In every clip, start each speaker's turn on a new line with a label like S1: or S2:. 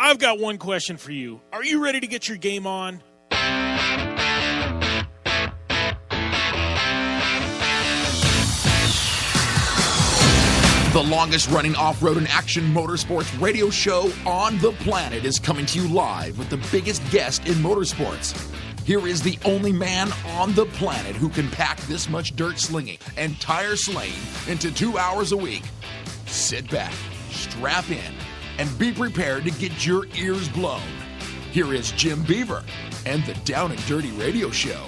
S1: I've got one question for you. Are you ready to get your game on?
S2: The longest-running off-road and action motorsports radio show on the planet is coming to you live with the biggest guest in motorsports. Here is the only man on the planet who can pack this much dirt slinging and tire slaying into 2 hours a week. Sit back, strap in, and be prepared to get your ears blown. Here is Jim Beaver and the Down and Dirty Radio Show,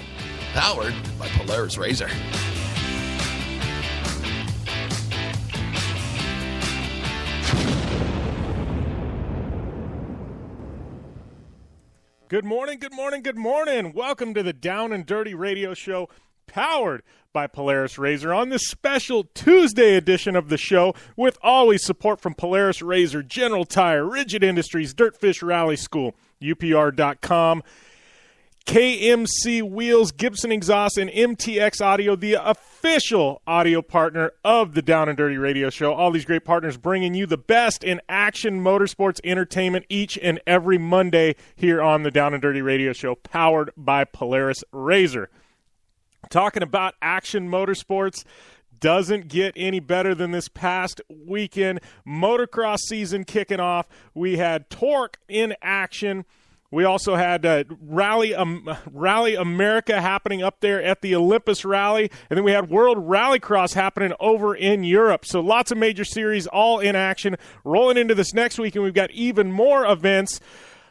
S2: powered by Polaris Razor.
S1: Good morning, good morning, good morning. Welcome to the Down and Dirty Radio Show, powered by Polaris Razor, on this special Tuesday edition of the show, with always support from Polaris Razor, General Tire, Rigid Industries, Dirtfish Rally School, UPR.com, KMC Wheels, Gibson Exhaust, and MTX Audio, the official audio partner of the Down and Dirty Radio Show. All these great partners bringing you the best in action motorsports entertainment each and every Monday here on the Down and Dirty Radio Show, powered by Polaris Razor. Talking about action motorsports, doesn't get any better than this past weekend. Motocross season kicking off. We had TORC in action. We also had Rally America happening up there at the Olympus Rally, and then we had World Rallycross happening over in Europe. So lots of major series all in action. Rolling into this next week, and we've got even more events.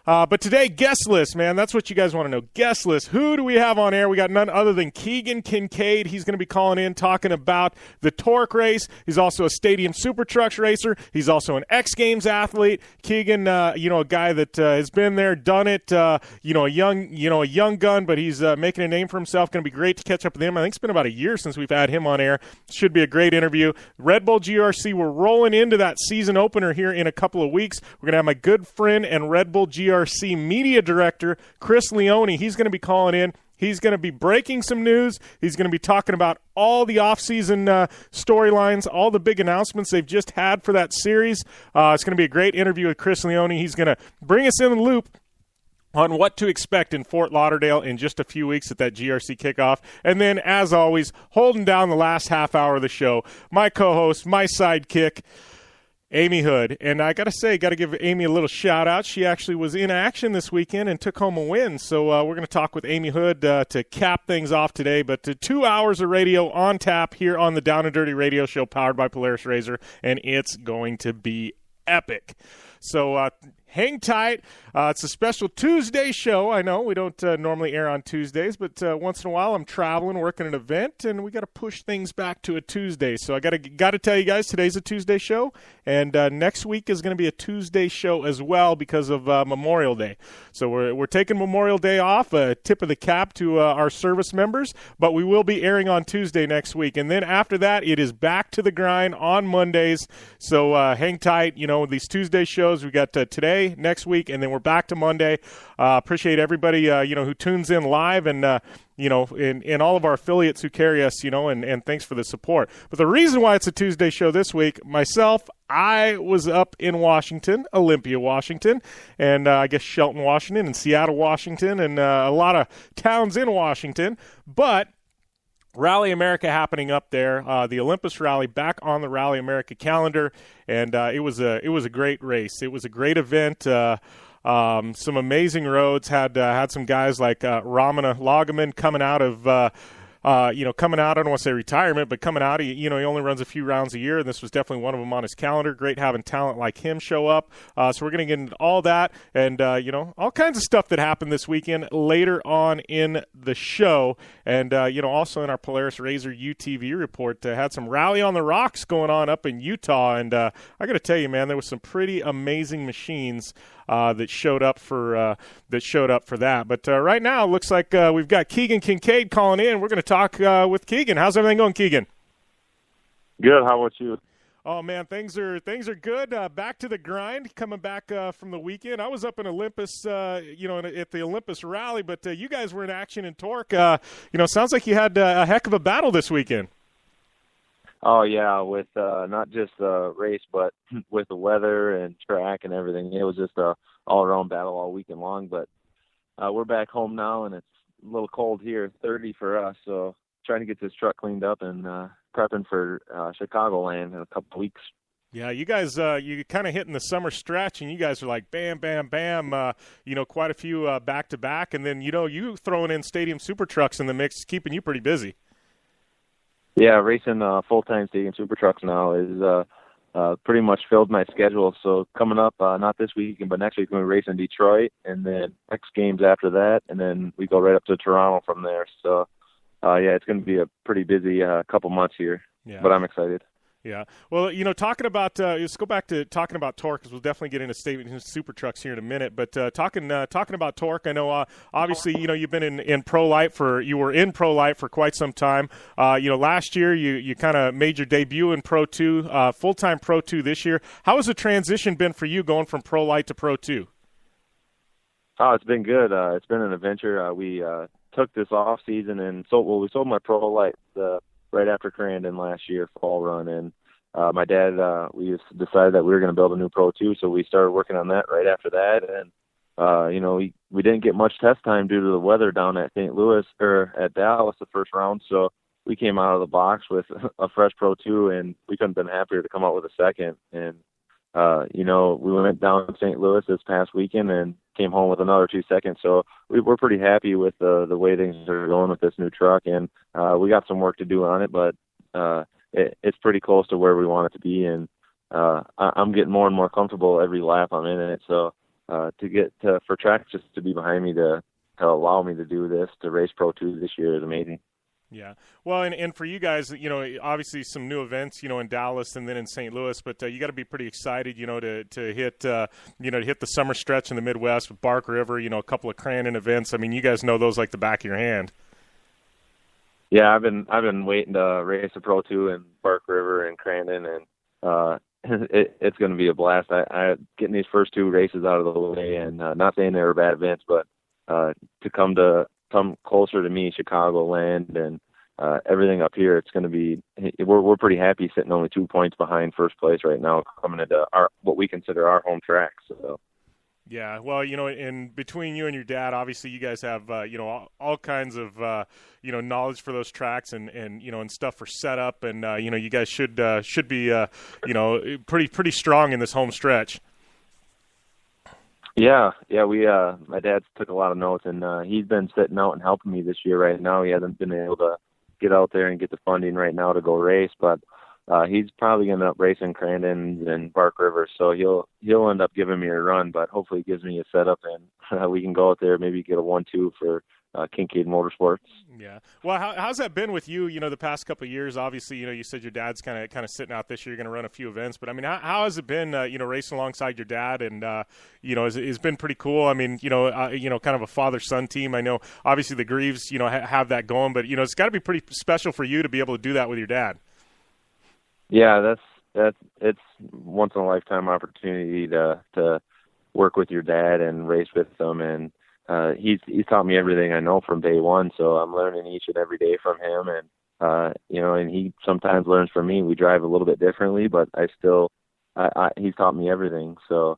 S1: But today, guest list, man. That's what you guys want to know. Guest list. Who do we have on air? We got none other than Keegan Kincaid. He's going to be calling in, talking about the TORC race. He's also a Stadium Super Trucks racer. He's also an X Games athlete. Keegan, a guy that has been there, done it. A young gun, but he's making a name for himself. Going to be great to catch up with him. I think it's been about a year since we've had him on air. Should be a great interview. Red Bull GRC. We're rolling into that season opener here in a couple of weeks. We're going to have my good friend and Red Bull GRC media director, Chris Leone. He's going to be calling in. He's going to be breaking some news. He's going to be talking about all the off-season storylines, all the big announcements they've just had for that series. It's going to be a great interview with Chris Leone. He's going to bring us in the loop on what to expect in Fort Lauderdale in just a few weeks at that GRC kickoff. And then, as always, holding down the last half hour of the show, my co-host, my sidekick, Ami Houde. And I got to say, got to give Ami a little shout-out. She actually was in action this weekend and took home a win. So we're going to talk with Ami Houde to cap things off today. But 2 hours of radio on tap here on the Down and Dirty Radio Show, powered by Polaris Razor, and it's going to be epic. So hang tight. It's a special Tuesday show. I know we don't normally air on Tuesdays, but once in a while I'm traveling, working an event, and we got to push things back to a Tuesday. So I got to tell you guys, today's a Tuesday show, and next week is going to be a Tuesday show as well because of Memorial Day. So we're taking Memorial Day off, a tip of the cap to our service members, but we will be airing on Tuesday next week. And then after that, it is back to the grind on Mondays. So hang tight. These Tuesday shows, we got today, next week, and then we're back to Monday. Appreciate everybody, who tunes in live and, in all of our affiliates who carry us, and thanks for the support. But the reason why it's a Tuesday show this week, myself, I was up in Washington, Olympia, Washington, and I guess Shelton, Washington, and Seattle, Washington, and a lot of towns in Washington. But Rally America happening up there, the Olympus Rally back on the Rally America calendar, and it was a great race. It was a great event. Some amazing roads. Had some guys like Ramana Lagaman coming out of coming out, I don't want to say retirement, but coming out, he only runs a few rounds a year, and this was definitely one of them on his calendar. Great having talent like him show up. So we're going to get into all that and, all kinds of stuff that happened this weekend later on in the show. And, also in our Polaris Razor UTV report, had some Rally on the Rocks going on up in Utah. And I got to tell you, man, there was some pretty amazing machines that showed up for that. But right now, it looks like we've got Keegan Kincaid calling in. We're going to talk with Keegan. How's everything going, Keegan?
S3: Good. How about you?
S1: Oh man, things are good. Back to the grind. Coming back from the weekend, I was up in Olympus, at the Olympus Rally. But you guys were in action in TORC. Sounds like you had a heck of a battle this weekend.
S3: Oh yeah, with not just the race, but with the weather and track and everything. It was just a all-around battle all weekend long. But we're back home now, and it's a little cold here, 30 for us. So trying to get this truck cleaned up and prepping for Chicagoland in a couple of weeks.
S1: Yeah, you guys, you kind of hitting the summer stretch, and you guys are like bam, bam, bam. Quite a few back to back, and then you throwing in stadium super trucks in the mix, keeping you pretty busy.
S3: Yeah, racing full-time stadium super trucks now is pretty much filled my schedule. So coming up, not this weekend, but next week we're racing Detroit, and then next games after that, and then we go right up to Toronto from there. So, it's going to be a pretty busy couple months here, but I'm excited.
S1: Yeah. Well, talking about let's go back to talking about TORC, because we'll definitely get into statement super trucks here in a minute. But talking about TORC, I know obviously you've been in pro light you were in pro light for quite some time. Last year you kind of made your debut in Pro 2, full time Pro 2 this year. How has the transition been for you going from pro light to Pro 2?
S3: Oh, it's been good. It's been an adventure. We took this off season and we sold my pro light right after Crandon last year, fall run, and my dad, we just decided that we were going to build a new Pro 2, so we started working on that right after that, and we didn't get much test time due to the weather down at St. Louis, or at Dallas the first round, so we came out of the box with a fresh Pro 2, and we couldn't have been happier to come out with a second, and we went down to St. Louis this past weekend and came home with another 2 seconds. So we're pretty happy with the way things are going with this new truck, and we got some work to do on it, but it's pretty close to where we want it to be, and I'm getting more and more comfortable every lap I'm in it. So for tracks just to be behind me to allow me to do this, to race Pro 2 this year is amazing.
S1: Yeah. Well, and for you guys, obviously some new events, in Dallas and then in St. Louis, but you got to be pretty excited, to hit the summer stretch in the Midwest with Bark River, a couple of Crandon events. I mean, you guys know those like the back of your hand.
S3: Yeah, I've been waiting to race a Pro 2 in Bark River and Crandon, and it's going to be a blast. I getting these first 2 races out of the way, and not saying they were bad events, but to come closer to me, Chicagoland, and everything up here, it's going to be. We're pretty happy sitting only 2 points behind first place right now, coming into what we consider our home track. So.
S1: Yeah, well, in between you and your dad, obviously you guys have all kinds of knowledge for those tracks and stuff for setup, and you guys should be pretty strong in this home stretch. Yeah,
S3: we my dad took a lot of notes, and he's been sitting out and helping me this year. Right now, he hasn't been able to get out there and get the funding right now to go race, but he's probably going to end up racing Crandon and Bark River, so he'll end up giving me a run, but hopefully he gives me a setup, and we can go out there, maybe get a 1-2 for Kincaid Motorsports.
S1: Yeah. Well, how's that been with you, the past couple of years? Obviously, you said your dad's kind of sitting out this year. You're going to run a few events. But, I mean, how has it been, racing alongside your dad? And, it's been pretty cool. I mean, kind of a father-son team. I know, obviously, the Greaves, have that going. But, it's got to be pretty special for you to be able to do that with your dad.
S3: Yeah, it's once-in-a-lifetime opportunity to work with your dad and race with them, and he's taught me everything I know from day one, so I'm learning each and every day from him, and and he sometimes learns from me. We drive a little bit differently, but he's taught me everything. So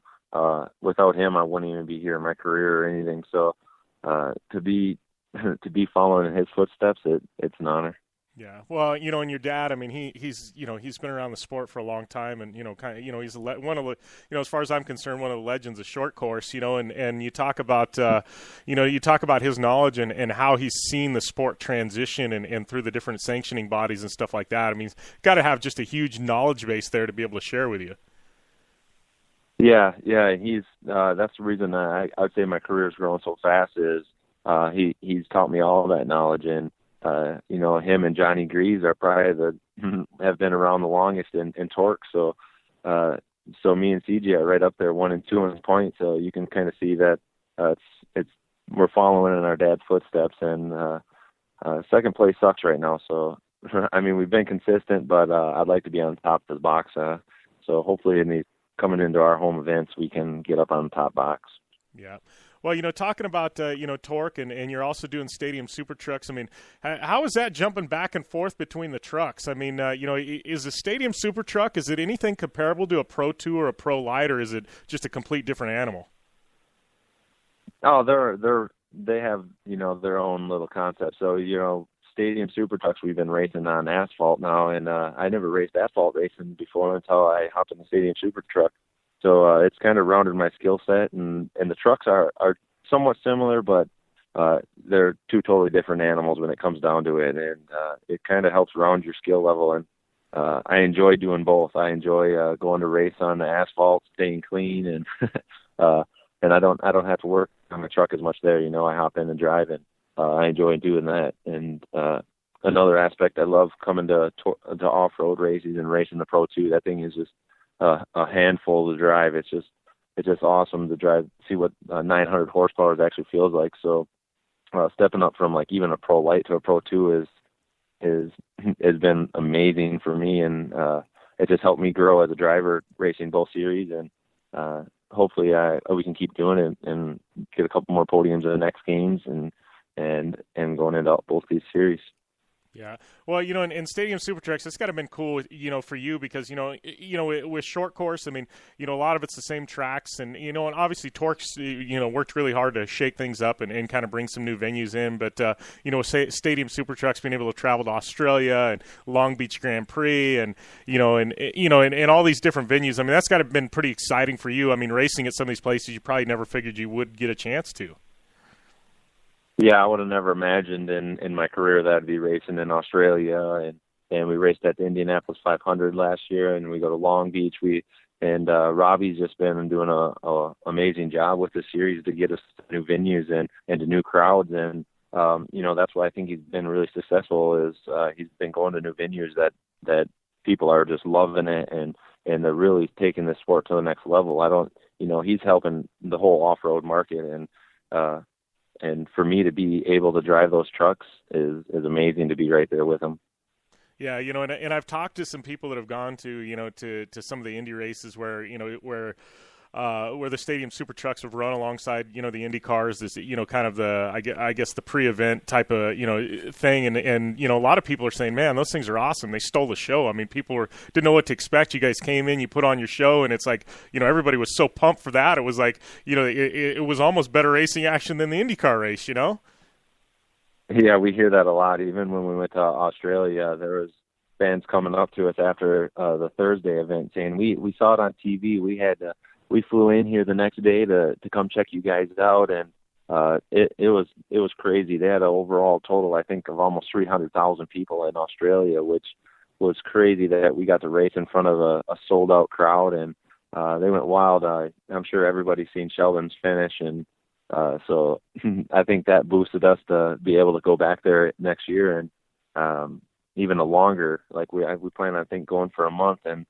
S3: without him, I wouldn't even be here in my career or anything. So to be following in his footsteps, it's an honor.
S1: Yeah, well, and your dad, I mean, he's been around the sport for a long time, and he's one of the, as far as I'm concerned, one of the legends of short course, and you talk about his knowledge and how he's seen the sport transition and through the different sanctioning bodies and stuff like that. I mean, he's got to have just a huge knowledge base there to be able to share with you.
S3: Yeah, he's that's the reason I would say my career is growing so fast is he's taught me all of that knowledge, and him and Johnny Greaves are probably have been around the longest in TORC. So me and CJ are right up there 1 and 2 in points. So you can kind of see that we're following in our dad's footsteps, and second place sucks right now. So I mean, we've been consistent, but I'd like to be on top of the box. So hopefully coming into our home events, we can get up on the top box.
S1: Yeah. Well, talking about, torque and you're also doing stadium super trucks. I mean, how is that jumping back and forth between the trucks? I mean, is a stadium super truck, is it anything comparable to a Pro 2 or a Pro Light, or is it just a complete different animal?
S3: Oh, they have, their own little concept. So, stadium super trucks, we've been racing on asphalt now, and I never raced asphalt racing before until I hopped in the stadium super truck. So it's kind of rounded my skill set, and the trucks are somewhat similar, but they're two totally different animals when it comes down to it, and it kind of helps round your skill level. And I enjoy doing both. I enjoy going to race on the asphalt, staying clean, and and I don't have to work on the truck as much there. I hop in and drive, and I enjoy doing that. And another aspect, I love coming to off-road races and racing the Pro 2. That thing is just a handful to drive. It's just awesome to drive, see what 900 horsepower actually feels like. So stepping up from like even a Pro Light to a Pro 2 has been amazing for me, and it just helped me grow as a driver racing both series. And hopefully we can keep doing it and get a couple more podiums in the next games and going into both these series.
S1: Yeah. Well, in stadium super trucks, it's got to have been cool, for you because, with short course, I mean, a lot of it's the same tracks and, and obviously TORC's, worked really hard to shake things up and kind of bring some new venues in. But, stadium super trucks being able to travel to Australia and Long Beach Grand Prix and, and all these different venues. I mean, that's got to have been pretty exciting for you. I mean, racing at some of these places you probably never figured you would get a chance to.
S3: Yeah, I would have never imagined in my career that I'd be racing in Australia, and we raced at the Indianapolis 500 last year, and we go to Long Beach. Robbie's just been doing a amazing job with the series to get us to new venues and to new crowds, and that's why I think he's been really successful. Is he's been going to new venues that people are just loving it, and they're really taking the sport to the next level. He's helping the whole off-road market, and for me to be able to drive those trucks is amazing to be right there with them.
S1: Yeah, and I've talked to some people that have gone to, to some of the Indy races where the stadium super trucks have run alongside, the Indy cars, this, kind of the, I guess the pre-event type of, thing. And, a lot of people are saying, man, those things are awesome. They stole the show. I mean, people didn't know what to expect. You guys came in, you put on your show, and it's like, everybody was so pumped for that. It was like, it was almost better racing action than the IndyCar race,
S3: Yeah, we hear that a lot. Even when we went to Australia, there was fans coming up to us after the Thursday event saying, we saw it on TV. We flew in here the next day to come check you guys out, and it was crazy. They had an overall total, I think, of almost 300,000 people in Australia, which was crazy that we got to race in front of a sold-out crowd, and they went wild. I'm sure everybody's seen Sheldon's finish, and so I think that boosted us to be able to go back there next year and even a longer. Like we plan, I think, going for a month and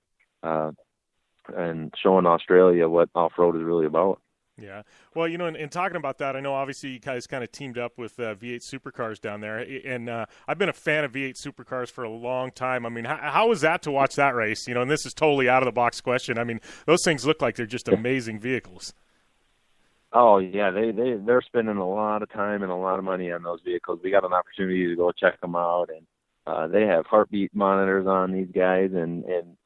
S3: showing Australia what off-road is really about.
S1: Yeah. Well, and talking about that, I know obviously you guys kind of teamed up with V8 Supercars down there, and I've been a fan of V8 Supercars for a long time. I mean, how was that to watch that race? And this is totally out of the box question. I mean, those things look like they're just amazing vehicles.
S3: Oh yeah, they're spending a lot of time and a lot of money on those vehicles. We got an opportunity to go check them out, and they have heartbeat monitors on these guys, and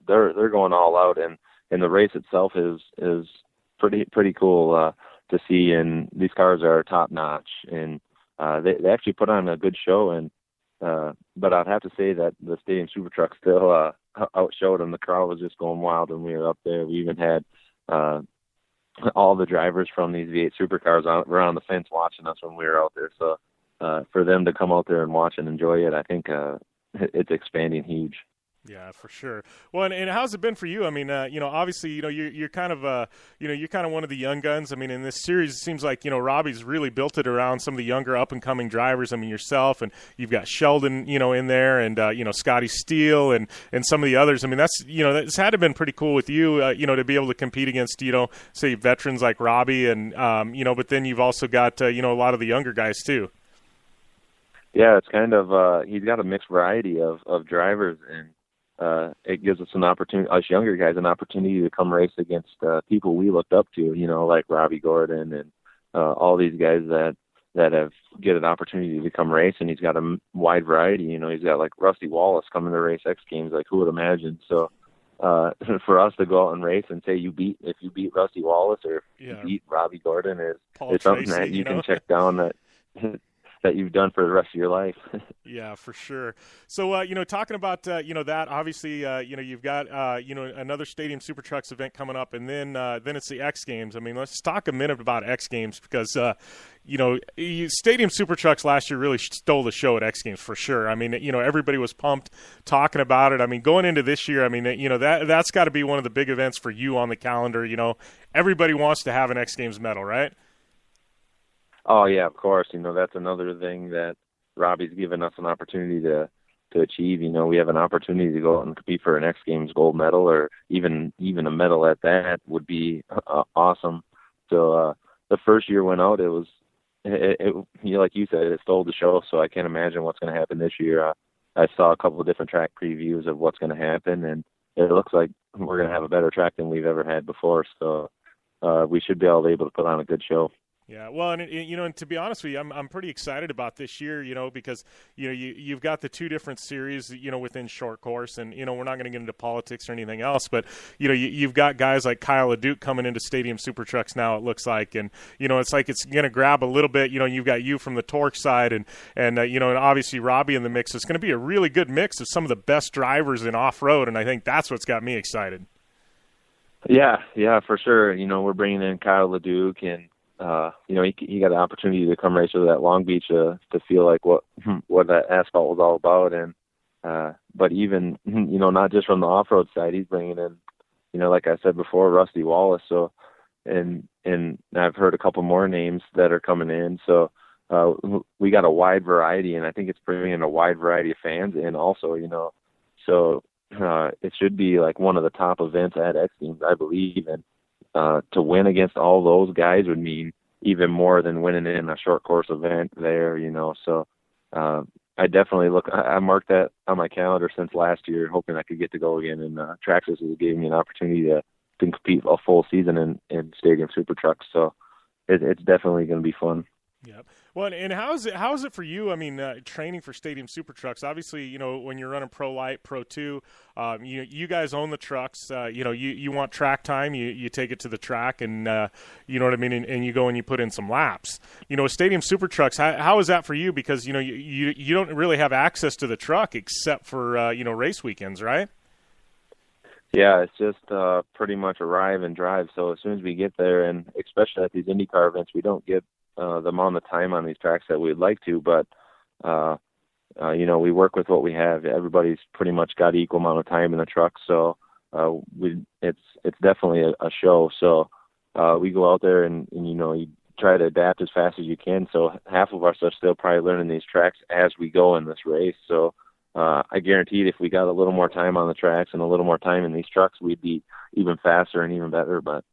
S3: they're going all out, and the race itself is pretty cool to see, and these cars are top notch, and they actually put on a good show, and but I'd have to say that the stadium super truck still outshowed them. The crowd was just going wild when we were up there. We even had all the drivers from these V8 supercars around the fence watching us when we were out there. So for them to come out there and watch and enjoy it, I think it's expanding huge.
S1: Yeah, for sure. Well, and how's it been for you? I mean, obviously, you're kind of, you're kind of one of the young guns. I mean, in this series, it seems like, Robbie's really built it around some of the younger up and coming drivers. I mean, yourself, and you've got Sheldon, in there, and Scotty Steele and some of the others. I mean, that's that's had to have been pretty cool with you, to be able to compete against, say veterans like Robbie, and but then you've also got a lot of the younger guys too.
S3: Yeah, it's kind of he's got a mixed variety of drivers, and it gives us an opportunity, us younger guys, an opportunity to come race against people we looked up to, like Robbie Gordon all these guys that have get an opportunity to come race, and he's got a wide variety. You know, he's got like Rusty Wallace coming to race X Games. Like, who would imagine? So for us to go out and race and say if you beat Rusty Wallace or if you beat Robbie Gordon is something that you can check down that that you've done for the rest of your life.
S1: Yeah, for sure. So, talking about, that, obviously, you've got, another Stadium Super Trucks event coming up, and then it's the X Games. I mean, let's talk a minute about X Games because, Stadium Super Trucks last year really stole the show at X Games for sure. I mean, everybody was pumped talking about it. I mean, going into this year, I mean, that's got to be one of the big events for you on the calendar. Everybody wants to have an X Games medal, right?
S3: Oh yeah, of course. That's another thing that Robbie's given us an opportunity to achieve. We have an opportunity to go out and compete for an X Games gold medal, or even a medal at that would be awesome. So the first year went out, it like you said, it stole the show. So I can't imagine what's going to happen this year. I saw a couple of different track previews of what's going to happen, and it looks like we're going to have a better track than we've ever had before. So we should be able to put on a good show.
S1: Yeah, well, and to be honest with you, I'm pretty excited about this year, because you've got the two different series, within short course, and we're not going to get into politics or anything else, but you've got guys like Kyle LeDuc coming into Stadium Super Trucks now. It looks like, and it's like it's going to grab a little bit. You've got you from the TORC side, and obviously Robbie in the mix. It's going to be a really good mix of some of the best drivers in off road, and I think that's what's got me excited. Yeah,
S3: for sure. We're bringing in Kyle LeDuc, and he got the opportunity to come race with at Long Beach to feel like what that asphalt was all about. And but even not just from the off-road side, he's bringing in like I said before, Rusty Wallace. So and I've heard a couple more names that are coming in. So we got a wide variety, and I think it's bringing in a wide variety of fans. And also so it should be like one of the top events at X Games, I believe. And to win against all those guys would mean even more than winning in a short course event there, So I definitely I marked that on my calendar since last year, hoping I could get to go again. And Traxxas gave me an opportunity to compete a full season in Stadium Super Trucks. So it's definitely going to be fun.
S1: Yeah. Well, and how is it for you? I mean, training for Stadium Super Trucks. Obviously, when you're running Pro Light, Pro 2, you guys own the trucks. You want track time, you take it to the track, and you know what I mean. And you go and you put in some laps. Stadium Super Trucks. How is that for you? Because you don't really have access to the truck except for race weekends, right?
S3: Yeah, it's just pretty much arrive and drive. So as soon as we get there, and especially at these IndyCar events, we don't get the amount of time on these tracks that we'd like to, but we work with what we have. Everybody's pretty much got equal amount of time in the truck, so it's definitely a show. So we go out there and you try to adapt as fast as you can. So half of us are still probably learning these tracks as we go in this race. So I guarantee if we got a little more time on the tracks and a little more time in these trucks, we'd be even faster and even better. But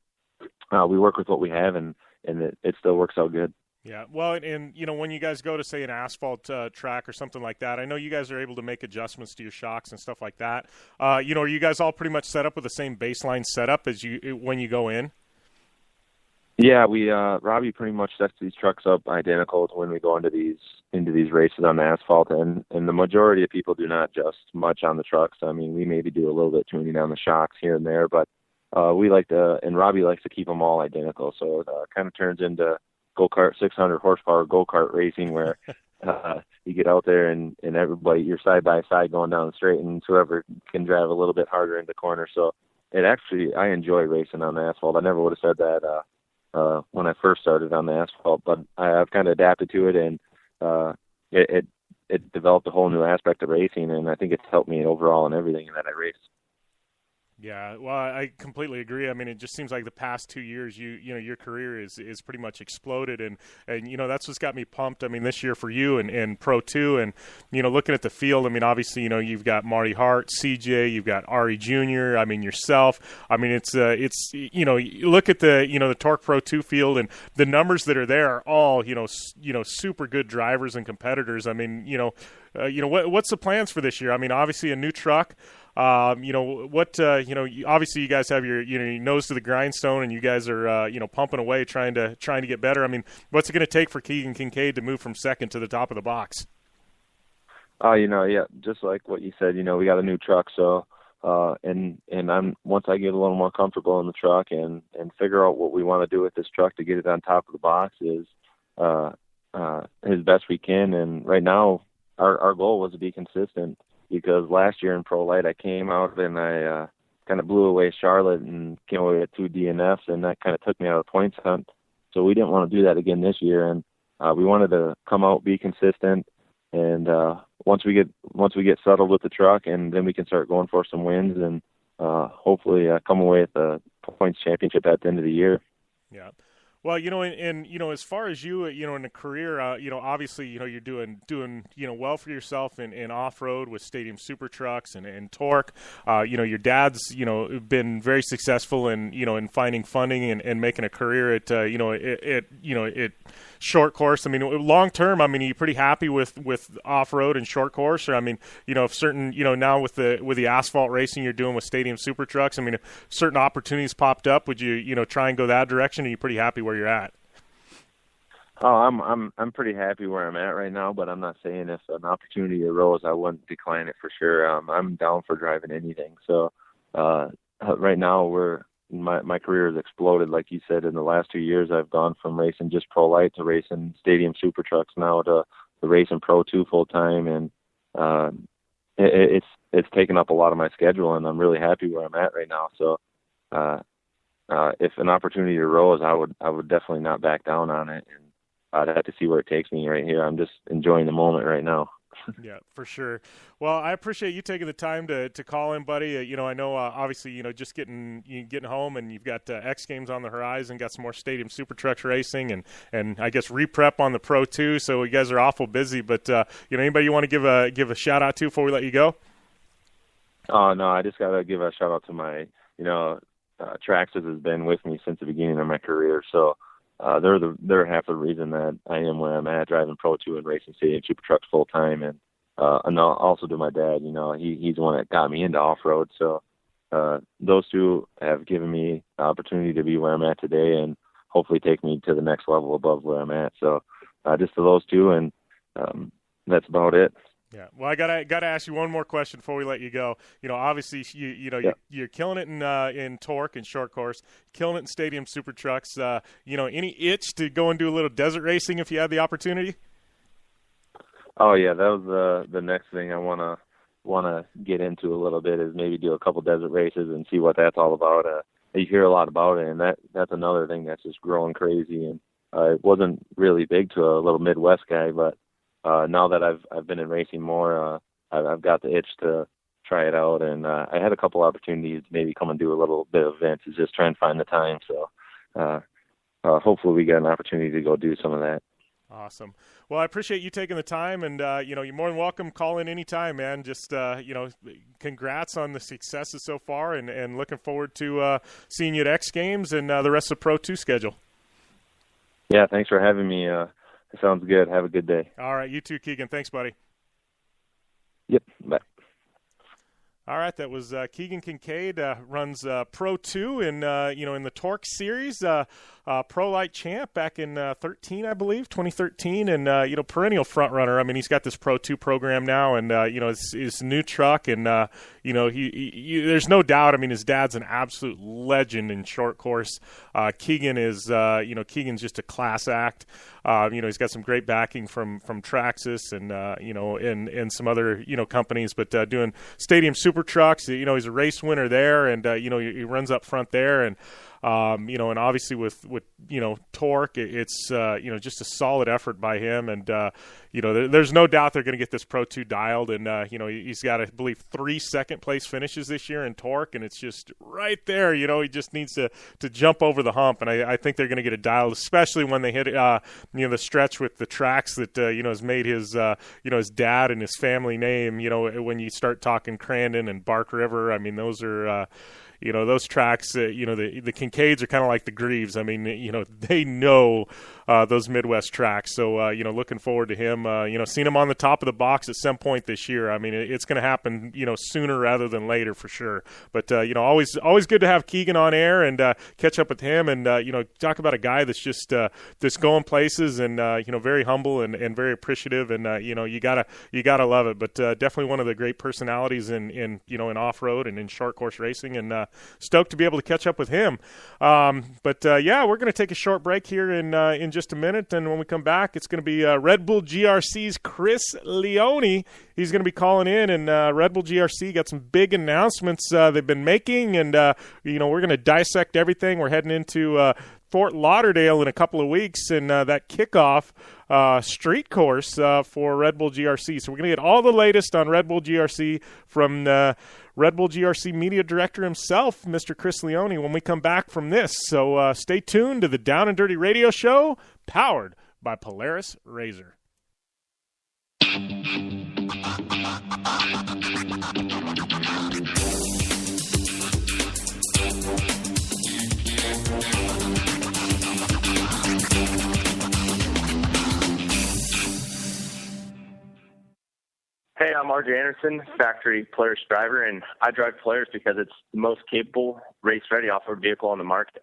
S3: we work with what we have, and it still works out good.
S1: Yeah, well, and when you guys go to, say, an asphalt track or something like that, I know you guys are able to make adjustments to your shocks and stuff like that. Are you guys all pretty much set up with the same baseline setup as when you go in?
S3: Yeah, Robbie pretty much sets these trucks up identical to when we go into these races on the asphalt, and the majority of people do not adjust much on the trucks. I mean, we maybe do a little bit tuning down the shocks here and there, but we like to, and Robbie likes to keep them all identical. So it kind of turns into go-kart, 600 horsepower go-kart racing, where you get out there and everybody, you're side by side going down the straight, and whoever can drive a little bit harder into corner. So I enjoy racing on the asphalt. I never would have said that when I first started on the asphalt, but I've kind of adapted to it, and it developed a whole new aspect of racing, and I think it's helped me overall in everything that I race.
S1: Yeah, well, I completely agree. I mean, it just seems like the past 2 years, your career is pretty much exploded, and that's what's got me pumped. I mean, this year for you and Pro 2, and looking at the field. I mean, obviously, you've got Marty Hart, CJ, you've got Ari Jr. I mean, yourself. I mean, it's you look at the TORC Pro 2 field, and the numbers that are there are all super good drivers and competitors. I mean, what's the plans for this year? I mean, obviously a new truck. Obviously you guys have your nose to the grindstone, and you guys are pumping away trying to get better. I mean, what's it going to take for Keegan Kincaid to move from second to the top of the box?
S3: Yeah, just like what you said, we got a new truck, so and I'm once I get a little more comfortable in the truck and figure out what we want to do with this truck to get it on top of the box is as best we can. And right now our goal was to be consistent, because last year in Pro Light I came out and I kind of blew away Charlotte and came away with 2 DNFs, and that kind of took me out of the points hunt. So we didn't want to do that again this year, and we wanted to come out, be consistent, and once we get settled with the truck, and then we can start going for some wins and hopefully come away with a points championship at the end of the year.
S1: Yeah. Well, as far as you, in a career, obviously, you're doing well for yourself in off-road with Stadium Super Trucks and TORC. Your dad's, been very successful in finding funding and making a career at short course. I mean, long term, I mean, are you pretty happy with off-road and short course? Or, I mean, if certain, now with the asphalt racing you're doing with Stadium Super Trucks, I mean, if certain opportunities popped up, would you, try and go that direction? Or are you pretty happy where you're at?
S3: Oh, I'm pretty happy where I'm at right now, but I'm not saying if an opportunity arose, I wouldn't decline it for sure. I'm down for driving anything. So, right now my career has exploded. Like you said, in the last 2 years, I've gone from racing just Pro Light to racing Stadium Super Trucks now to racing Pro 2 full time. And, it's taken up a lot of my schedule, and I'm really happy where I'm at right now. So, if an opportunity arose, I would definitely not back down on it. And I'd have to see where it takes me right here. I'm just enjoying the moment right now.
S1: Yeah, for sure. Well, I appreciate you taking the time to call in, buddy. I know obviously just getting home, and you've got X Games on the horizon, got some more Stadium Super Trucks racing, and I guess re-prep on the Pro 2. So you guys are awful busy. But anybody you want to give a shout out to before we let you go?
S3: Oh no, I just gotta give a shout out to my Traxxas has been with me since the beginning of my career. So they're half the reason that I am where I'm at, driving Pro 2 and racing Stadium Super Trucks full time. And also to my dad, he's the one that got me into off-road. So those two have given me the opportunity to be where I'm at today and hopefully take me to the next level above where I'm at. So just to those two, and that's about it.
S1: Yeah. Well, I gotta ask you one more question before we let you go. Obviously you're killing it in TORC and short course, killing it in Stadium Super Trucks. Any itch to go and do a little desert racing if you had the opportunity?
S3: Oh yeah, that was the next thing I wanna get into a little bit, is maybe do a couple desert races and see what that's all about. You hear a lot about it, and that's another thing that's just growing crazy. And it wasn't really big to a little Midwest guy, but now that I've been in racing more, I've got the itch to try it out, and I had a couple opportunities to maybe come and do a little bit of events. It's just trying to find the time. So hopefully we get an opportunity to go do some of that.
S1: Awesome. Well, I appreciate you taking the time, and you're more than welcome. Call in anytime, man. Just congrats on the successes so far, and looking forward to seeing you at X Games and the rest of the Pro 2 schedule.
S3: Yeah, thanks for having me. It sounds good. Have a good day.
S1: All right, you too, Keegan. Thanks, buddy.
S3: Yep, bye.
S1: All right, that was Keegan Kincaid, runs Pro 2 in the TORC series, Pro Light champ back in 2013, and perennial front runner. I mean, he's got this Pro 2 program now, and his new truck, and he there's no doubt. I mean, his dad's an absolute legend in short course. Keegan is Keegan's just a class act. He's got some great backing from Traxxas and some other companies, but doing Stadium Super Trucks. He's a race winner there, and he runs up front there, and and obviously with TORC, it's just a solid effort by him, and there's no doubt they're going to get this Pro 2 dialed, and he's got, I believe, 3 second place finishes this year in TORC, and it's just right there. He just needs to jump over the hump, and I think they're going to get it dialed, especially when they hit the stretch with the tracks that has made his his dad and his family name. When you start talking Crandon and Bark River, I mean, those are those tracks, the Kincaids are kind of like the Greaves. I mean, they know those Midwest tracks. So, looking forward to him, seeing him on the top of the box at some point this year. I mean, it's going to happen, sooner rather than later for sure. But, always good to have Keegan on air and catch up with him and, talk about a guy that's just that's going places and, very humble and very appreciative. And, you gotta love it. But definitely one of the great personalities in off-road and in short course racing, and stoked to be able to catch up with him. But we're going to take a short break here in just a minute, and when we come back, it's going to be Red Bull GRC's Chris Leone. He's going to be calling in, and Red Bull GRC got some big announcements they've been making, and we're going to dissect everything. We're heading into Fort Lauderdale in a couple of weeks, and that kickoff street course for Red Bull GRC. So we're going to get all the latest on Red Bull GRC from Red Bull GRC media director himself, Mr. Chris Leone, when we come back from this. So stay tuned to the Down and Dirty Radio Show, powered by Polaris Razor.
S3: Hey, I'm RJ Anderson, factory Polaris driver, and I drive Polaris because it's the most capable, race-ready off-road vehicle on the market.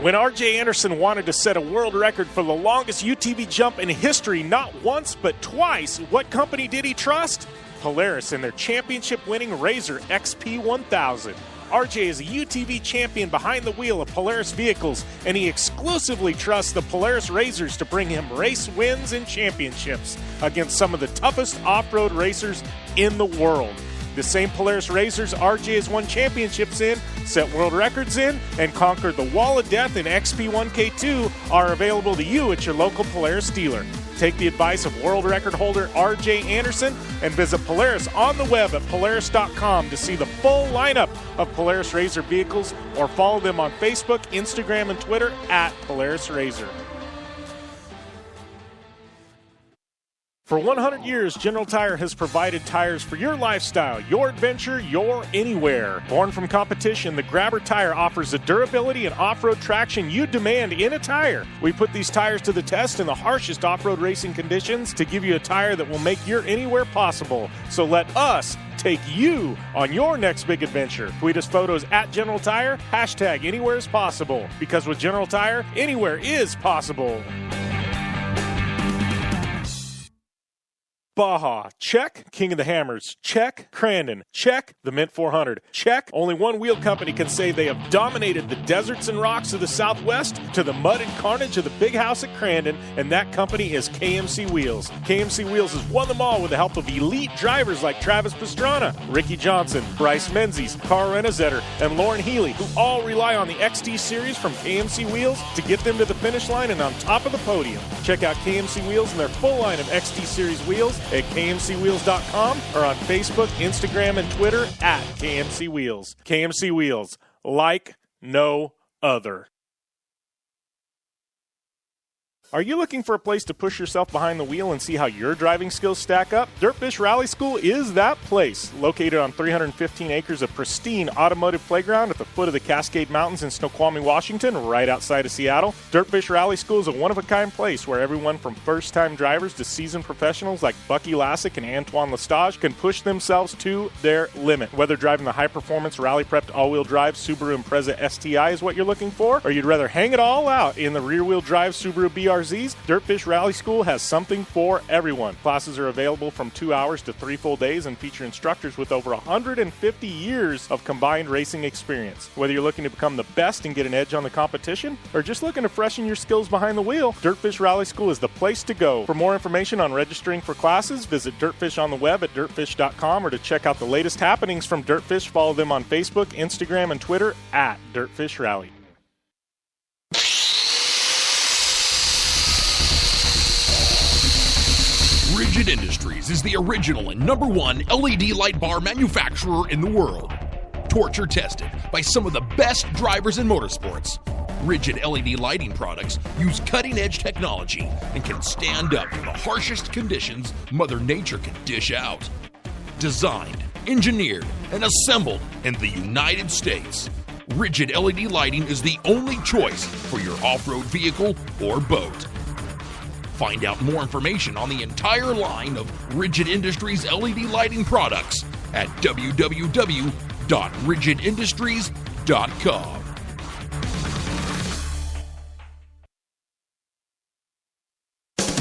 S1: When RJ Anderson wanted to set a world record for the longest UTV jump in history, not once but twice, what company did he trust? Polaris and their championship-winning Razor XP1000. RJ is a UTV champion behind the wheel of Polaris vehicles, and he exclusively trusts the Polaris Razors to bring him race wins and championships against some of the toughest off-road racers in the world. The same Polaris Razors RJ has won championships in, set world records in, and conquered the Wall of Death in XP1K2 are available to you at your local Polaris dealer. Take the advice of world record holder RJ Anderson and visit Polaris on the web at Polaris.com to see the full lineup of Polaris Razor vehicles, or follow them on Facebook, Instagram, and Twitter at Polaris Razor. For 100 years, General Tire has provided tires for your lifestyle, your adventure, your anywhere. Born from competition, the Grabber tire offers the durability and off-road traction you demand in a tire. We put these tires to the test in the harshest off-road racing conditions to give you a tire that will make your anywhere possible. So let us take you on your next big adventure. Tweet us photos at General Tire, hashtag anywhere is possible. Because with General Tire, anywhere is possible. Baja, check. King of the Hammers, check. Crandon, check. The Mint 400, check. Only one wheel company can say they have dominated the deserts and rocks of the Southwest to the mud and carnage of the big house at Crandon, and that company is KMC Wheels. KMC Wheels has won them all with the help of elite drivers like Travis Pastrana, Ricky Johnson, Bryce Menzies, Carl Renazetter, and Lauren Healy, who all rely on the XT Series from KMC Wheels to get them to the finish line and on top of the podium. Check out KMC Wheels and their full line of XT Series wheels at KMCWheels.com or on Facebook, Instagram, and Twitter at KMC Wheels. KMC Wheels, like no other. Are you looking for a place to push yourself behind the wheel and see how your driving skills stack up? Dirtfish Rally School is that place. Located on 315 acres of pristine automotive playground at the foot of the Cascade Mountains in Snoqualmie, Washington, right outside of Seattle, Dirtfish Rally School is a one-of-a-kind place where everyone from first-time drivers to seasoned professionals like Bucky Lassick and Antoine Lestage can push themselves to their limit. Whether driving the high-performance, rally-prepped all-wheel drive Subaru Impreza STI is what you're looking for, or you'd rather hang it all out in the rear-wheel drive Subaru BRZs, Dirtfish Rally School has something for everyone. Classes are available from 2 hours to 3 full days and feature instructors with over 150 years of combined racing experience. Whether you're looking to become the best and get an edge on the competition, or just looking to freshen your skills behind the wheel, Dirtfish Rally School is the place to go. For more information on registering for classes, visit Dirtfish on the web at dirtfish.com, or to check out the latest happenings from Dirtfish, follow them on Facebook, Instagram, and Twitter at Dirtfish Rally.
S2: Rigid Industries is the original and #1 LED light bar manufacturer in the world. Torture tested by some of the best drivers in motorsports. Rigid LED lighting products use cutting-edge technology and can stand up to the harshest conditions Mother Nature can dish out. Designed, engineered and assembled in the United States. Rigid LED lighting is the only choice for your off-road vehicle or boat. Find out more information on the entire line of Rigid Industries LED lighting products at www.rigidindustries.com.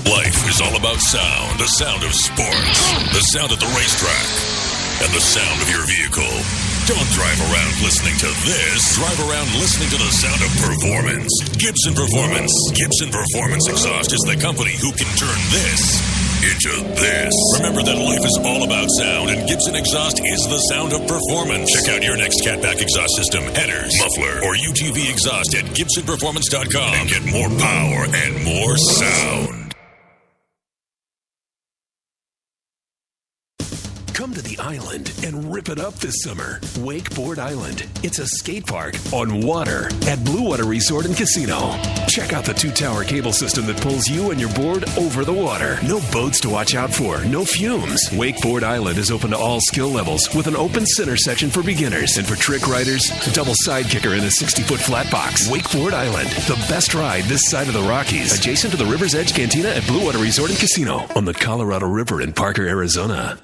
S4: Life is all about sound, the sound of sports, the sound at the racetrack, and the sound of your vehicle. Don't drive around listening to this. Drive around listening to the sound of performance. Gibson Performance. Gibson Performance Exhaust is the company who can turn this into this. Remember that life is all about sound, and Gibson Exhaust is the sound of performance. Check out your next catback exhaust system, headers, muffler, or UTV exhaust at GibsonPerformance.com and get more power and more sound.
S5: Come to the island and rip it up this summer. Wakeboard Island. It's a skate park on water at Blue Water Resort and Casino. Check out the 2-tower cable system that pulls you and your board over the water. No boats to watch out for. No fumes. Wakeboard Island is open to all skill levels with an open center section for beginners. And for trick riders, a double side kicker in a 60-foot flat box. Wakeboard Island. The best ride this side of the Rockies. Adjacent to the River's Edge Cantina at Blue Water Resort and Casino on the Colorado River in Parker, Arizona.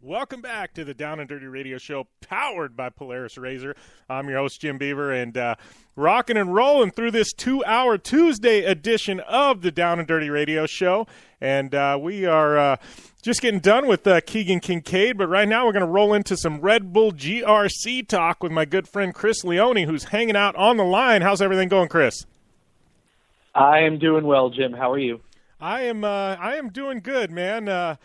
S1: Welcome back to the Down and Dirty Radio Show, powered by Polaris RZR. I'm your host, Jim Beaver, and rocking and rolling through this 2-hour Tuesday edition of the Down and Dirty Radio Show. And we are just getting done with Keegan Kincaid, but right now we're going to roll into some Red Bull GRC talk with my good friend Chris Leone, who's hanging out on the line. How's everything going, Chris?
S6: I am doing well, Jim. How are you?
S1: I am doing good, man.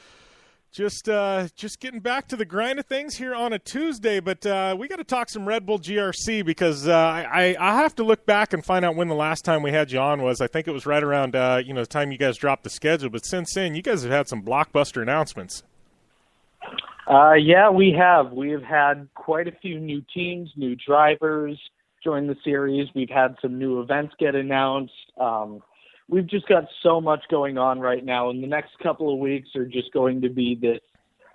S1: Just getting back to the grind of things here on a Tuesday, but we got to talk some Red Bull GRC because I have to look back and find out when the last time we had you on was. I think it was right around the time you guys dropped the schedule. But since then, you guys have had some blockbuster announcements.
S6: Yeah, we have. We have had quite a few new teams, new drivers join the series. We've had some new events get announced. We've just got so much going on right now, and the next couple of weeks are just going to be this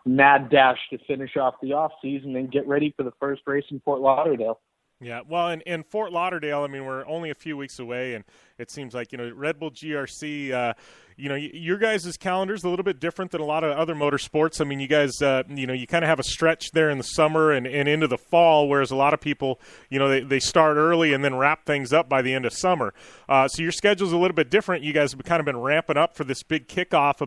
S6: mad dash to finish off the off season and get ready for the first race in Fort Lauderdale.
S1: Yeah, well, in Fort Lauderdale, I mean, we're only a few weeks away, and it seems like, Red Bull GRC, your guys' calendar is a little bit different than a lot of other motorsports. I mean, you guys, you kind of have a stretch there in the summer and into the fall, whereas a lot of people, they start early and then wrap things up by the end of summer. So your schedule's a little bit different. You guys have kind of been ramping up for this big kickoff,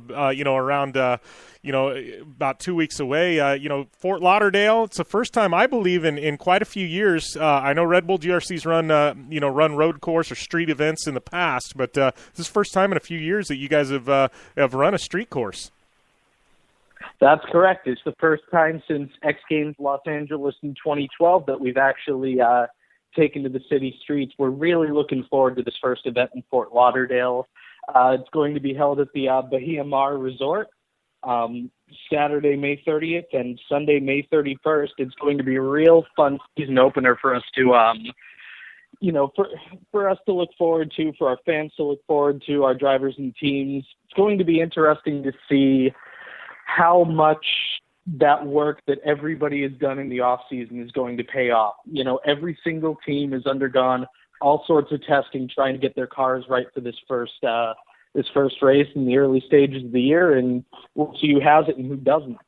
S1: around about 2 weeks away. Fort Lauderdale, it's the first time, I believe, in quite a few years. I know Red Bull GRC's run road course or street events in the past, but this is the first time in a few years that you guys have run a street course.
S6: That's correct. It's the first time since X Games Los Angeles in 2012 that we've actually taken to the city streets. We're really looking forward to this first event in Fort Lauderdale. It's going to be held at the Bahia Mar Resort. Saturday, May 30th and Sunday, May 31st. It's going to be a real fun season opener for us to, for us to look forward to, for our fans to look forward to, our drivers and teams. It's going to be interesting to see how much that work that everybody has done in the off season is going to pay off. Every single team has undergone all sorts of testing, trying to get their cars right for this first race in the early stages of the year, and we'll see who has it and who doesn't.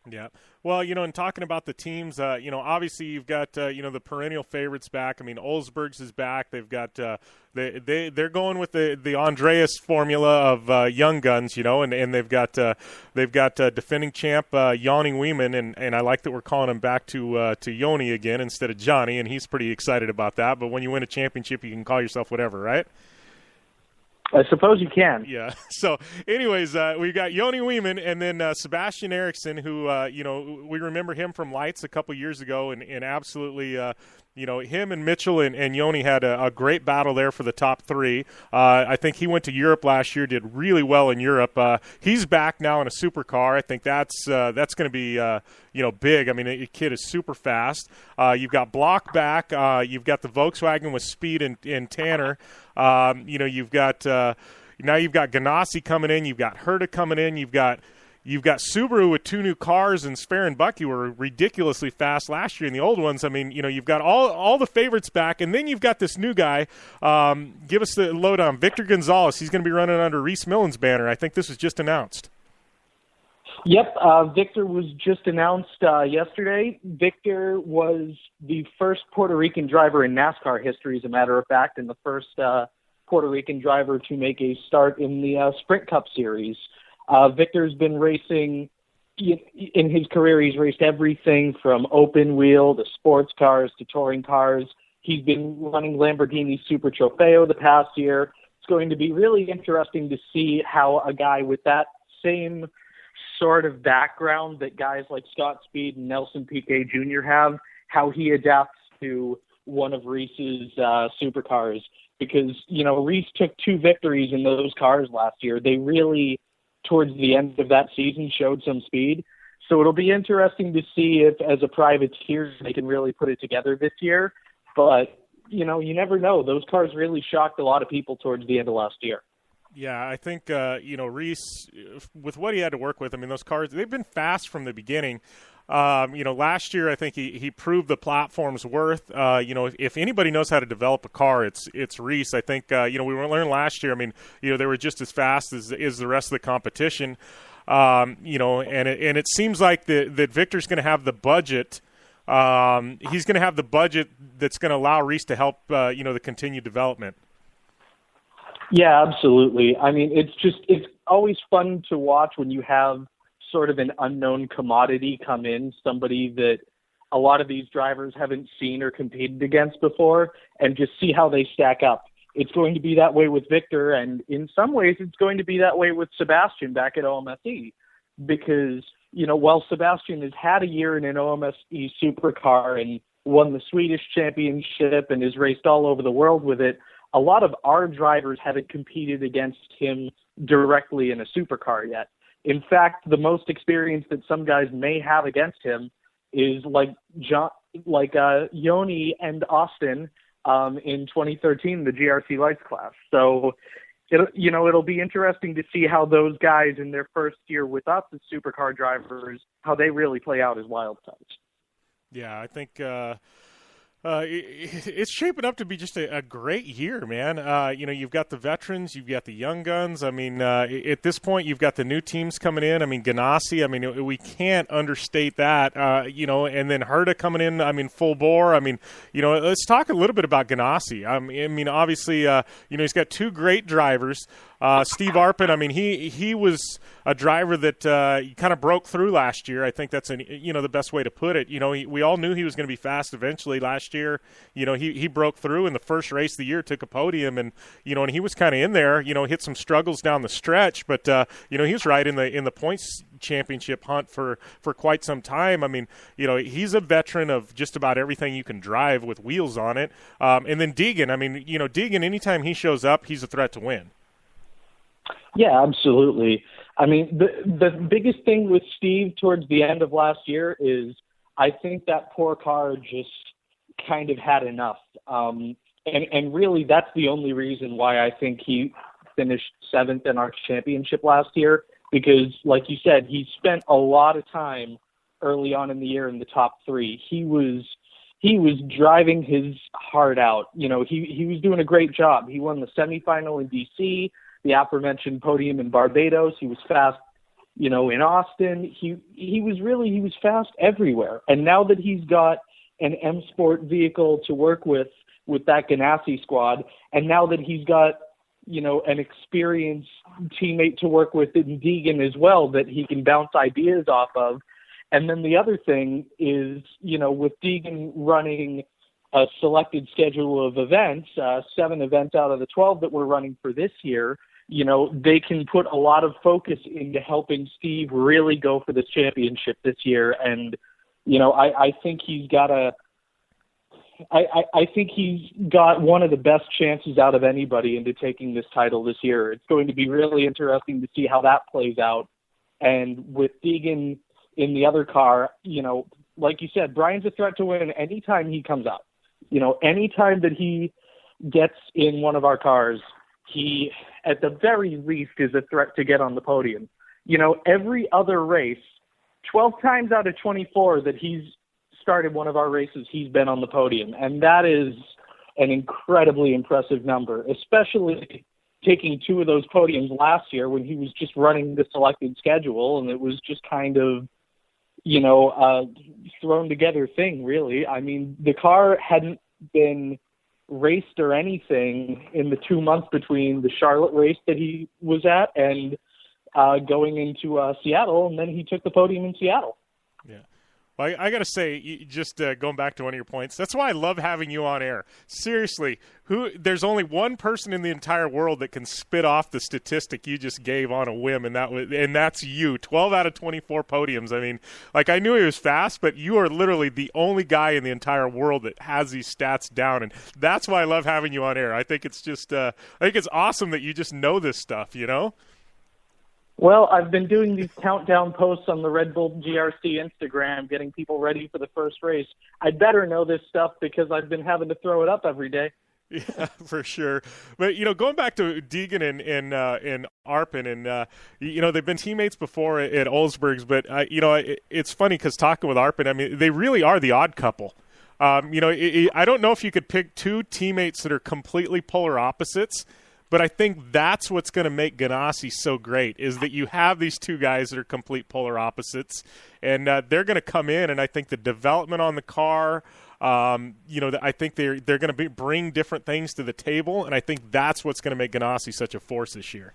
S1: Yeah. Well, in talking about the teams, obviously you've got, the perennial favorites back. I mean, Olsberg's is back. They've got, they're going with the Andreas formula of young guns, and they've got defending champ Yanni Wieman, and I like that we're calling him back to Yoni again instead of Johnny, and he's pretty excited about that. But when you win a championship, you can call yourself whatever, right?
S6: I suppose you can.
S1: Yeah. So, anyways, we got Yoni Wieman and then Sebastian Eriksson, who we remember him from Lights a couple years ago, and absolutely. Him and Mitchell and Yoni had a great battle there for the top three. I think he went to Europe last year, did really well in Europe. He's back now in a supercar. I think that's going to be big. I mean, the kid is super fast. You've got Block back. You've got the Volkswagen with Speed and Tanner. You've got now you've got Ganassi coming in. You've got Houde coming in. You've got Subaru with two new cars, and Sver and Bucky were ridiculously fast last year in the old ones. I mean, you've got all the favorites back, and then you've got this new guy. Give us the lowdown. Victor Gonzalez. He's going to be running under Reese Millen's banner. I think this was just announced.
S6: Yep, Victor was just announced yesterday. Victor was the first Puerto Rican driver in NASCAR history, as a matter of fact, and the first Puerto Rican driver to make a start in the Sprint Cup Series. Victor's been racing in his career. He's raced everything from open wheel to sports cars to touring cars. He's been running Lamborghini Super Trofeo the past year. It's going to be really interesting to see how a guy with that same sort of background that guys like Scott Speed and Nelson Piquet Jr. have, how he adapts to one of Reese's supercars. Because, Reese took 2 victories in those cars last year. They really, towards the end of that season, showed some speed. So it'll be interesting to see if, as a privateer, they can really put it together this year. But, you never know. Those cars really shocked a lot of people towards the end of last year.
S1: Yeah, I think, Reese, with what he had to work with, I mean, those cars, they've been fast from the beginning. Last year, I think he proved the platform's worth. If anybody knows how to develop a car, it's Reese. I think, we learned last year, I mean, they were just as fast as the rest of the competition. And it seems like that Victor's going to have the budget. He's going to have the budget that's going to allow Reese to help, the continued development.
S6: Yeah, absolutely. I mean, it's always fun to watch when you have sort of an unknown commodity come in, somebody that a lot of these drivers haven't seen or competed against before, and just see how they stack up. It's going to be that way with Victor, and in some ways it's going to be that way with Sebastian back at OMSE, because, while Sebastian has had a year in an OMSE supercar and won the Swedish championship and has raced all over the world with it, a lot of our drivers haven't competed against him directly in a supercar yet. In fact, the most experience that some guys may have against him is like Yoni and Austin in 2013, the GRC Lights class. So, it'll be interesting to see how those guys in their first year with us as supercar drivers, how they really play out as wild cards. Yeah,
S1: I think it's shaping up to be just a great year, man. You've got the veterans, you've got the young guns. I mean, at this point, you've got the new teams coming in. I mean, Ganassi, I mean, we can't understate that, and then Houde coming in, I mean, full bore. I mean, let's talk a little bit about Ganassi. I mean, obviously, he's got 2 great drivers. Steve Arpin, I mean, he was a driver that kind of broke through last year. I think that's the best way to put it. We all knew he was going to be fast eventually. Last year, he broke through in the first race of the year, took a podium, and and he was kind of in there. Hit some struggles down the stretch, but he was right in the points championship hunt for quite some time. I mean, he's a veteran of just about everything you can drive with wheels on it. And then Deegan, I mean, Deegan, anytime he shows up, he's a threat to win.
S6: Yeah, absolutely. I mean, the biggest thing with Steve towards the end of last year is I think that poor car just kind of had enough. And really, that's the only reason why I think he finished 7th in our championship last year, because, like you said, he spent a lot of time early on in the year in the top 3. He was driving his heart out. He was doing a great job. He won the semifinal in DC, the aforementioned podium in Barbados. He was fast, in Austin. He was fast everywhere. And now that he's got an M Sport vehicle to work with that Ganassi squad, and now that he's got, an experienced teammate to work with in Deegan as well that he can bounce ideas off of. And then the other thing is, with Deegan running a selected schedule of events, 7 events out of the 12 that we're running for this year, they can put a lot of focus into helping Steve really go for this championship this year. And, I think he's got I think he's got one of the best chances out of anybody into taking this title this year. It's going to be really interesting to see how that plays out. And with Keegan in the other car, like you said, Brian's a threat to win anytime he comes out. Anytime that he gets in one of our cars, he, at the very least, is a threat to get on the podium. Every other race, 12 times out of 24 that he's started one of our races, he's been on the podium. And that is an incredibly impressive number, especially taking 2 of those podiums last year when he was just running the selected schedule, and it was just kind of, thrown together thing, really. I mean, the car hadn't been raced or anything in the 2 months between the Charlotte race that he was at and going into Seattle, and then he took the podium in Seattle.
S1: Yeah. Well, I got to say, just going back to one of your points, that's why I love having you on air. Seriously, there's only one person in the entire world that can spit off the statistic you just gave on a whim, and that's you. 12 out of 24 podiums. I mean, I knew he was fast, but you are literally the only guy in the entire world that has these stats down, and that's why I love having you on air. I think it's just, I think it's awesome that you just know this stuff,
S6: Well, I've been doing these countdown posts on the Red Bull GRC Instagram, getting people ready for the first race. I'd better know this stuff because I've been having to throw it up every day.
S1: Yeah, for sure. But, going back to Deegan and Arpin, and, they've been teammates before at Olsberg's, but, it's funny because talking with Arpin, I mean, they really are the odd couple. I don't know if you could pick 2 teammates that are completely polar opposites, but I think that's what's going to make Ganassi so great is that you have these 2 guys that are complete polar opposites, and they're going to come in, and I think the development on the car, I think they're going to bring different things to the table, and I think that's what's going to make Ganassi such a force this year.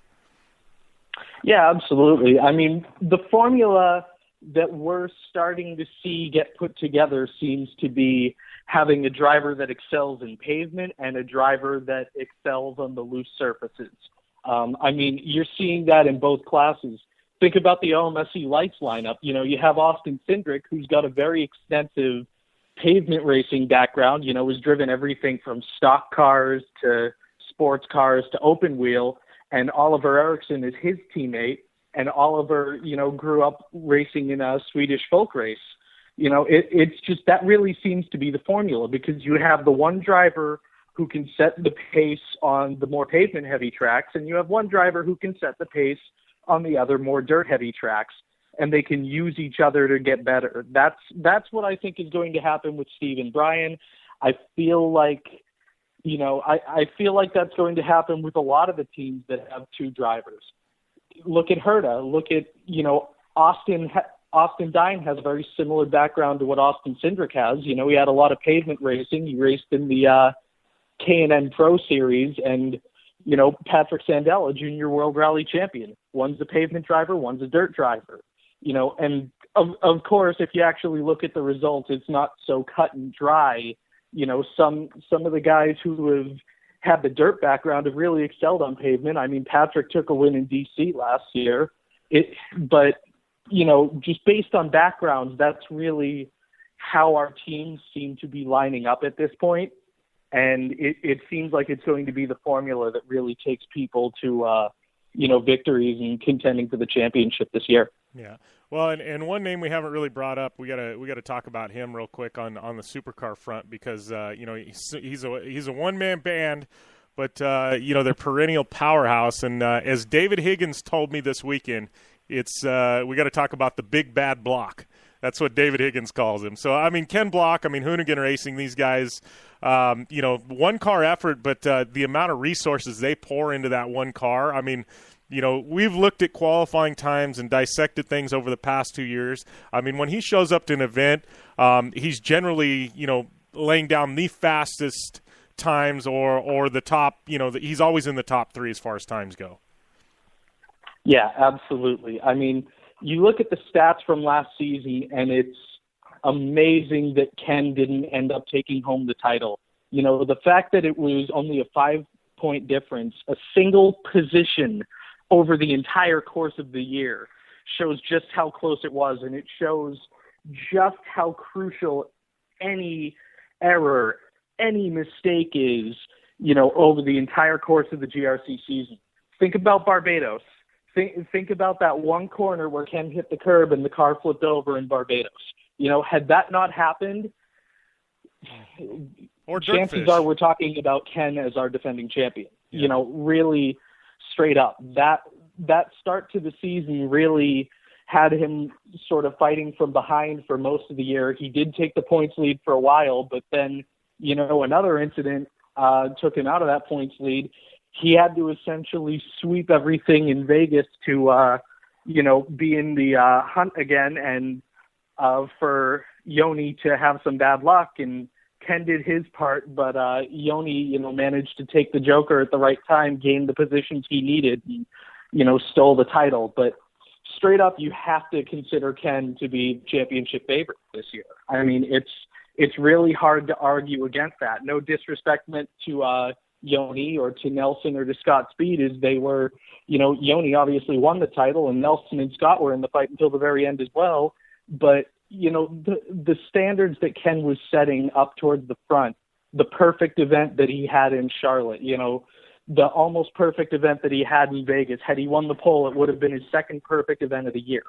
S6: Yeah, absolutely. I mean, the formula that we're starting to see get put together seems to be having a driver that excels in pavement and a driver that excels on the loose surfaces. I mean, you're seeing that in both classes. Think about the OMSE Lights lineup. You have Austin Cindric, who's got a very extensive pavement racing background, has driven everything from stock cars to sports cars to open wheel, and Oliver Eriksson is his teammate, and Oliver, grew up racing in a Swedish folk race. It's just that really seems to be the formula because you have the one driver who can set the pace on the more pavement-heavy tracks, and you have one driver who can set the pace on the other more dirt-heavy tracks, and they can use each other to get better. That's what I think is going to happen with Steve and Brian. I feel like, I feel like that's going to happen with a lot of the teams that have 2 drivers. Look at Herta. Look at, Austin Dine has a very similar background to what Austin Cindric has. He had a lot of pavement racing. He raced in the K&N Pro Series, and, Patrick Sandell, a junior world rally champion. One's a pavement driver, one's a dirt driver. And of course, if you actually look at the results, it's not so cut and dry. Some of the guys who have had the dirt background have really excelled on pavement. I mean, Patrick took a win in DC last year. But just based on backgrounds, that's really how our teams seem to be lining up at this point. And it seems like it's going to be the formula that really takes people to, victories and contending for the championship this year.
S1: Yeah. Well, and one name we haven't really brought up, we gotta talk about him real quick on the supercar front because he's a one-man band, but they're perennial powerhouse. And as David Higgins told me this weekend, it's we got to talk about the big bad block. That's what David Higgins calls him. So, I mean, Ken Block, Hoonigan Racing, these guys, one car effort, but the amount of resources they pour into that one car, we've looked at qualifying times and dissected things over the past 2 years. When he shows up to an event, he's generally, laying down the fastest times or the top, he's always in the top 3 as far as times go. Yeah,
S6: absolutely. You look at the stats from last season, and amazing that Ken didn't end up taking home the title. You know, the fact that it was only a 5-point difference, a single position over the entire course of the year, shows just how close it was, and it shows just how crucial any error, any mistake is, you know, over the entire course of the GRC season. Think about Barbados. Think about that one corner where Ken hit the curb and the car flipped over in Barbados. You know, had that not happened,
S1: or
S6: chances are we're talking about Ken as our defending champion. Yeah. You know, really straight up. That start to the season really had him sort of fighting from behind for most of the year. He did take the points lead for a while, but then, you know, another incident took him out of that points lead. He had to essentially sweep everything in Vegas to, you know, be in the hunt again, and for Yoni to have some bad luck. And Ken did his part, but Yoni, you know, managed to take the Joker at the right time, gained the positions he needed, and, you know, stole the title. But straight up, you have to consider Ken to be championship favorite this year. I mean, it's really hard to argue against that. No disrespect meant to Yoni or to Nelson or to Scott Speed, as they were, you know, Yoni obviously won the title and Nelson and Scott were in the fight until the very end as well. But, you know, the standards that Ken was setting up towards the front, the perfect event that he had in Charlotte, you know, the almost perfect event that he had in Vegas, had he won the pole, it would have been his second perfect event of the year.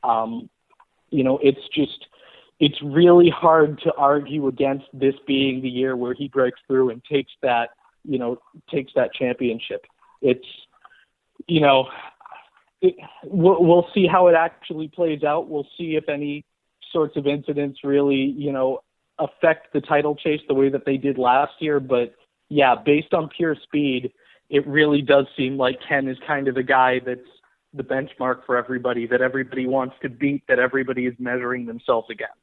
S6: You know, it's really hard to argue against this being the year where he breaks through and takes that championship. It's, you know, we'll see how it actually plays out. We'll see if any sorts of incidents really, you know, affect the title chase the way that they did last year. But yeah, based on pure speed, it really does seem like Ken is kind of the guy that's the benchmark for everybody, that everybody wants to beat, that everybody is measuring themselves against.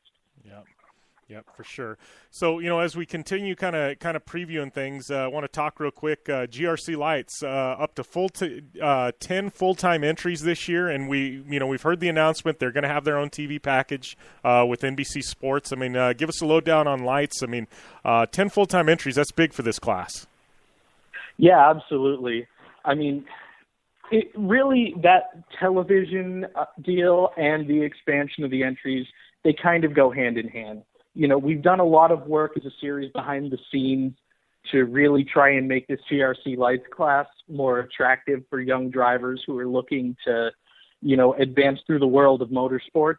S1: Yep, for sure. So, you know, as we continue kind of previewing things, I want to talk real quick. GRC Lights up to 10 full-time entries this year, and we've heard the announcement they're going to have their own TV package with NBC Sports. I mean, give us a lowdown on Lights. I mean, 10 full-time entries, that's big for this class.
S6: Yeah, absolutely. I mean, it really, that television deal and the expansion of the entries, they kind of go hand in hand. You know, we've done a lot of work as a series behind the scenes to really try and make this GRC Lights class more attractive for young drivers who are looking to, you know, advance through the world of motorsports.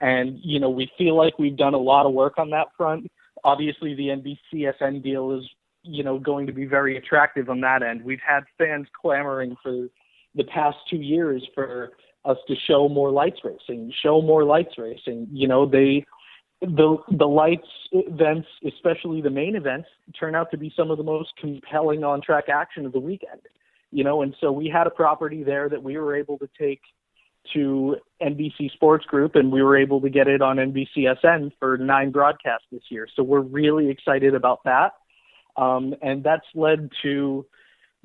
S6: And, you know, we feel like we've done a lot of work on that front. Obviously, the NBCSN deal is, you know, going to be very attractive on that end. We've had fans clamoring for the past 2 years for us to show more lights racing. You know, the lights events, especially the main events, turn out to be some of the most compelling on-track action of the weekend. You know, and so we had a property there that we were able to take to NBC Sports Group, and we were able to get it on NBCSN for 9 broadcasts this year. So we're really excited about that. And that's led to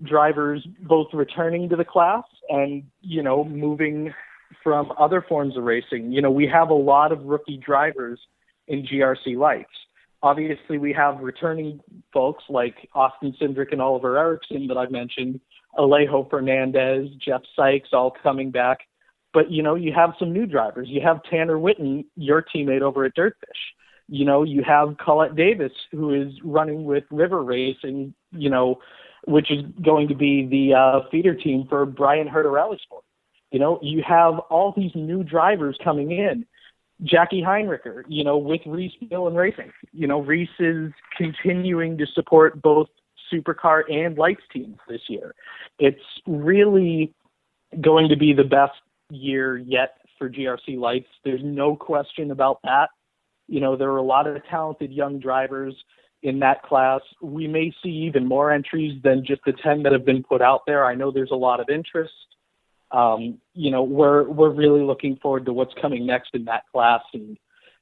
S6: drivers both returning to the class and, you know, moving from other forms of racing. You know, we have a lot of rookie drivers in GRC Lights. Obviously, we have returning folks like Austin Cindric and Oliver Erickson that I've mentioned, Alejo Fernandez, Jeff Sykes, all coming back. But, you know, you have some new drivers. You have Tanner Witten, your teammate over at Dirtfish. You know, you have Colette Davis, who is running with River Racing, you know, which is going to be the feeder team for Brian Herter Rally Sport. You know, you have all these new drivers coming in. Jackie Heinricher, you know, with Reese Millen Racing. You know, Reese is continuing to support both supercar and lights teams this year. It's really going to be the best year yet for GRC Lights. There's no question about that. You know, there are a lot of talented young drivers in that class. We may see even more entries than just the 10 that have been put out there. I know there's a lot of interest. You know, we're really looking forward to what's coming next in that class. And,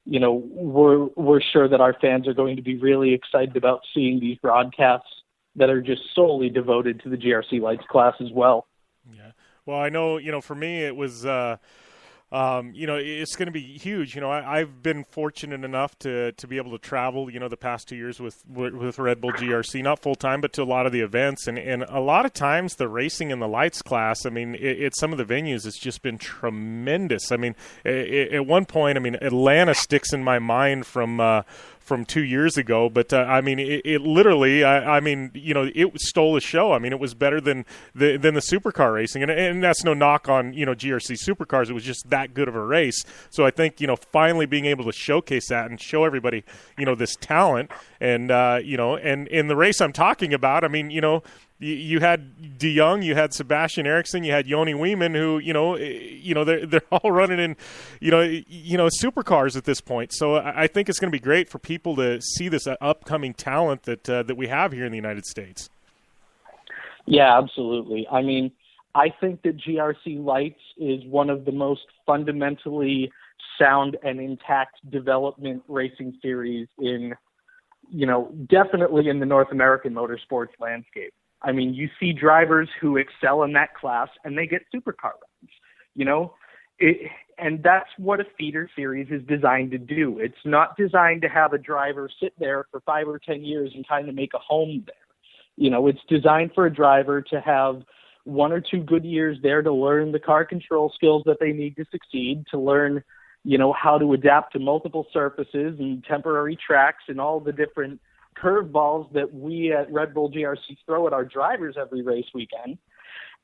S6: you know, we're sure that our fans are going to be really excited about seeing these broadcasts that are just solely devoted to the GRC Lights class as well.
S1: Yeah. Well, I know, you know, for me, it was, It's going to be huge. I've been fortunate enough to be able to travel, the past 2 years with Red Bull GRC, not full time, but to a lot of the events. And a lot of times the racing in the lights class, at some of the venues, it's just been tremendous. At one point, Atlanta sticks in my mind from 2 years ago, but it literally, it stole the show. It was better than the supercar racing, and that's no knock on GRC supercars. It was just that good of a race. So I think finally being able to showcase that and show everybody this talent, and and in the race I'm talking about, you had De Jong, you had Sebastian Eriksson, you had Yoni Wiemann, who they're all running in supercars at this point. So I think it's going to be great for people to see this upcoming talent that we have here in the United States.
S6: Yeah, absolutely. I think that GRC Lights is one of the most fundamentally sound and intact development racing series in, definitely in the North American motorsports landscape. You see drivers who excel in that class and they get supercar runs, and that's what a feeder series is designed to do. It's not designed to have a driver sit there for 5 or 10 years and kind of make a home there. It's designed for a driver to have 1 or 2 good years there to learn the car control skills that they need to succeed, to learn, how to adapt to multiple surfaces and temporary tracks and all the different curveballs that we at Red Bull GRC throw at our drivers every race weekend.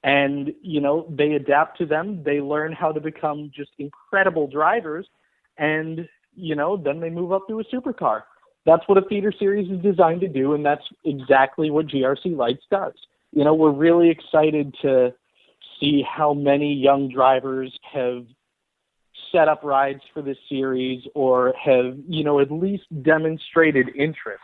S6: And, they adapt to them. They learn how to become just incredible drivers. And, then they move up to a supercar. That's what a feeder series is designed to do. And that's exactly what GRC Lights does. We're really excited to see how many young drivers have set up rides for this series or have, at least demonstrated interest.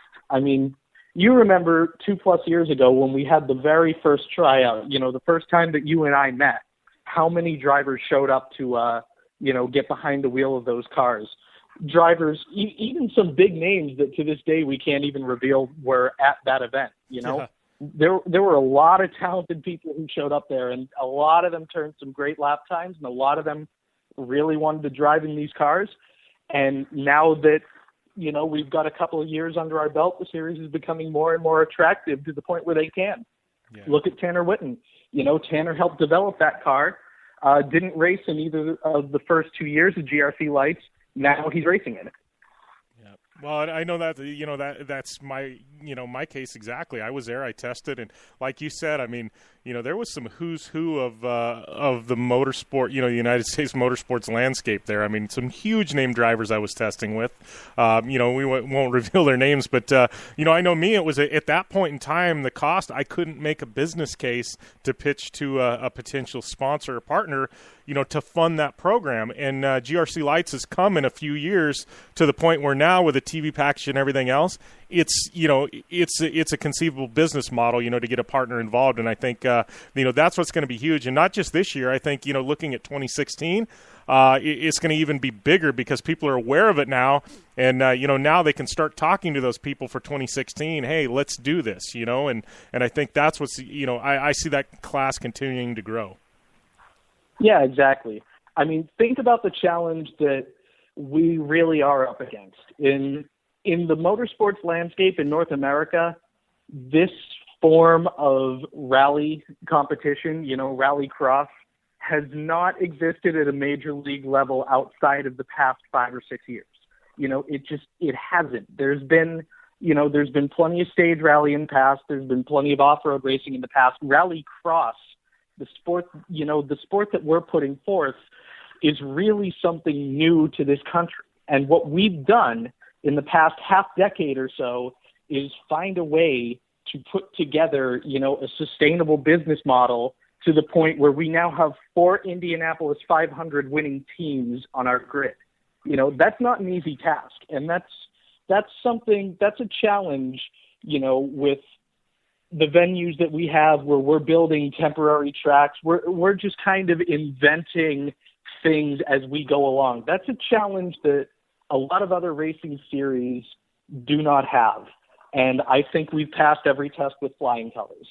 S6: You remember 2+ years ago when we had the very first tryout, the first time that you and I met, how many drivers showed up to, get behind the wheel of those cars. Drivers, even some big names that to this day we can't even reveal were at that event,
S1: Yeah.
S6: There were a lot of talented people who showed up there, and a lot of them turned some great lap times, and a lot of them really wanted to drive in these cars. And now that, we've got a couple of years under our belt, the series is becoming more and more attractive to the point where they can. Yeah. Look at Tanner Whitten. Tanner helped develop that car, didn't race in either of the first 2 years of GRC Lights. Now he's racing in it.
S1: Yeah. Well, I know that, that's my, my case exactly. I was there, I tested, and like you said, there was some who's who of the motorsport, the United States motorsports landscape there. Some huge name drivers I was testing with. We won't reveal their names, but I know me. It was at that point in time, the cost, I couldn't make a business case to pitch to a potential sponsor or partner, to fund that program. And GRC Lights has come in a few years to the point where now with a TV package and everything else, it's a conceivable business model, to get a partner involved. And I think, that's what's going to be huge. And not just this year, I think, looking at 2016, it's going to even be bigger because people are aware of it now. And, now they can start talking to those people for 2016. Hey, let's do this, and I think that's what's, I see that class continuing to grow.
S6: Yeah, exactly. Think about the challenge that we really are up against. In the motorsports landscape in North America, this form of rally competition, rallycross, has not existed at a major league level outside of the past 5 or 6 years. It hasn't. There's been plenty of stage rally in the past. There's been plenty of off-road racing in the past. Rallycross, the sport that we're putting forth, is really something new to this country. And what we've done in the past half decade or so is find a way to put together, a sustainable business model to the point where we now have 4 Indianapolis 500 winning teams on our grid. That's not an easy task. And that's a challenge, with the venues that we have where we're building temporary tracks. We're just kind of inventing things as we go along. That's a challenge that a lot of other racing series do not have. And I think we've passed every test with flying colors,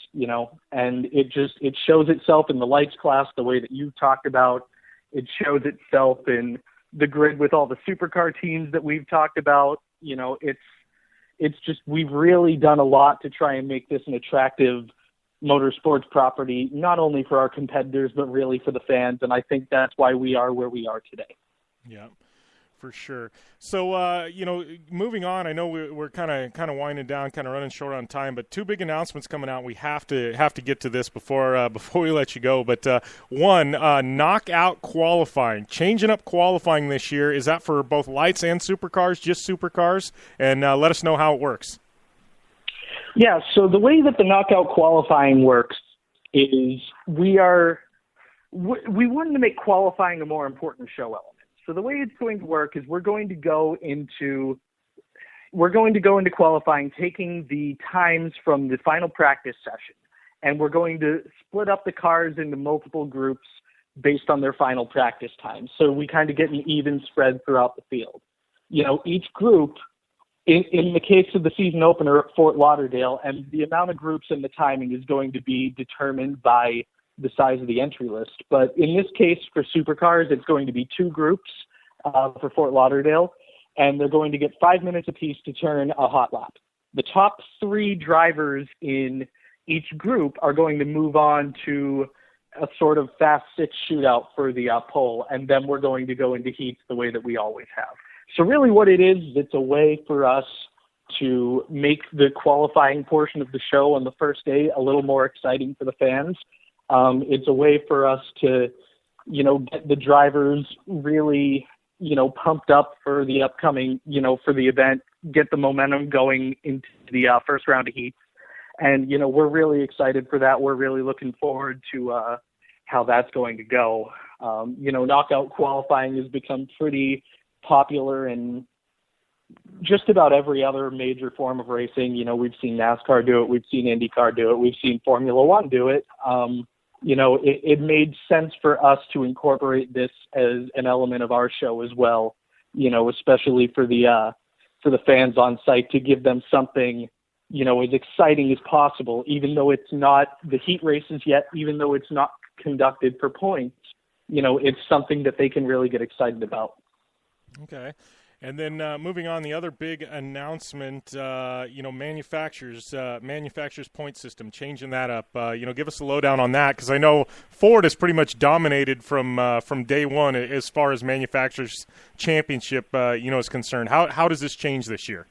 S6: and it shows itself in the lights class, the way that you talked about, It shows itself in the grid with all the supercar teams that we've talked about. It's just, we've really done a lot to try and make this an attractive motorsports property, not only for our competitors, but really for the fans. And I think that's why we are where we are today.
S1: Yeah, for sure. So, moving on, I know we're kind of winding down, kind of running short on time, but two big announcements coming out. We have to get to this before we let you go. But one, knockout qualifying, changing up qualifying this year. Is that for both lights and supercars, just supercars? And let us know how it works.
S6: Yeah, so the way that the knockout qualifying works is we wanted to make qualifying a more important show element. So the way it's going to work is we're going to go into qualifying, taking the times from the final practice session, and we're going to split up the cars into multiple groups based on their final practice times. So we kind of get an even spread throughout the field. Each group, in the case of the season opener at Fort Lauderdale, and the amount of groups and the timing is going to be determined by the size of the entry list. But in this case, for supercars, it's going to be two groups for Fort Lauderdale, and they're going to get 5 minutes apiece to turn a hot lap. The top three drivers in each group are going to move on to a sort of fast six shootout for the pole, and then we're going to go into heats the way that we always have. So really what it is, it's a way for us to make the qualifying portion of the show on the first day a little more exciting for the fans. It's a way for us to, get the drivers really, pumped up for the upcoming, for the event, get the momentum going into the first round of heats. And, we're really excited for that. We're really looking forward to how that's going to go. Knockout qualifying has become pretty popular in just about every other major form of racing. We've seen NASCAR do it. We've seen IndyCar do it. We've seen Formula One do it. It made sense for us to incorporate this as an element of our show as well, especially for the fans on site, to give them something, as exciting as possible, even though it's not the heat races yet, even though it's not conducted for points, it's something that they can really get excited about.
S1: Okay. And then moving on, the other big announcement, manufacturers point system, changing that up. Give us a lowdown on that, because I know Ford has pretty much dominated from day one as far as manufacturers championship, is concerned. How does this change this year?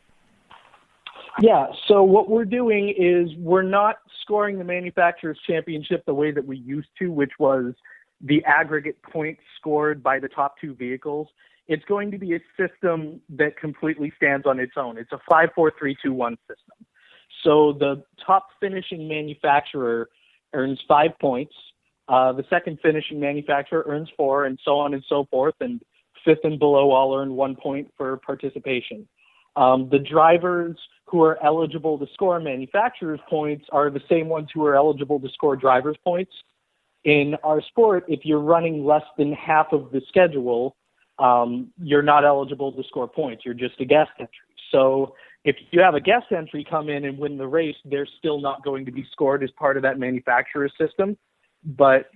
S6: Yeah, so what we're doing is we're not scoring the manufacturers championship the way that we used to, which was the aggregate points scored by the top two vehicles. It's going to be a system that completely stands on its own. It's a 5-4-3-2-1 system. So the top finishing manufacturer earns 5 points. The second finishing manufacturer earns 4, and so on and so forth. And fifth and below all earn 1 point for participation. The drivers who are eligible to score manufacturers' points are the same ones who are eligible to score drivers' points. In our sport, if you're running less than half of the schedule, you're not eligible to score points. You're just a guest entry. So if you have a guest entry come in and win the race, they're still not going to be scored as part of that manufacturer system. But,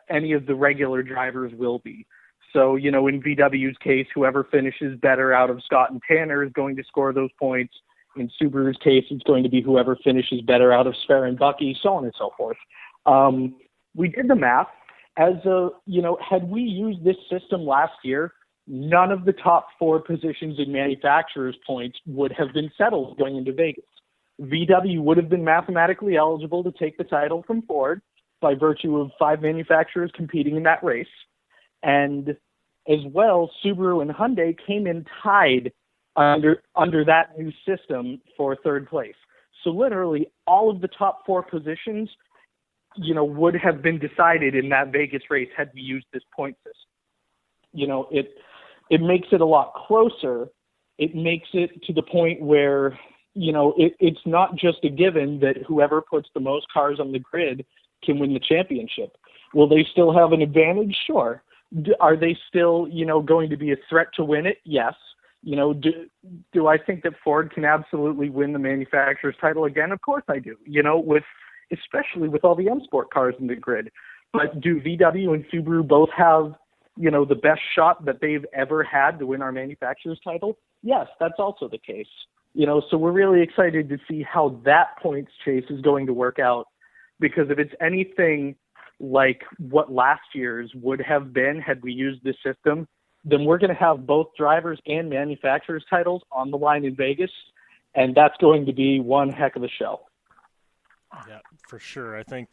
S6: any of the regular drivers will be. So, in VW's case, whoever finishes better out of Scott and Tanner is going to score those points. In Subaru's case, it's going to be whoever finishes better out of Sver and Bucky, so on and so forth. We did the math. Had we used this system last year, none of the top 4 positions in manufacturers' points would have been settled going into Vegas. VW would have been mathematically eligible to take the title from Ford by virtue of 5 manufacturers competing in that race. And as well, Subaru and Hyundai came in tied under that new system for third place. So literally all of the top 4 positions, would have been decided in that Vegas race had we used this point system. It makes it a lot closer. It makes it to the point where, it's not just a given that whoever puts the most cars on the grid can win the championship. Will they still have an advantage? Sure. Are they still, going to be a threat to win it? Yes. Do I think that Ford can absolutely win the manufacturer's title again? Of course I do, especially with all the M Sport cars in the grid. But do VW and Subaru both have the best shot that they've ever had to win our manufacturer's title? Yes, that's also the case. So we're really excited to see how that points chase is going to work out, because if it's anything like what last year's would have been had we used this system, then we're going to have both drivers and manufacturers titles on the line in Vegas, and that's going to be one heck of a show.
S1: Yeah, for sure. I think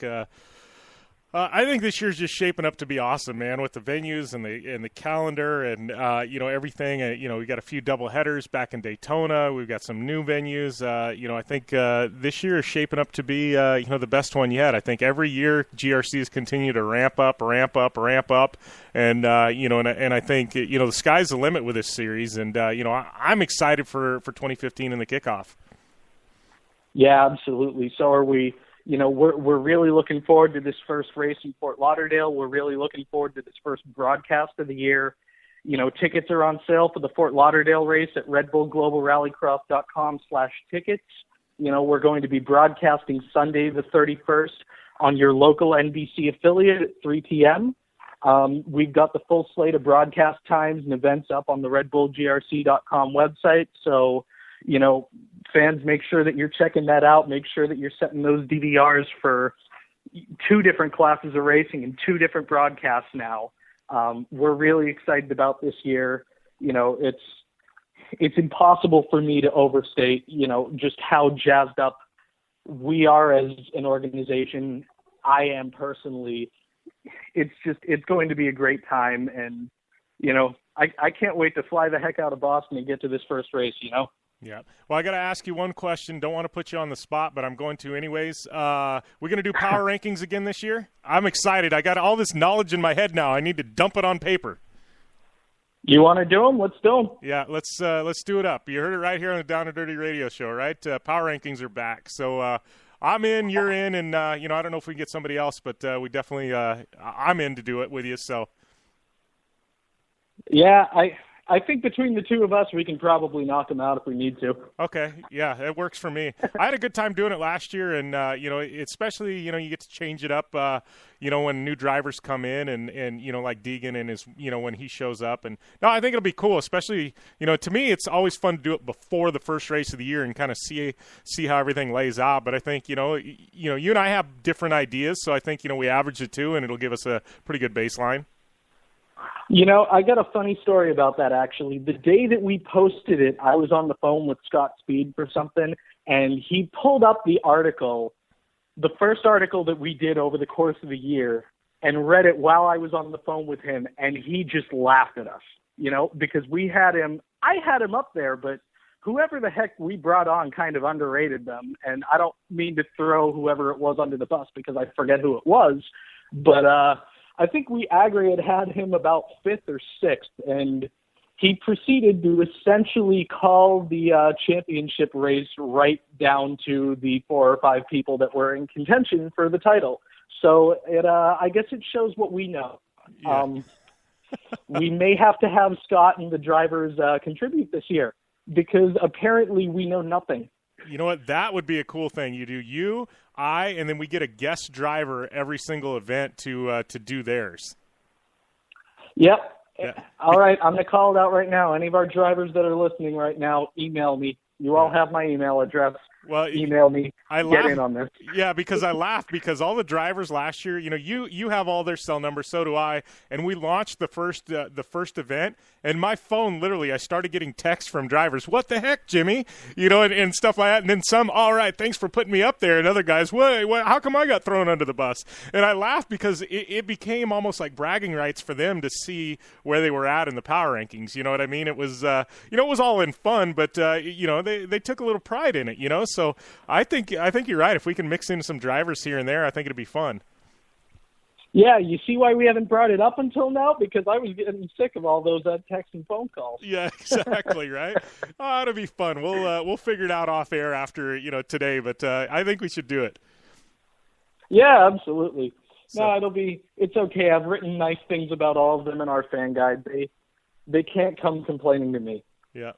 S1: this year's just shaping up to be awesome, man, with the venues and the calendar and everything. We got a few double headers back in Daytona. We've got some new venues. I think this year is shaping up to be the best one yet. I think every year GRCs continue to ramp up, and I think the sky's the limit with this series. And I'm excited for 2015 and the kickoff.
S6: Yeah, absolutely. So are we. We're really looking forward to this first race in Fort Lauderdale. We're really looking forward to this first broadcast of the year. Tickets are on sale for the Fort Lauderdale race at redbullglobalrallycross.com/tickets. We're going to be broadcasting Sunday the 31st on your local NBC affiliate at 3 p.m. We've got the full slate of broadcast times and events up on the redbullgrc.com website. So, fans, make sure that you're checking that out. Make sure that you're setting those DVRs for 2 different classes of racing and 2 different broadcasts now. We're really excited about this year. It's impossible for me to overstate, just how jazzed up we are as an organization. I am personally. It's going to be a great time. And, I can't wait to fly the heck out of Boston and get to this first race,
S1: Yeah. Well, I got to ask you one question. Don't want to put you on the spot, but I'm going to anyways. We're going to do power rankings again this year. I'm excited. I got all this knowledge in my head now. I need to dump it on paper.
S6: You want to do them? Let's do them.
S1: Yeah, let's do it up. You heard it right here on the Down and Dirty Radio Show, right? Power rankings are back. So I'm in, you're in, and I don't know if we can get somebody else, but we definitely I'm in to do it with you. So.
S6: Yeah, I think between the two of us, we can probably knock them out if we need to.
S1: Okay, yeah, it works for me. I had a good time doing it last year, and especially you get to change it up. When new drivers come in, and like Deegan and his when he shows up, and no, I think it'll be cool. Especially to me, it's always fun to do it before the first race of the year and kind of see how everything lays out. But I think you and I have different ideas, so I think we average the two, and it'll give us a pretty good baseline.
S6: I got a funny story about that, actually. The day that we posted it, I was on the phone with Scott Speed for something, and he pulled up the article, the first article that we did over the course of the year, and read it while I was on the phone with him, and he just laughed at us, because I had him up there, but whoever the heck we brought on kind of underrated them, and I don't mean to throw whoever it was under the bus because I forget who it was, but I think we aggregate had him about 5th or 6th, and he proceeded to essentially call the championship race right down to the 4 or 5 people that were in contention for the title. So I guess it shows what we know. Yeah. We may have to have Scott and the drivers contribute this year, because apparently we know nothing.
S1: You know what? That would be a cool thing. You do and then we get a guest driver every single event to do theirs.
S6: Yep. Yeah. All right. I'm going to call it out right now. Any of our drivers that are listening right now, email me. You all have my email address. Well, email me. Get in on this.
S1: Yeah, because I laughed because all the drivers last year, you have all their cell numbers, so do I, and we launched the first event, and my phone literally, I started getting texts from drivers. What the heck, Jimmy? And stuff like that. And then some, all right, thanks for putting me up there. And other guys, what? How come I got thrown under the bus? And I laughed because it became almost like bragging rights for them to see where they were at in the power rankings. You know what I mean? It was, it was all in fun, but they took a little pride in it. So I think you're right. If we can mix in some drivers here and there, I think it'd be fun.
S6: Yeah, you see why we haven't brought it up until now? Because I was getting sick of all those text and phone calls.
S1: Yeah, exactly, right? Oh, it'll be fun. We'll figure it out off air after today, but I think we should do it.
S6: Yeah, absolutely. So, no, it's okay. I've written nice things about all of them in our fan guide. They can't come complaining to me.
S1: Yeah.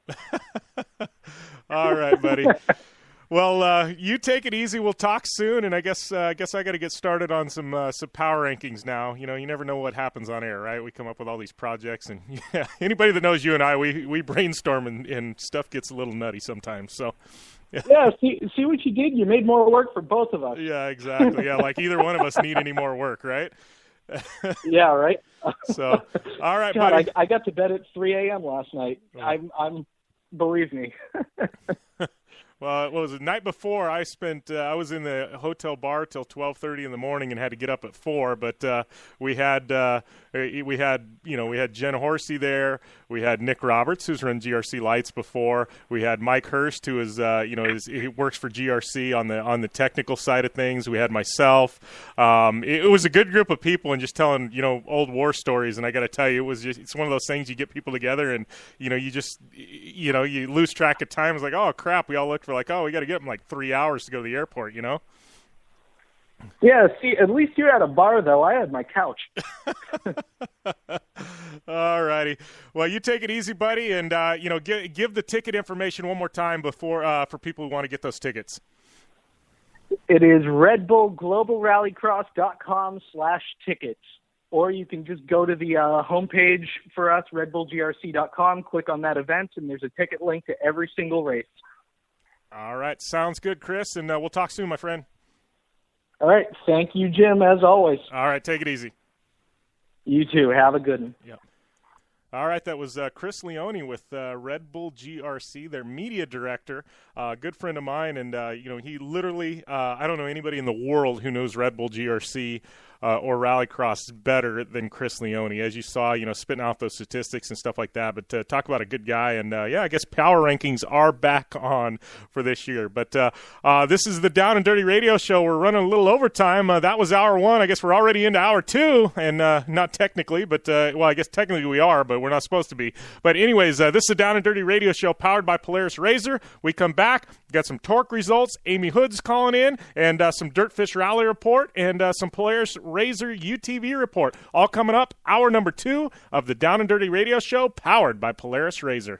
S1: All right, buddy. Well, you take it easy. We'll talk soon, and I guess I got to get started on some power rankings now. You know, you never know what happens on air, right? We come up with all these projects, and yeah, anybody that knows you and I, we brainstorm, and stuff gets a little nutty sometimes. So,
S6: yeah, see what you did? You made more work for both of us.
S1: Yeah, exactly. Yeah, like either one of us need any more work, right?
S6: Yeah, right.
S1: So, all right,
S6: God,
S1: buddy.
S6: I got to bed at 3 a.m. last night. I'm believe me.
S1: Well, it was the night before. I was in the hotel bar till 12:30 in the morning and had to get up at 4. But we had Jen Horsey there. We had Nick Roberts, who's run GRC Lights before. We had Mike Hurst, who is he works for GRC on the technical side of things. We had myself. It was a good group of people, and just telling old war stories. And I got to tell you, it's one of those things you get people together, and you lose track of time. It's like, oh crap, we all looked for like, oh, we got to get them like 3 hours to go to the airport,
S6: Yeah, see, at least you're at a bar, though. I had my couch.
S1: All righty. Well, you take it easy, buddy, and give the ticket information one more time before for people who want to get those tickets.
S6: It is redbullglobalrallycross.com/tickets, or you can just go to the homepage for us, redbullgrc.com, click on that event, and there's a ticket link to every single race.
S1: All right. Sounds good, Chris, and we'll talk soon, my friend.
S6: All right. Thank you, Jim, as always.
S1: All right. Take it easy.
S6: You too. Have a good one.
S1: Yep. All right, that was Chris Leone with Red Bull GRC, their media director, a good friend of mine, and he literally, I don't know anybody in the world who knows Red Bull GRC or Rallycross better than Chris Leone, as you saw, spitting out those statistics and stuff like that. But talk about a good guy, and I guess power rankings are back on for this year. But this is the Down and Dirty Radio Show. We're running a little overtime. That was hour one. I guess we're already into hour two, and not technically, but I guess technically we are, but we're not supposed to be. But anyways, this is the Down and Dirty Radio Show powered by Polaris RZR. We come back, got some TORC results. Ami Houde's calling in, and some Dirtfish Rally report, and some Polaris RZR UTV report. All coming up, hour number 2 of the Down and Dirty Radio Show powered by Polaris RZR.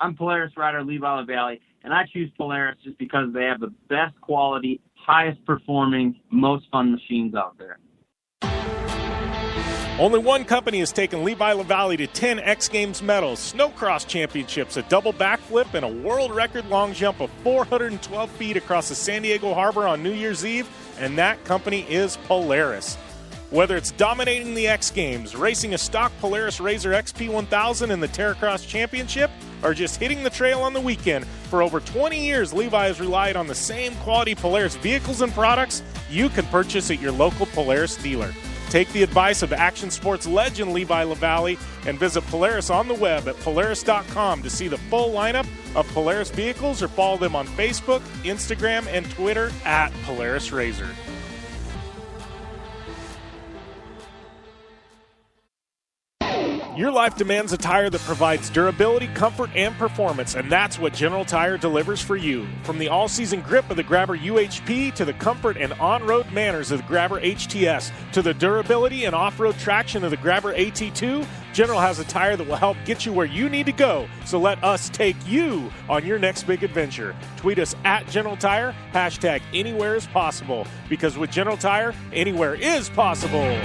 S7: I'm Polaris rider Levi LaValle, and I choose Polaris just because they have the best quality, highest performing, most fun machines out there.
S1: Only one company has taken Levi LaValle to 10 X Games medals, snowcross championships, a double backflip, and a world record long jump of 412 feet across the San Diego Harbor on New Year's Eve, and that company is Polaris. Whether it's dominating the X Games, racing a stock Polaris RZR XP1000 in the Terracross Championship, or just hitting the trail on the weekend, for over 20 years, Levi has relied on the same quality Polaris vehicles and products you can purchase at your local Polaris dealer. Take the advice of action sports legend Levi LaValle and visit Polaris on the web at Polaris.com to see the full lineup of Polaris vehicles, or follow them on Facebook, Instagram, and Twitter at Polaris RZR. Your life demands a tire that provides durability, comfort, and performance, and that's what General Tire delivers for you. From the all-season grip of the Grabber UHP to the comfort and on-road manners of the Grabber HTS to the durability and off-road traction of the Grabber AT2, General has a tire that will help get you where you need to go. So let us take you on your next big adventure. Tweet us at General Tire, hashtag anywhere is possible, because with General Tire, anywhere is possible.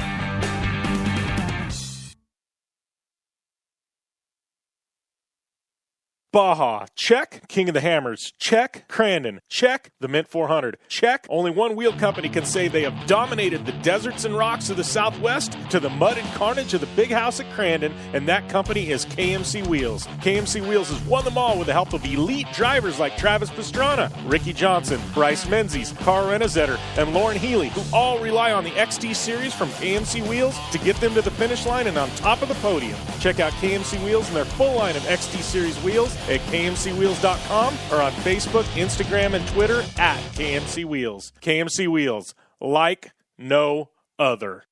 S1: Baja, check. King of the Hammers, check. Crandon, check. The Mint 400, check. Only one wheel company can say they have dominated the deserts and rocks of the Southwest to the mud and carnage of the big house at Crandon, and that company is KMC Wheels. KMC Wheels has won them all with the help of elite drivers like Travis Pastrana, Ricky Johnson, Bryce Menzies, Carl Renazetter, and Lauren Healy, who all rely on the XD Series from KMC Wheels to get them to the finish line and on top of the podium. Check out KMC Wheels and their full line of XD Series wheels at KMCWheels.com or on Facebook, Instagram, and Twitter at KMC Wheels. KMC Wheels, like no other.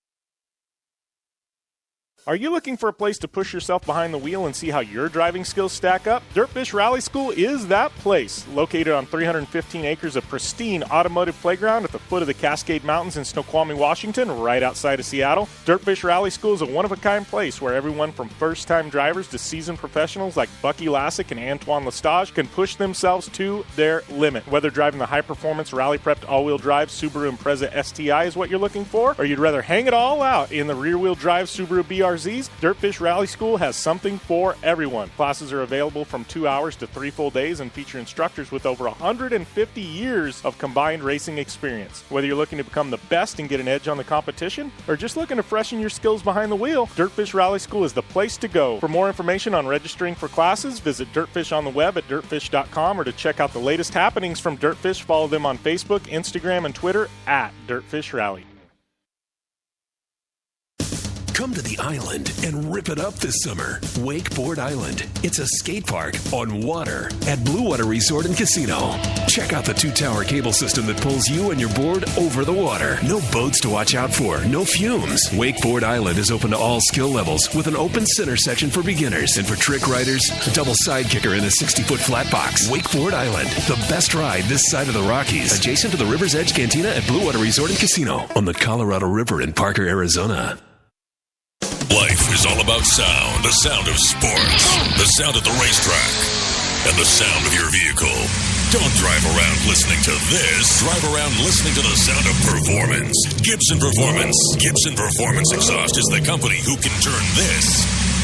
S1: Are you looking for a place to push yourself behind the wheel and see how your driving skills stack up? Dirtfish Rally School is that place. Located on 315 acres of pristine automotive playground at the foot of the Cascade Mountains in Snoqualmie, Washington, right outside of Seattle, Dirtfish Rally School is a one-of-a-kind place where everyone from first-time drivers to seasoned professionals like Bucky Lassick and Antoine Lestage can push themselves to their limit. Whether driving the high-performance, rally-prepped all-wheel drive Subaru Impreza STI is what you're looking for, or you'd rather hang it all out in the rear-wheel drive Subaru BRZs, Dirtfish Rally School has something for everyone. Classes are available from 2 hours to 3 full days and feature instructors with over 150 years of combined racing experience. Whether you're looking to become the best and get an edge on the competition, or just looking to freshen your skills behind the wheel, Dirtfish Rally School is the place to go. For more information on registering for classes, visit Dirtfish on the web at dirtfish.com, or to check out the latest happenings from Dirtfish, follow them on Facebook, Instagram, and Twitter at Dirtfish Rally.
S5: Come to the island and rip it up this summer. Wakeboard Island. It's a skate park on water at Blue Water Resort and Casino. Check out the 2-tower cable system that pulls you and your board over the water. No boats to watch out for, no fumes. Wakeboard Island is open to all skill levels with an open center section for beginners, and for trick riders, a double side kicker in a 60-foot flat box. Wakeboard Island, the best ride this side of the Rockies, adjacent to the River's Edge Cantina at Blue Water Resort and Casino on the Colorado River in Parker, Arizona.
S4: Life is all about sound, the sound of sports, the sound at the racetrack, and the sound of your vehicle. Don't drive around listening to this. Drive around listening to the sound of performance. Gibson Performance. Gibson Performance Exhaust is the company who can turn this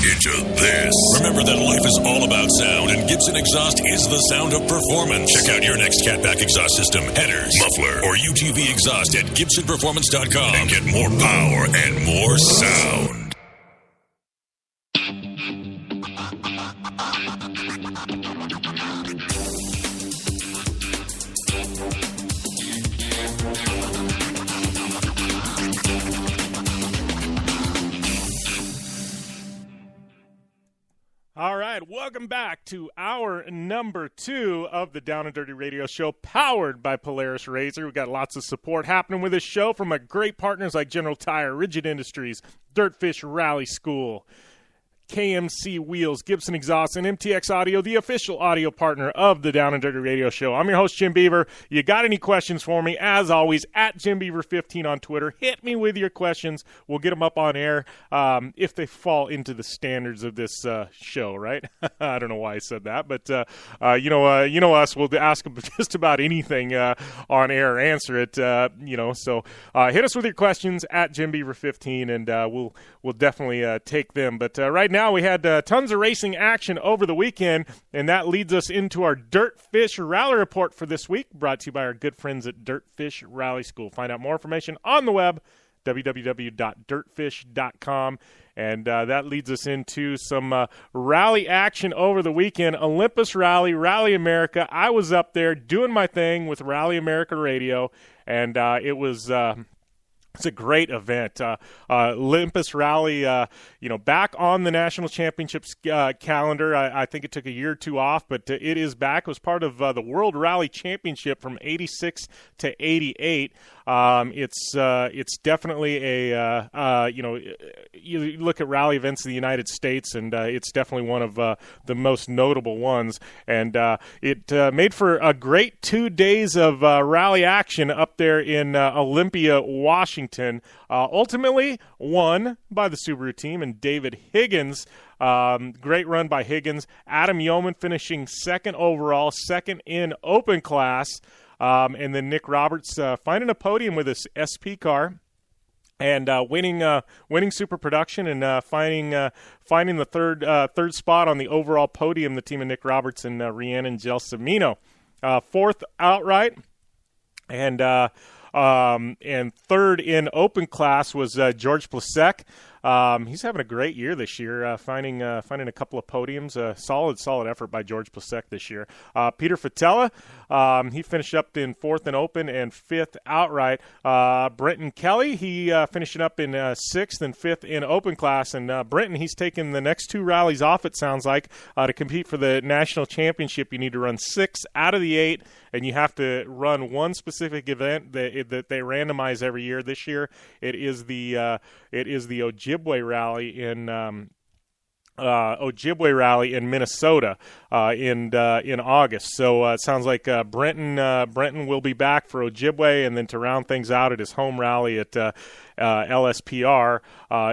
S4: into this. Remember that life is all about sound, and Gibson Exhaust is the sound of performance. Check out your next catback exhaust system, headers, muffler, or UTV exhaust at GibsonPerformance.com and get more power and more sound.
S1: All right, welcome back to hour number 2 of the Down and Dirty Radio Show, powered by Polaris RZR. We've got lots of support happening with this show from our great partners like General Tire, Rigid Industries, Dirtfish Rally School, KMC Wheels, Gibson Exhaust, and MTX Audio, the official audio partner of the Down and Dirty Radio Show. I'm your host, Jim Beaver. You got any questions for me? As always, at JimBeaver15 on Twitter. Hit me with your questions. We'll get them up on air if they fall into the standards of this show, right? I don't know why I said that, but you know us. We'll ask them just about anything on air, answer it. So hit us with your questions at JimBeaver15, and we'll definitely take them. But right now we had tons of racing action over the weekend, and that leads us into our Dirtfish Rally Report for this week, brought to you by our good friends at Dirtfish Rally School. Find out more information on the web, www.dirtfish.com, and that leads us into some rally action over the weekend. Olympus Rally, Rally America. I was up there doing my thing with Rally America Radio, and it was... It's a great event. Olympus Rally, back on the National Championships calendar. I think it took a year or two off, but it is back. It was part of the World Rally Championship from 86 to 88. It's definitely a, you look at rally events in the United States, and it's definitely one of the most notable ones. And it made for a great 2 days of rally action up there in Olympia, Washington. Ultimately won by the Subaru team and David Higgins. Great run by Higgins. Adam Yeoman finishing second overall, second in open class. And then Nick Roberts finding a podium with his SP car and winning Super Production and finding the third spot on the overall podium. The team of Nick Roberts and Rhiannon Gelsomino. Fourth outright, and third in open class was George Plasek. He's having a great year this year, finding a couple of podiums. Solid effort by George Plasek this year. Peter Fatella, he finished up in fourth in open and fifth outright. Brenton Kelly, he finishing up in sixth and fifth in open class. And Brenton, he's taken the next 2 rallies off, it sounds like, to compete for the national championship. You need to run 6 out of the 8, and you have to run one specific event that they randomize every year. This year, it is the Ogilvy Ojibwe Rally in Minnesota in August. So it sounds like Brenton will be back for Ojibwe, and then to round things out at his home rally at LSPR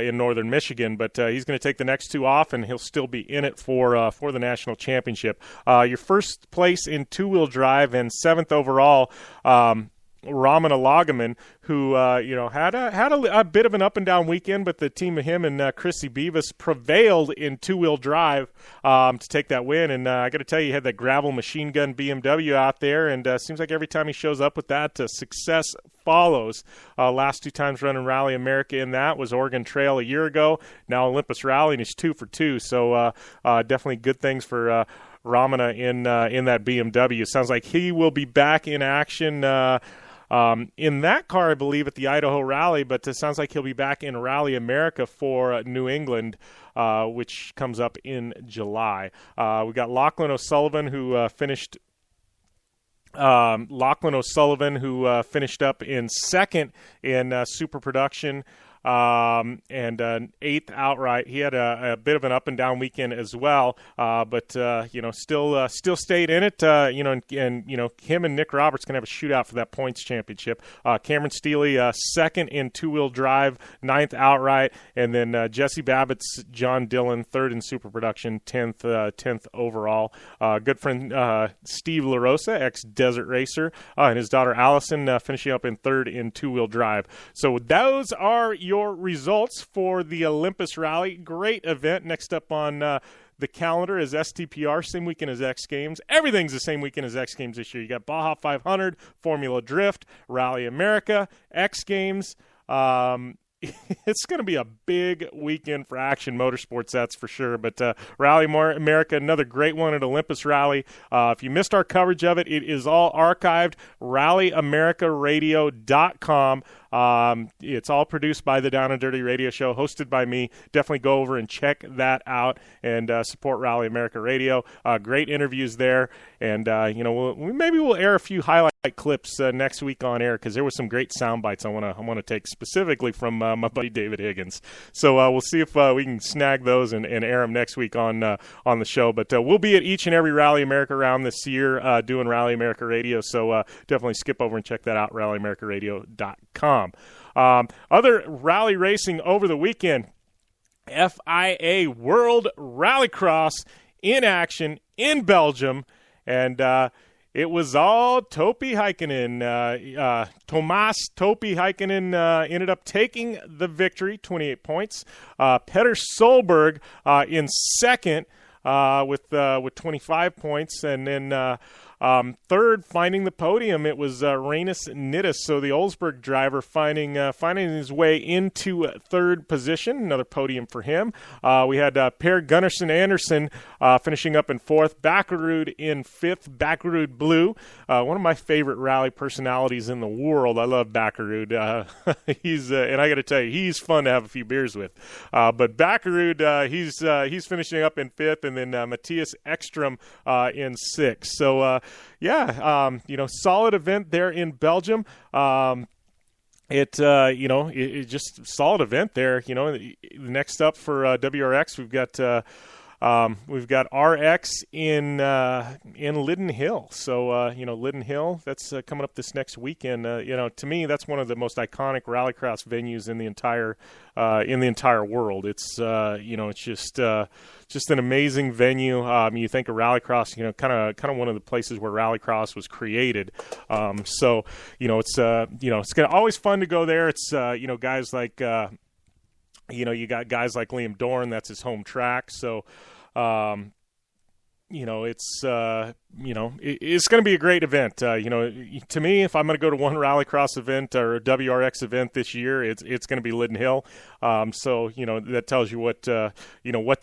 S1: in northern Michigan. But he's going to take the next two off, and he'll still be in it for the national championship. Your first place in two-wheel drive and 7th overall, Ramana Lagaman, who had a bit of an up and down weekend, but the team of him and Chrissy Beavis prevailed in two-wheel drive to take that win. And I got to tell you, he had that gravel machine gun BMW out there, and seems like every time he shows up with that, success follows. Last 2 times running Rally America in that was Oregon Trail a year ago, now Olympus Rally, and he's 2 for 2. So definitely good things for Ramana in that BMW. Sounds like he will be back in action in that car, I believe, at the Idaho Rally, but it sounds like he'll be back in Rally America for New England, which comes up in July. We got Lachlan O'Sullivan, who finished up in 2nd in Super Production. And 8th outright. He had a bit of an up and down weekend as well, but still stayed in it. And him and Nick Roberts can have a shootout for that points championship. Cameron Steele 2nd in two-wheel drive, 9th outright, and then Jesse Babbitt's John Dillon 3rd in Super Production, 10th overall. Good friend Steve LaRosa, ex-Desert Racer, and his daughter Allison finishing up in 3rd in two-wheel drive. So those are your results for the Olympus Rally. Great event. Next up on the calendar is STPR, same weekend as X Games. Everything's the same weekend as X Games this year. You got Baja 500, Formula Drift, Rally America, X Games. It's going to be a big weekend for Action Motorsports, that's for sure. But Rally America, another great one at Olympus Rally. If you missed our coverage of it, it is all archived, rallyamericaradio.com. It's all produced by the Down and Dirty Radio Show, hosted by me. Definitely go over and check that out and support Rally America Radio. Great interviews there, and maybe we'll air a few highlight clips next week on air, because there was some great sound bites I want to take specifically from my buddy David Higgins. So we'll see if we can snag those and air them next week on the show. But we'll be at each and every Rally America round this year doing Rally America Radio. So definitely skip over and check that out, rallyamericaradio.com. Other rally racing over the weekend, FIA World Rallycross in action in Belgium, and it was all Topi Heikkinen. Tomas Topi Heikkinen ended up taking the victory, 28 points. Petter Solberg in 2nd with 25 points, and then 3rd, finding the podium, it was Reynes Nittis, so the Olsberg driver finding his way into 3rd position, another podium for him. We had Per Gunnarsson Anderson finishing up in 4th, Bakkerud in 5th, Bakkerud Blue, one of my favorite rally personalities in the world. I love Bakkerud. He's and I got to tell you, he's fun to have a few beers with. But Bakkerud, he's finishing up in 5th, and then Matthias Ekstrom in 6th. So solid event there in Belgium. It just solid event there. Next up for WRX, we've got RX in Lydden Hill. So Lydden Hill, that's coming up this next weekend. To me, that's one of the most iconic rallycross venues in the entire world. It's just an amazing venue. You think of rallycross, kind of one of the places where rallycross was created. It's always fun to go there. It's guys like you got guys like Liam Dorn, that's his home track. So it's going to be a great event. To me, if I'm going to go to one rallycross event or a WRX event this year, it's going to be Lydden Hill. That tells you what to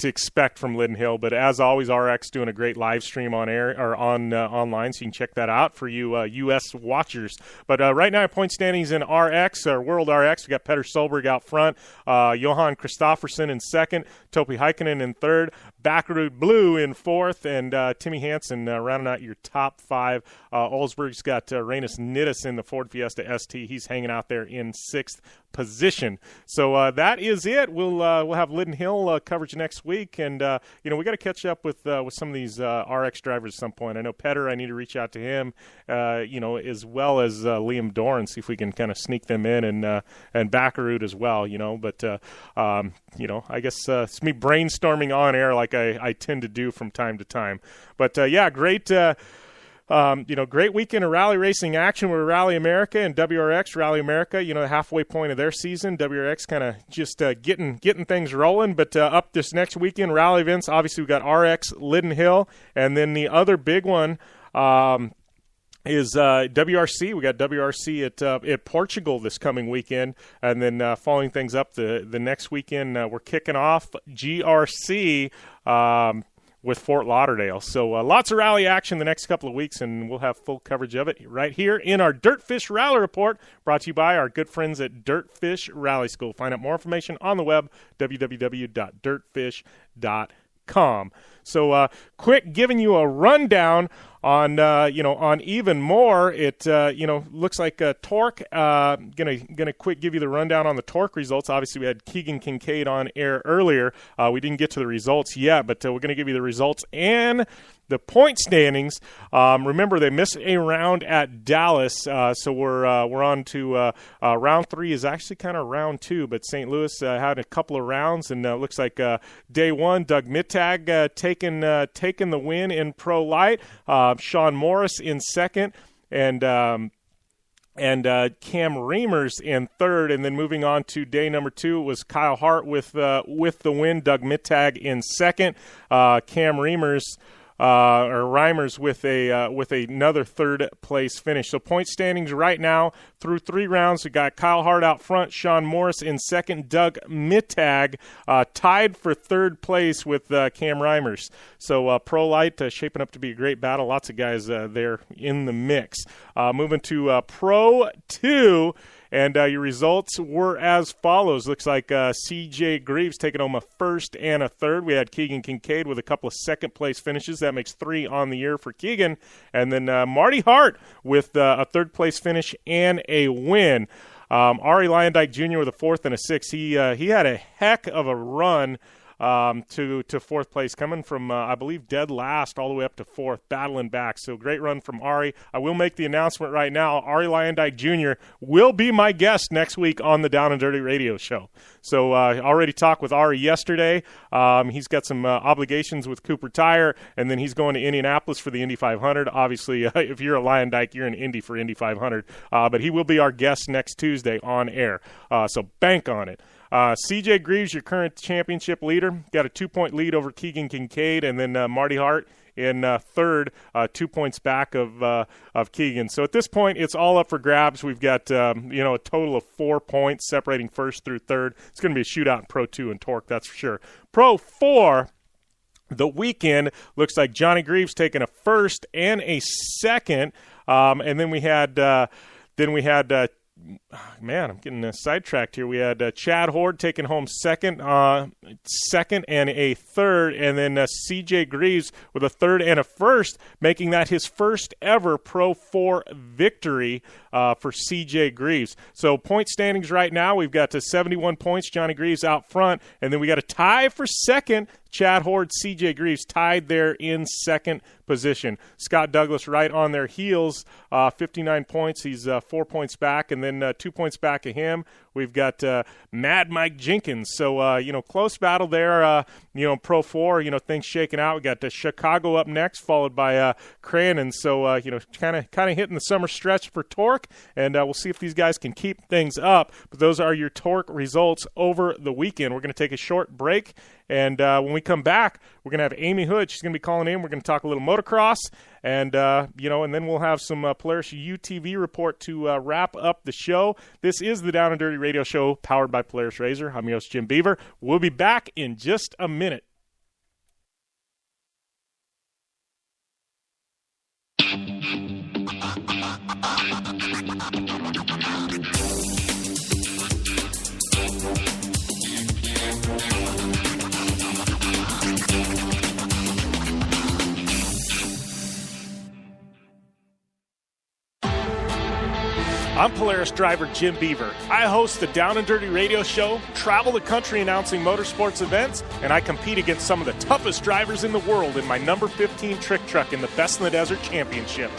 S1: expect from Lydden Hill. But as always, RX doing a great live stream on air or online, so you can check that out for you U.S. watchers. But right now, point standings in RX or World RX, we got Petter Solberg out front, Johan Kristoffersen in 2nd, Topi Heikkinen in 3rd, Bakkerud Blue in 4th, and Timmy Hansen rounding out your top 5. Olsberg's got Reynes Nittis in the Ford Fiesta ST. He's hanging out there in 6th position. So that is it. We'll have Linden Hill coverage next week, and we got to catch up with some of these RX drivers at some point. I know Petter. I need to reach out to him, as well as Liam Dorr, and see if we can kind of sneak them in, and Baccaroot as well. But I guess it's me brainstorming on air like I tend to do from time to time. But great. Great weekend of rally racing action with Rally America and WRX. Rally America, the halfway point of their season. WRX kind of just getting things rolling. But up this next weekend, rally events, obviously we got RX, Linden Hill, and then the other big one is WRC. We got WRC at Portugal this coming weekend, and then following things up the next weekend, we're kicking off GRC with Fort Lauderdale. So lots of rally action the next couple of weeks, and we'll have full coverage of it right here in our Dirtfish Rally Report, brought to you by our good friends at Dirtfish Rally School. Find out more information on the web, www.dirtfish.com. So quick giving you a rundown on even more. It looks like TORC gonna quick give you the rundown on the TORC results. Obviously, we had Keegan Kincaid on air earlier. We didn't get to the results yet, but we're gonna give you the results and the point standings. Remember, they missed a round at Dallas, so we're on to round 3 is actually kind of round 2, but St. Louis had a couple of rounds, and looks like day 1, Doug Mittag taking the win in Pro Light. Sean Morris in second, and Cam Reimers in third, and then moving on to day number 2 was Kyle Hart with the win. Doug Mittag in second. Cam Reimers with another third place finish. So point standings right now through 3 rounds, we got Kyle Hart out front, Sean Morris in second, Doug Mittag tied for third place with Cam Reimers. So Pro Light shaping up to be a great battle. Lots of guys there in the mix. Moving to Pro 2. And your results were as follows. Looks like C.J. Greaves taking home a first and a third. We had Keegan Kincaid with a couple of second-place finishes. That makes 3 on the year for Keegan. And then Marty Hart with a third-place finish and a win. Ari Lyondike Jr. with a fourth and a sixth. He had a heck of a run to fourth place, coming from, I believe, dead last all the way up to fourth, battling back. So great run from Ari. I will make the announcement right now. Ari Lyondike Jr. will be my guest next week on the Down and Dirty Radio Show. So I already talked with Ari yesterday. He's got some obligations with Cooper Tire, and then he's going to Indianapolis for the Indy 500. Obviously, if you're a Lyondike, you're in Indy for Indy 500. But he will be our guest next Tuesday on air. So bank on it. C.J. Greaves, your current championship leader, got a 2-point lead over Keegan Kincaid, and then Marty Hart in third, 2 points back of Keegan. So at this point, it's all up for grabs. We've got a total of 4 points separating first through third. It's going to be a shootout in Pro 2 and TORC, that's for sure. Pro 4, the weekend, looks like Johnny Greaves taking a first and a second, and then we had man, I'm getting sidetracked here. We had Chad Horde taking home second and a third, and then C.J. Greaves with a third and a first, making that his first ever Pro 4 victory for C.J. Greaves. So point standings right now, we've got 71 points, Johnny Greaves out front, and then we got a tie for second. Chad Horde, C.J. Greaves tied there in second position. Scott Douglas right on their heels, 59 points. He's 4 points back, and then 2 points back of him. We've got Mad Mike Jenkins. So, close battle there, Pro 4, things shaking out. We got Chicago up next, followed by Crandon. So, kind of hitting the summer stretch for TORC, and we'll see if these guys can keep things up. But those are your TORC results over the weekend. We're going to take a short break, and when we come back, we're going to have Ami Houde. She's going to be calling in. We're going to talk a little motocross, and then we'll have some Polaris UTV report to wrap up the show. This is the Down and Dirty Radio Show, powered by Polaris Razor. I'm your host, Jim Beaver. We'll be back in just a minute. I'm Polaris driver Jim Beaver. I host the Down and Dirty radio show, travel the country announcing motorsports events, and I compete against some of the toughest drivers in the world in my number 15 trick truck in the Best in the Desert Championship.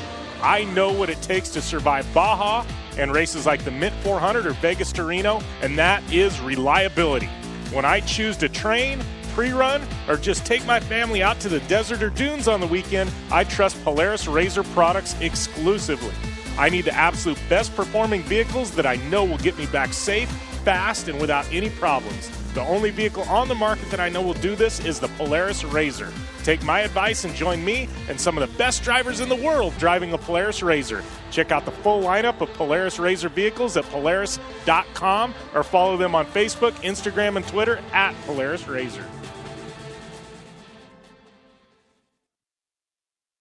S1: I know what it takes to survive Baja and races like the Mint 400 or Vegas to Reno, and that is reliability. When I choose to train, pre-run, or just take my family out to the desert or dunes on the weekend, I trust Polaris RZR products exclusively. I need the absolute best performing vehicles that I know will get me back safe, fast, and without any problems. The only vehicle on the market that I know will do this is the Polaris RZR. Take my advice and join me and some of the best drivers in the world driving the Polaris RZR. Check out the full lineup of Polaris RZR vehicles at Polaris.com or follow them on Facebook, Instagram, and Twitter at Polaris RZR.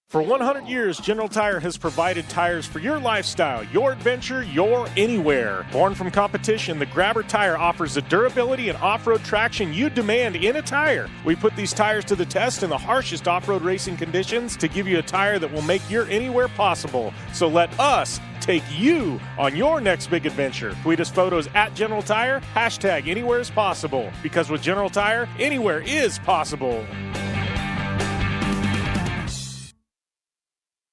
S1: For 100 years, General Tire has provided tires for your lifestyle, your adventure, your anywhere. Born from competition, the Grabber tire offers the durability and off-road traction you demand in a tire. We put these tires to the test in the harshest off-road racing conditions to give you a tire that will make your anywhere possible. So let us take you on your next big adventure. Tweet us photos at General Tire, hashtag anywhere is possible. Because with General Tire, anywhere is possible.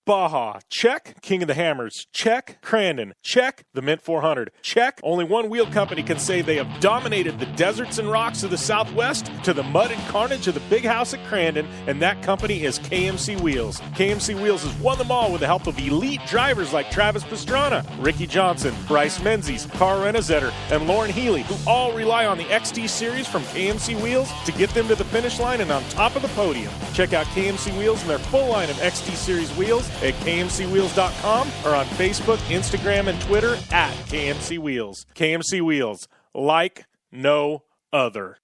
S1: Baja, check. King of the Hammers, check. Crandon, check. The Mint 400, check. Only one wheel company can say they have dominated the deserts and rocks of the Southwest to the mud and carnage of the big house at Crandon, and that company is KMC Wheels. KMC Wheels has won them all with the help of elite drivers like Travis Pastrana, Ricky Johnson, Bryce Menzies, Carl Renazetter, and Lauren Healy, who all rely on the XT Series from KMC Wheels to get them to the finish line and on top of the podium. Check out KMC Wheels and their full line of XT Series wheels at KMCWheels.com or on Facebook, Instagram, and Twitter at KMC Wheels. KMC Wheels, like no other.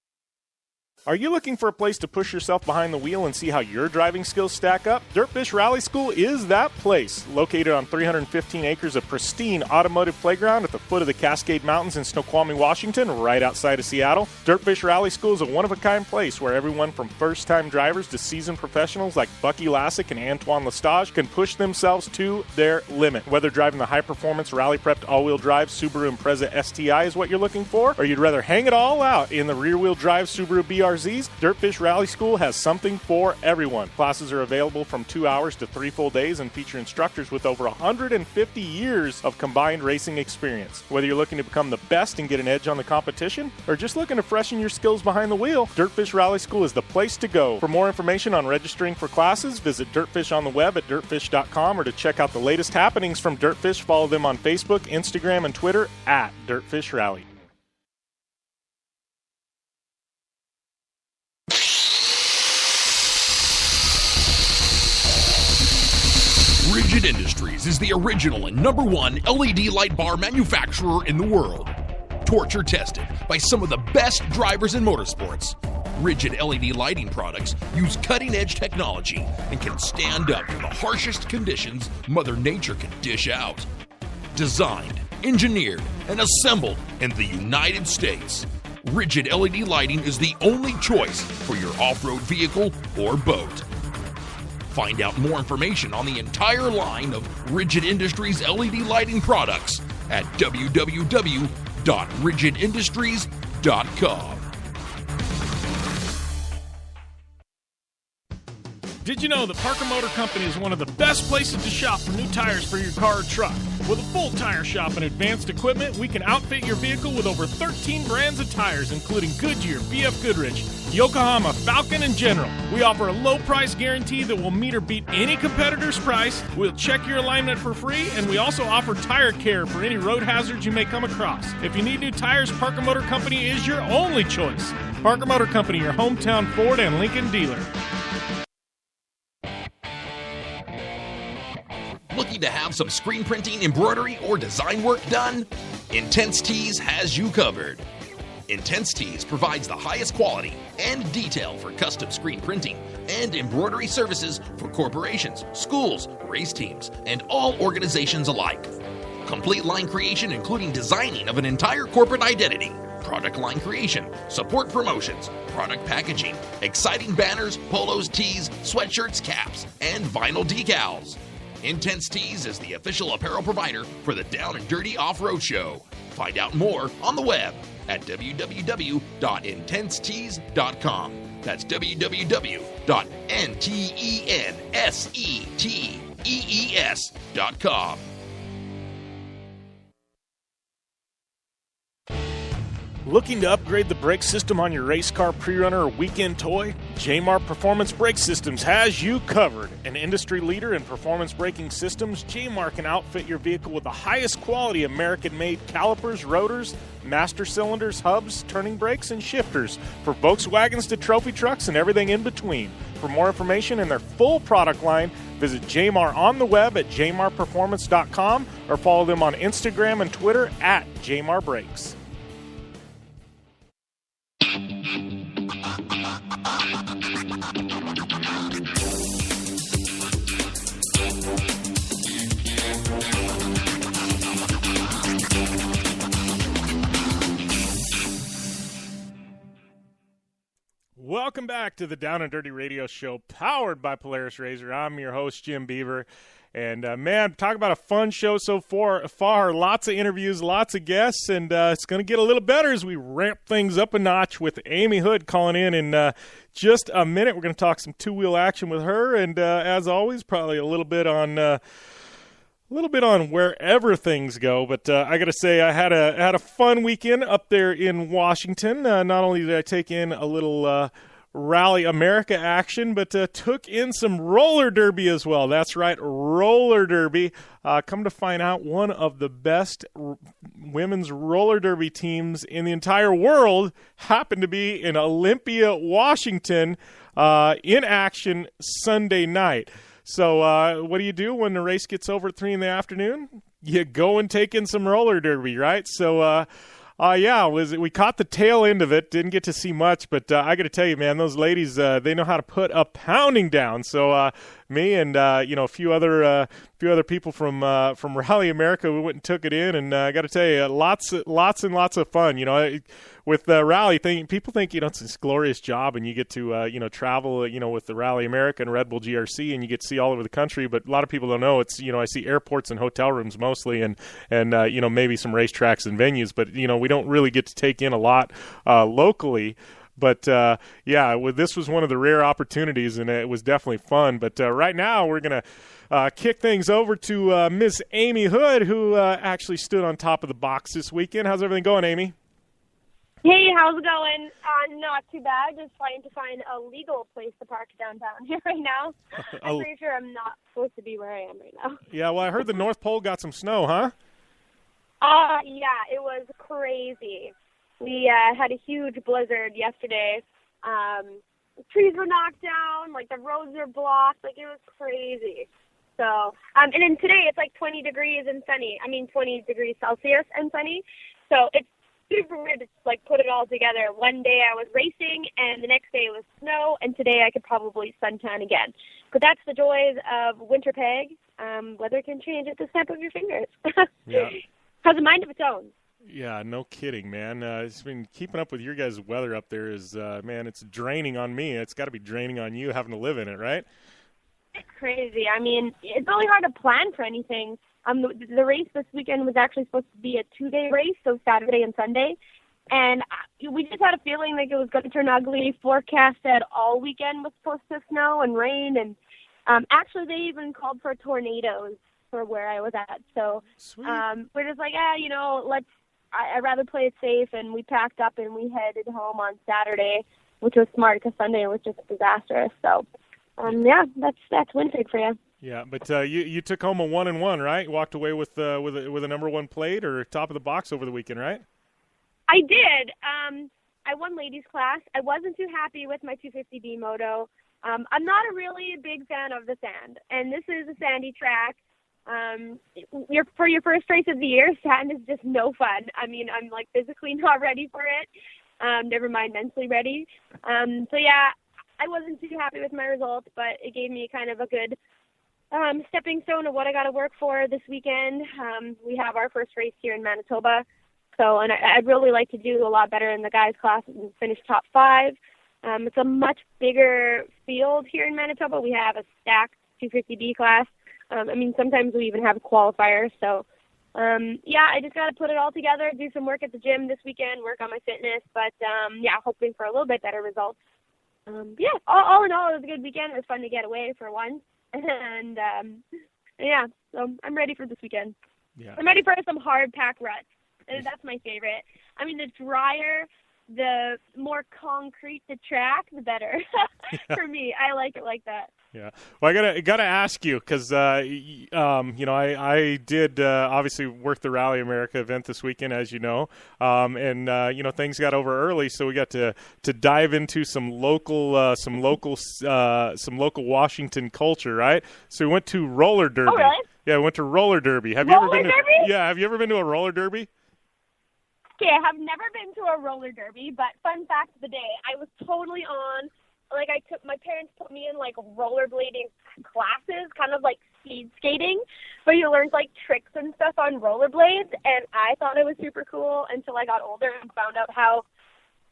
S1: Are you looking for a place to push yourself behind the wheel and see how your driving skills stack up? Dirtfish Rally School is that place. Located on 315 acres of pristine automotive playground at the foot of the Cascade Mountains in Snoqualmie, Washington, right outside of Seattle, Dirtfish Rally School is a one-of-a-kind place where everyone from first-time drivers to seasoned professionals like Bucky Lassick and Antoine Lestage can push themselves to their limit. Whether driving the high-performance rally-prepped all-wheel drive Subaru Impreza STI is what you're looking for, or you'd rather hang it all out in the rear-wheel drive Subaru BRZs, Dirtfish Rally School has something for everyone. Classes are available from 2 hours to 3 full days and feature instructors with over 150 years of combined racing experience. Whether you're looking to become the best and get an edge on the competition, or just looking to freshen your skills behind the wheel, Dirtfish Rally School is the place to go. For more information on registering for classes, visit Dirtfish on the web at dirtfish.com, or to check out the latest happenings from Dirtfish, follow them on Facebook, Instagram, and Twitter at Dirtfish Rally.
S2: Rigid Industries is the original and #1 LED light bar manufacturer in the world. Torture tested by some of the best drivers in motorsports. Rigid LED lighting products use cutting-edge technology and can stand up to the harshest conditions Mother Nature can dish out. Designed, engineered, and assembled in the United States, Rigid LED lighting is the only choice for your off-road vehicle or boat. Find out more information on the entire line of Rigid Industries LED lighting products at www.rigidindustries.com.
S1: Did you know that Parker Motor Company is one of the best places to shop for new tires for your car or truck? With a full tire shop and advanced equipment, we can outfit your vehicle with over 13 brands of tires, including Goodyear, BF Goodrich, Yokohama, Falcon, and General. We offer a low price guarantee that will meet or beat any competitor's price. We'll check your alignment for free, and we also offer tire care for any road hazards you may come across. If you need new tires, Parker Motor Company is your only choice. Parker Motor Company, your hometown Ford and Lincoln dealer.
S2: Looking to have some screen printing, embroidery, or design work done? Intense Tees has you covered. Intense Tees provides the highest quality and detail for custom screen printing and embroidery services for corporations, schools, race teams, and all organizations alike. Complete line creation including designing of an entire corporate identity, product line creation, support promotions, product packaging, exciting banners, polos, tees, sweatshirts, caps, and vinyl decals. Intense Tees is the official apparel provider for the Down and Dirty Off-Road Show. Find out more on the web at www.intensetees.com. That's www.intensetees.com.
S1: Looking to upgrade the brake system on your race car, pre-runner, or weekend toy? Jmar Performance Brake Systems has you covered. An industry leader in performance braking systems, Jmar can outfit your vehicle with the highest quality American-made calipers, rotors, master cylinders, hubs, turning brakes, and shifters for Volkswagens to trophy trucks and everything in between. For more information and their full product line, visit Jmar on the web at jmarperformance.com or follow them on Instagram and Twitter at Jmar Brakes. Welcome back to the Down and Dirty Radio Show, powered by Polaris Razor. I'm your host, Jim Beaver. And, man, talk about a fun show so far. Lots of interviews, lots of guests, and it's going to get a little better as we ramp things up a notch with Ami Houde calling in just a minute. We're going to talk some two-wheel action with her, and as always, probably a little bit on wherever things go. But I got to say, I had a fun weekend up there in Washington. Not only did I take in a little Rally America action, but took in some roller derby as well. That's right, roller derby. Come to find out, one of the best women's roller derby teams in the entire world happened to be in Olympia, Washington, in action Sunday night. So what do you do when the race gets over at 3 in the afternoon? You go and take in some roller derby, right? So, we caught the tail end of it. Didn't get to see much, but I got to tell you, man, those ladies, they know how to put a pounding down. So me and a few other people from Rally America, we went and took it in, and I got to tell you, lots and lots of fun. You know, with the rally thing, people think it's this glorious job, and you get to travel with the Rally America and Red Bull GRC, and you get to see all over the country. But a lot of people don't know it's I see airports and hotel rooms mostly, and maybe some racetracks and venues, but we don't really get to take in a lot locally. But, this was one of the rare opportunities, and it was definitely fun. But right now we're going to kick things over to Miss Ami Houde, who actually stood on top of the box this weekend. How's everything going, Amy?
S8: Hey, how's it going? Not too bad. Just trying to find a legal place to park downtown here right now. I'm pretty sure I'm not supposed to be where I am right now.
S1: Yeah, well, I heard the North Pole got some snow, huh?
S8: Yeah, it was crazy. We had a huge blizzard yesterday. Trees were knocked down, the roads are blocked, it was crazy. So, and then today it's 20 degrees and sunny. 20 degrees Celsius and sunny. So it's super weird to put it all together. One day I was racing, and the next day it was snow, and today I could probably suntan again. But that's the joys of winter peg. Weather can change at the snap of your fingers.
S1: Yeah.
S8: Has a mind of its own.
S1: Yeah, no kidding, man. It's been keeping up with your guys' weather up there is, man, it's draining on me. It's got to be draining on you having to live in it, right?
S8: It's crazy. It's really hard to plan for anything. The race this weekend was actually supposed to be a 2-day race, so Saturday and Sunday. And we just had a feeling it was going to turn ugly. Forecast said all weekend was supposed to snow and rain. And actually, they even called for tornadoes for where I was at. So we're just I'd rather play it safe. And we packed up and we headed home on Saturday, which was smart because Sunday was just disastrous. So, that's Winnipeg for you.
S1: Yeah, but you took home a 1-1, right? You walked away with a number one plate or top of the box over the weekend, right?
S8: I did. I won ladies class. I wasn't too happy with my 250B moto. I'm not a really big fan of the sand, and this is a sandy track. For your first race of the year, sand is just no fun. I'm physically not ready for it. Never mind mentally ready. I wasn't too happy with my results, but it gave me kind of a good stepping stone of what I got to work for this weekend. We have our first race here in Manitoba, and I'd really like to do a lot better in the guys' class and finish top 5. It's a much bigger field here in Manitoba. We have a stacked 250B class. I mean, sometimes we even have qualifiers. So, yeah, I just got to put it all together, do some work at the gym this weekend, work on my fitness. But, yeah, hoping for a little bit better results. Yeah, all in all, it was a good weekend. It was fun to get away for once. And, yeah, so I'm ready for this weekend.
S1: Yeah.
S8: I'm ready for some hard pack ruts. That's my favorite. I mean, the drier, the more concrete the track, the better. For me, I like it like that.
S1: Yeah. Well, I gotta ask you because you know, I did obviously work the Rally America event this weekend, as you know, and you know, things got over early, so we got to dive into some local Washington culture, right? So we went to roller derby.
S8: Oh, really?
S1: Yeah, we went to roller derby. Have
S8: roller
S1: you ever been
S8: derby?
S1: Yeah. Have you ever been to a roller derby?
S8: Okay, I have never been to a roller derby, but fun fact of the day, I was totally on. Like, my parents put me in, like, rollerblading classes, kind of like speed skating, but you learned, like, tricks and stuff on rollerblades, and I thought it was super cool until I got older and found out how,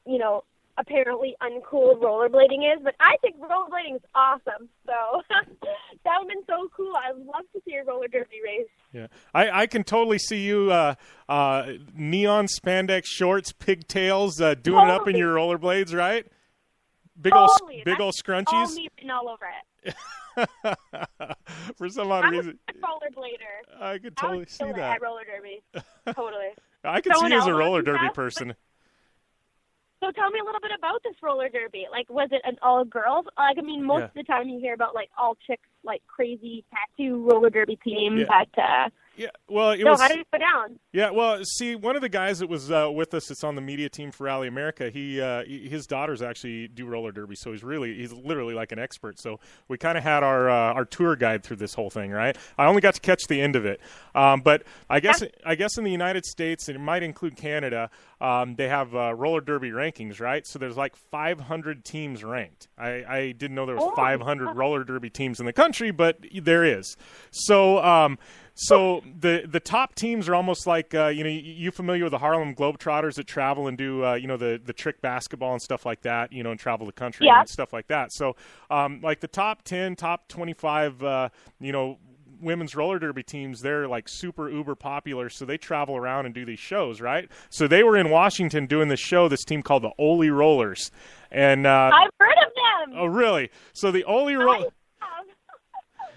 S8: you know, apparently uncool rollerblading is. But I think rollerblading is awesome, so that would have been so cool. I'd love to see a roller derby race.
S1: Yeah, I can totally see you neon spandex shorts, pigtails, doing it up in your rollerblades, right? Big old scrunchies.
S8: All me written all over it.
S1: For some odd reason.
S8: I'm a rollerblader.
S1: I could totally see that.
S8: At roller derby. Totally.
S1: I could see you as a roller derby person.
S8: So tell me a little bit about this roller derby. Like, was it an all girls? Like, I mean, most of the time you hear about, like, all chicks, like, crazy tattoo roller derby team.
S1: Yeah.
S8: But,
S1: yeah, well, it
S8: so
S1: was.
S8: How did it go down?
S1: Yeah, well, see, one of the guys that was with us that's on the media team for Rally America, his daughters actually do roller derby, so he's literally like an expert. So we kind of had our tour guide through this whole thing, right? I only got to catch the end of it, but I guess in the United States, and it might include Canada, they have roller derby rankings, right? So there's like 500 teams ranked. I didn't know there was 500 roller derby teams in the country, but there is. So. So the top teams are almost like you familiar with the Harlem Globetrotters that travel and do the trick basketball and stuff like that, and travel the country and stuff like that. So like the top 10, top 25 women's roller derby teams, they're like super uber popular, so they travel around and do these shows, right? So they were in Washington doing this show, this team called the Ole Rollers, and
S8: I've heard of them.
S1: Oh, really? So the Ole Rollers.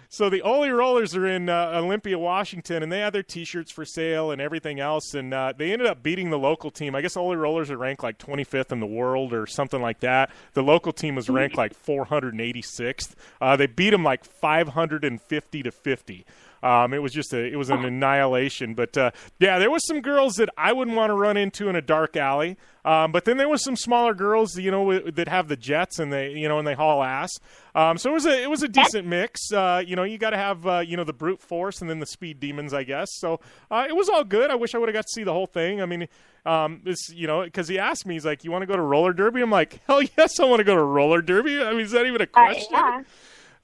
S1: So the Ole Rollers are in Olympia, Washington, and they had their T-shirts for sale and everything else, and they ended up beating the local team. I guess Ole Rollers are ranked like 25th in the world or something like that. The local team was ranked like 486th. They beat them like 550 to 50. It was an annihilation. But yeah, there was some girls that I wouldn't want to run into in a dark alley. But then there was some smaller girls, that have the jets and they haul ass. So it was a decent mix. You got to have the brute force and then the speed demons, I guess. So it was all good. I wish I would have got to see the whole thing. I mean, because he asked me, he's like, "You want to go to roller derby?" I'm like, "Hell yes, I want to go to roller derby." I mean, is that even a question?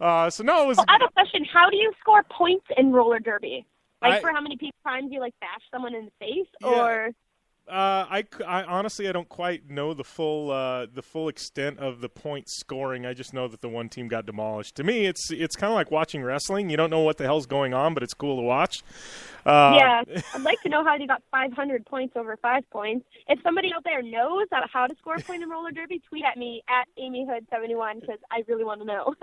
S8: Yeah.
S1: So no, it was.
S8: Well, I have a question. How do you score points in roller derby? Like for how many times you bash someone in the face, or?
S1: I honestly I don't quite know the full extent of the point scoring. I just know that the one team got demolished. To me, it's kind of like watching wrestling. You don't know what the hell's going on, but it's cool to watch.
S8: Yeah, I'd like to know how you got 500 points over 5 points. If somebody out there knows how to score a point in roller derby, tweet at me at Ami Houde 71 because I really want to know.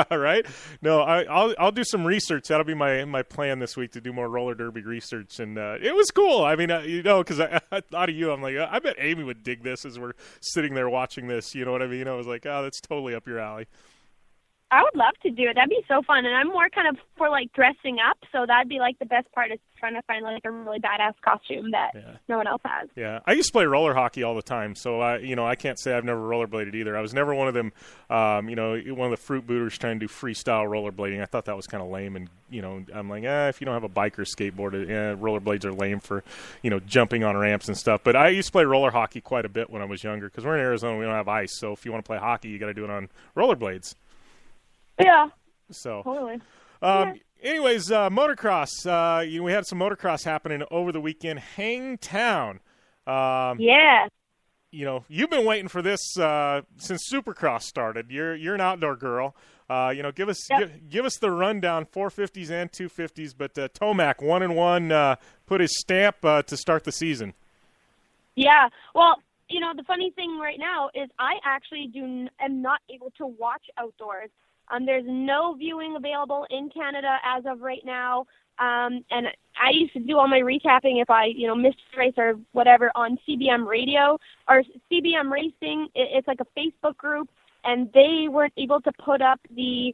S1: All right. No, I'll do some research. That'll be my plan this week, to do more roller derby research. And it was cool. I mean, because I thought of you. I'm like, I bet Amy would dig this as we're sitting there watching this. You know what I mean? I was like, oh, that's totally up your alley.
S8: I would love to do it. That'd be so fun. And I'm more kind of for dressing up, so that'd be the best part is trying to find a really badass costume that no one else has.
S1: Yeah, I used to play roller hockey all the time, so I can't say I've never rollerbladed either. I was never one of them, one of the fruit booters trying to do freestyle rollerblading. I thought that was kind of lame, and I'm like, if you don't have a bike or skateboard, rollerblades are lame for jumping on ramps and stuff. But I used to play roller hockey quite a bit when I was younger because we're in Arizona, we don't have ice, so if you want to play hockey, you got to do it on rollerblades.
S8: Yeah.
S1: So
S8: totally.
S1: Anyways, motocross. We had some motocross happening over the weekend. Hangtown.
S8: Yeah.
S1: you've been waiting for this since Supercross started. You're an outdoor girl. Give us the rundown, 450s and 250s. But Tomac 1-1 put his stamp to start the season.
S8: Yeah, well, the funny thing right now is I actually am not able to watch outdoors. There's no viewing available in Canada as of right now. And I used to do all my recapping if I, missed a race or whatever on CBM Radio or CBM Racing. It's like a Facebook group, and they weren't able to put up the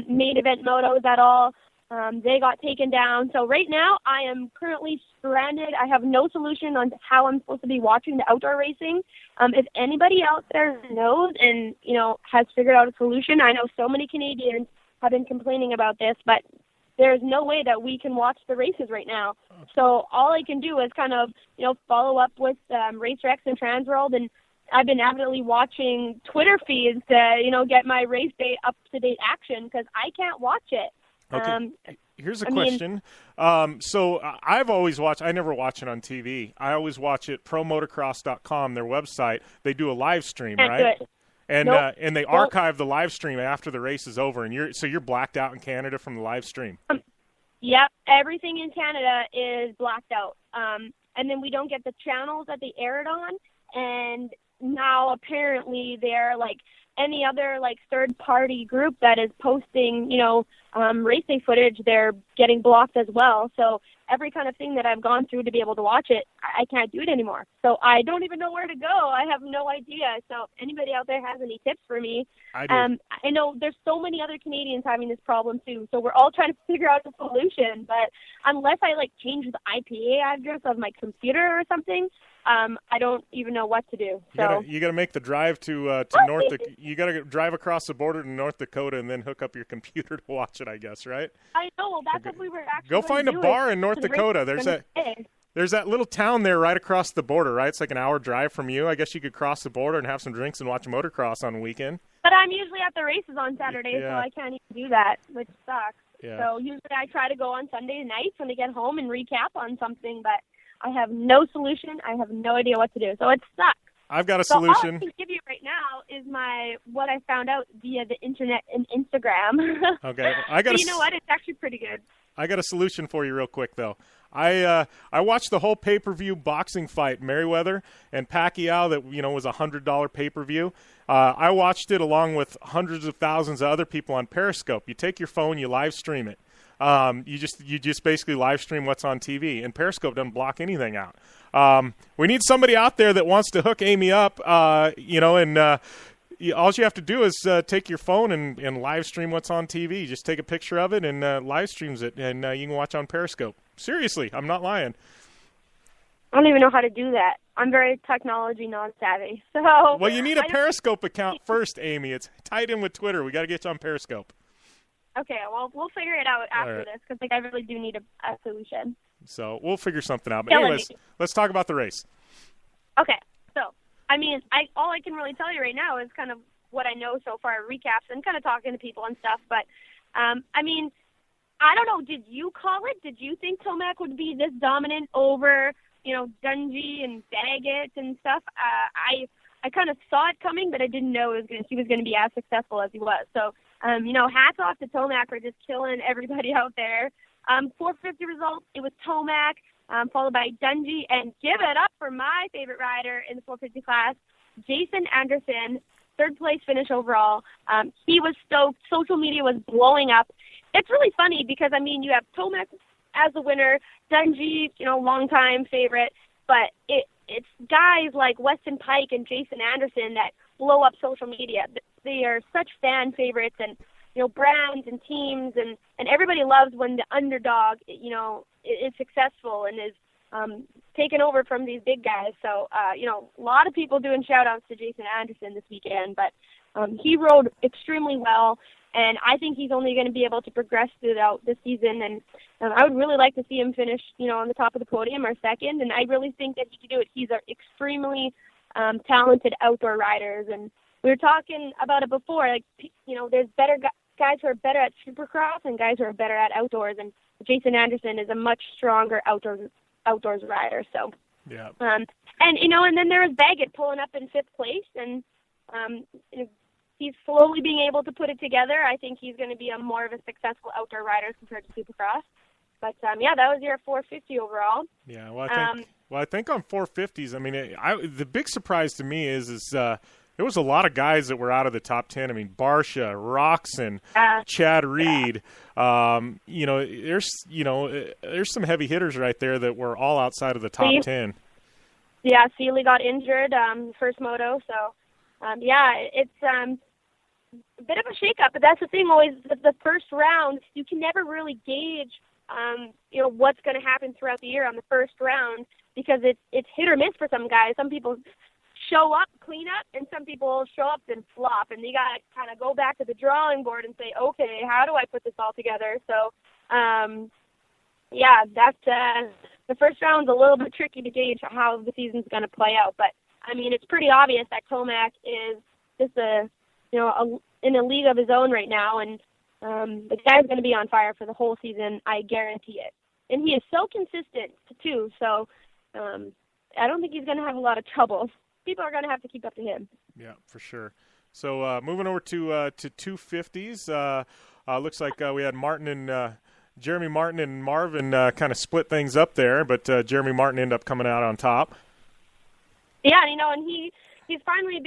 S8: main event motos at all. They got taken down. So right now I am currently stranded. I have no solution on how I'm supposed to be watching the outdoor racing. If anybody out there knows and, has figured out a solution, I know so many Canadians have been complaining about this, but there's no way that we can watch the races right now. So all I can do is kind of, follow up with RaceRex and Transworld, and I've been avidly watching Twitter feeds to, get my race day up-to-date action because I can't watch it.
S1: Okay. Here's a question. So I've always watched – I never watch it on TV. I always watch it, promotocross.com, their website. They do a live stream, right? And and they archive the live stream after the race is over, and you're blacked out in Canada from the live stream.
S8: Yep, everything in Canada is blacked out. And then we don't get the channels that they air it on, and now apparently they're like any other like third-party group that is posting, race day footage, they're getting blocked as well. So every kind of thing that I've gone through to be able to watch it, I can't do it anymore. So I don't even know where to go. I have no idea. So if anybody out there has any tips for me, I know there's so many other Canadians having this problem too. So we're all trying to figure out a solution. But unless I change the IPA address of my computer or something, I don't even know what to do.
S1: You got to make the drive to North. You got to drive across the border to North Dakota and then hook up your computer to watch it, I guess, right?
S8: I know. Well, that's what we were actually.
S1: Go find a bar in North Dakota. There's that little town there right across the border, right? It's like an hour drive from you. I guess you could cross the border and have some drinks and watch motocross on the weekend.
S8: But I'm usually at the races on Saturday, so I can't even do that, which sucks.
S1: Yeah.
S8: So usually I try to go on Sunday nights when I get home and recap on something, but I have no solution. I have no idea what to do. So it sucks.
S1: I've got a solution.
S8: All I can give you right now is what I found out via the internet and Instagram.
S1: Okay.
S8: But you know what? It's actually pretty good.
S1: I got a solution for you real quick, though. I watched the whole pay-per-view boxing fight, Mayweather and Pacquiao, that was a $100 pay-per-view. I watched it along with hundreds of thousands of other people on Periscope. You take your phone, you live stream it. You just basically live stream what's on TV, and Periscope doesn't block anything out. We need somebody out there that wants to hook Amy up, all you have to do is take your phone and live stream what's on TV. Just take a picture of it and live streams it, and you can watch on Periscope. Seriously, I'm not lying.
S8: I don't even know how to do that. I'm very technology non-savvy. Well,
S1: you need a Periscope account first, Amy. It's tied in with Twitter. We got to get you on Periscope.
S8: Okay, well, we'll figure it out after this because I really do need a solution.
S1: So we'll figure something out. But anyways, let's talk about the race.
S8: Okay, so all I can really tell you right now is kind of what I know so far, recaps and kind of talking to people and stuff. But I don't know. Did you call it? Did you think Tomac would be this dominant over, Dungey and Baggett and stuff? I kind of saw it coming, but I didn't know he was going to be as successful as he was. So, hats off to Tomac for just killing everybody out there. 450 results, it was Tomac, followed by Dungey, and give it up for my favorite rider in the 450 class, Jason Anderson, third place finish overall. He was stoked. Social media was blowing up. It's really funny because, you have Tomac as the winner, Dungey, longtime favorite, but it's guys like Weston Pike and Jason Anderson that blow up social media. They are such fan favorites, and brands and teams and everybody loves when the underdog is successful and is taken over from these big guys. So a lot of people doing shout outs to Jason Anderson this weekend, but he rode extremely well, and I think he's only going to be able to progress throughout the season, and I would really like to see him finish on the top of the podium or second, and I really think that he could do it. He's an extremely talented outdoor riders, and we were talking about it before, there's better guys who are better at Supercross and guys who are better at outdoors, and Jason Anderson is a much stronger outdoors rider. So
S1: Yeah.
S8: And then there was Baggett pulling up in 5th place, and he's slowly being able to put it together. I think he's going to be more of a successful outdoor rider compared to Supercross. But, that was your 450 overall.
S1: Yeah, I think on 450s, I mean, the big surprise to me is there was a lot of guys that were out of the top 10. I mean, Barsha, Roxon, Chad Reed. There's some heavy hitters right there that were all outside of the top 10.
S8: Yeah, Seeley got injured first moto. So, it's a bit of a shakeup. But that's the thing always, the first round, you can never really gauge what's going to happen throughout the year on the first round, because it's hit or miss for some guys. Some people show up, clean up, and some people show up and flop, and you got to kind of go back to the drawing board and say, okay, how do I put this all together? So, that's the first round's a little bit tricky to gauge how the season's going to play out. But, I mean, it's pretty obvious that Tomac is just in a league of his own right now, and the guy's going to be on fire for the whole season. I guarantee it. And he is so consistent, too, so I don't think he's going to have a lot of trouble. People are going to have to keep up to him.
S1: Yeah, for sure. So moving over to 250s, looks like we had Jeremy Martin and Marvin kind of split things up there, but Jeremy Martin ended up coming out on top.
S8: Yeah, and he's finally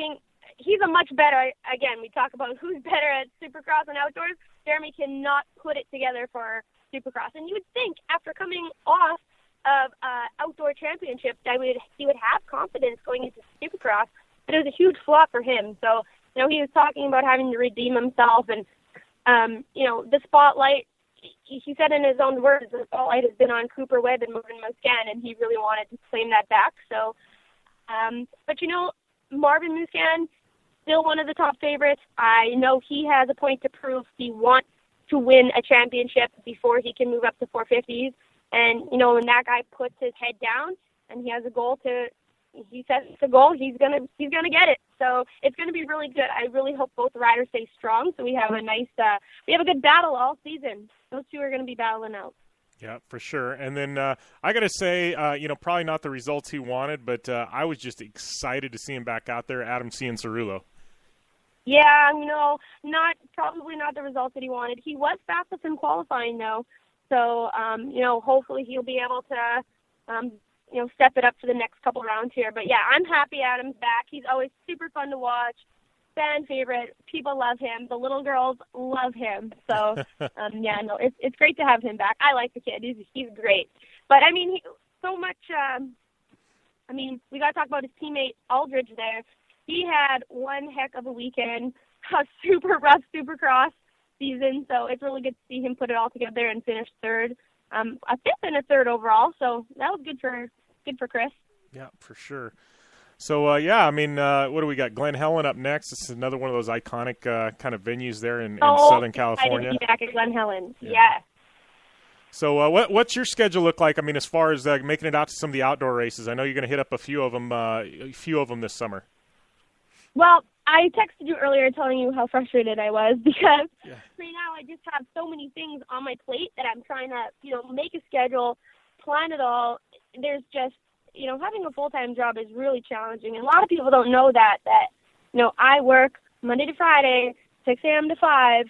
S8: he's a much better, again, we talk about who's better at Supercross and outdoors. Jeremy cannot put it together for Supercross. And you would think after coming off of outdoor championship that he would have confidence going into Supercross, but it was a huge flop for him. So, he was talking about having to redeem himself, and, the spotlight, he said in his own words, the spotlight has been on Cooper Webb and Marvin Musquin, and he really wanted to claim that back. So, but Marvin Musquin, still one of the top favorites. I know he has a point to prove. He wants to win a championship before he can move up to 450s. And, when that guy puts his head down and he has a goal he sets the goal, he's gonna get it. So it's gonna be really good. I really hope both riders stay strong, so we have a good battle all season. Those two are gonna be battling out.
S1: Yeah, for sure. And then I got to say, probably not the results he wanted, but I was just excited to see him back out there, Adam Cianciarulo.
S8: Yeah, probably not the results that he wanted. He was fastest in qualifying, though. So, hopefully he'll be able to, step it up for the next couple rounds here. But, yeah, I'm happy Adam's back. He's always super fun to watch, fan favorite. People love him. The little girls love him. So, it's great to have him back. I like the kid. He's great. But, we got to talk about his teammate Aldridge there. He had one heck of a weekend, a super rough Supercross season, so it's really good to see him put it all together and finish third, a fifth and a third overall. So that was good for Chris.
S1: Yeah, for sure. So what do we got? Glen Helen up next. This is another one of those iconic kind of venues there in Southern California.
S8: I did be back at Glen Helen. Yeah.
S1: So what's your schedule look like? I mean, as far as making it out to some of the outdoor races, I know you're going to hit up a few of them this summer.
S8: Well, I texted you earlier telling you how frustrated I was because right now I just have so many things on my plate that I'm trying to, make a schedule, plan it all. There's just, having a full-time job is really challenging. And a lot of people don't know that, I work Monday to Friday, 6 a.m. to 5,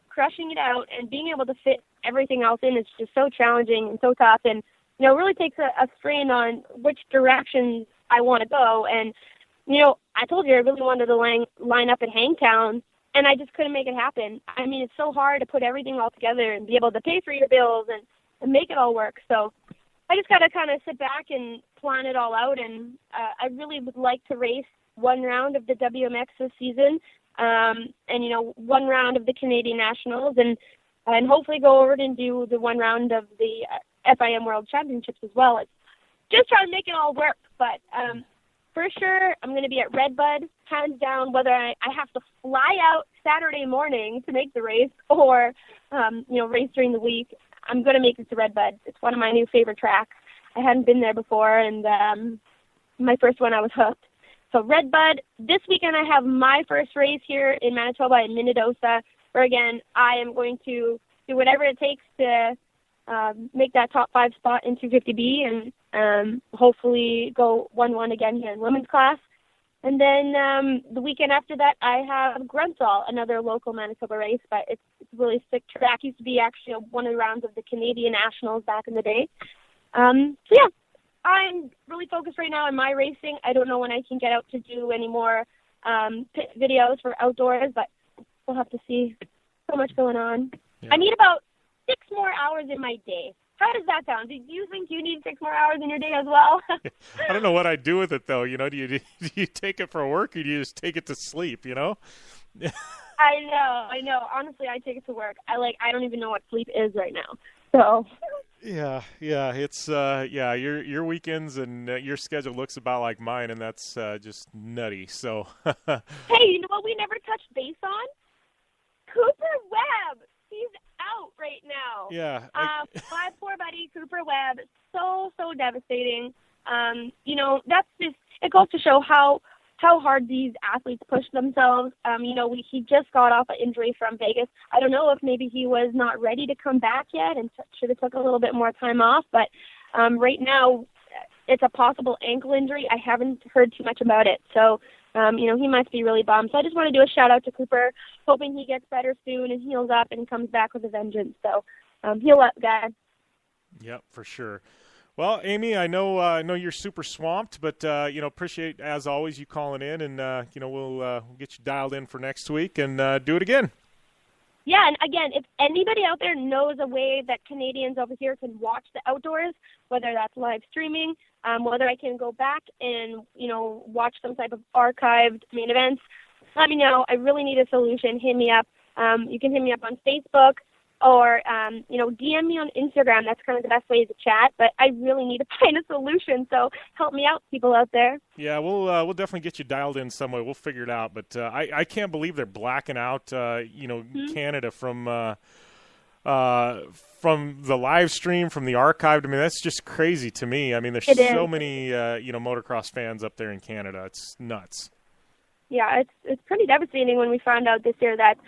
S8: crushing it out, and being able to fit everything else in is just so challenging and so tough. And, it really takes a strain on which directions I want to go. And, I told you I really wanted to line up at Hangtown, and I just couldn't make it happen. I mean, it's so hard to put everything all together and be able to pay for your bills and make it all work. So I just got to kind of sit back and plan it all out, and I really would like to race one round of the WMX this season and, one round of the Canadian Nationals, and hopefully go over and do the one round of the FIM World Championships as well. It's just trying to make it all work, but for sure, I'm going to be at Redbud, hands down, whether I have to fly out Saturday morning to make the race or, race during the week. I'm going to make it to Redbud. It's one of my new favorite tracks. I hadn't been there before, and my first one I was hooked. So Redbud, this weekend I have my first race here in Manitoba in Minnedosa, where, again, I am going to do whatever it takes to make that top 5 spot in 250B and hopefully go 1-1 again here in women's class. And then the weekend after that, I have Grunthal, another local Manitoba race, but it's a really sick track. Used to be actually one of the rounds of the Canadian Nationals back in the day. So I'm really focused right now on my racing. I don't know when I can get out to do any more pit videos for outdoors, but we'll have to see. So much going on. Yeah. I need about 6 more hours in my day. How does that sound? Do you think you need 6 more hours in your day as well?
S1: I don't know what I'd do with it, though. Do you take it for work or do you just take it to sleep,
S8: I know. Honestly, I take it to work. I don't even know what sleep is right now. So.
S1: Yeah. It's your weekends and your schedule looks about like mine, and that's just nutty. So.
S8: Hey, you know what we never touched base on? Cooper Webb. He's out right now.
S1: Yeah.
S8: My poor buddy Cooper Webb. So devastating. That's just, it goes to show how hard these athletes push themselves. He just got off an injury from Vegas. I don't know if maybe he was not ready to come back yet and should have took a little bit more time off. But right now, it's a possible ankle injury. I haven't heard too much about it. So, he must be really bummed. So I just want to do a shout-out to Cooper, hoping he gets better soon and heals up and comes back with a vengeance. So heal up, guys.
S1: Yep, for sure. Well, Amy, I know you're super swamped, but, appreciate, as always, you calling in, and, we'll get you dialed in for next week and do it again.
S8: Yeah, and again, if anybody out there knows a way that Canadians over here can watch the outdoors, whether that's live streaming, whether I can go back and, watch some type of archived main events, let me know. I really need a solution. Hit me up. You can hit me up on Facebook or, DM me on Instagram. That's kind of the best way to chat, but I really need to find a solution. So help me out, people out there.
S1: Yeah, we'll definitely get you dialed in some way. We'll figure it out. But I can't believe they're blacking out, Canada from the live stream, from the archived. I mean, that's just crazy to me. I mean, there's so many, motocross fans up there in Canada. It's nuts.
S8: Yeah, it's pretty devastating when we found out this year that,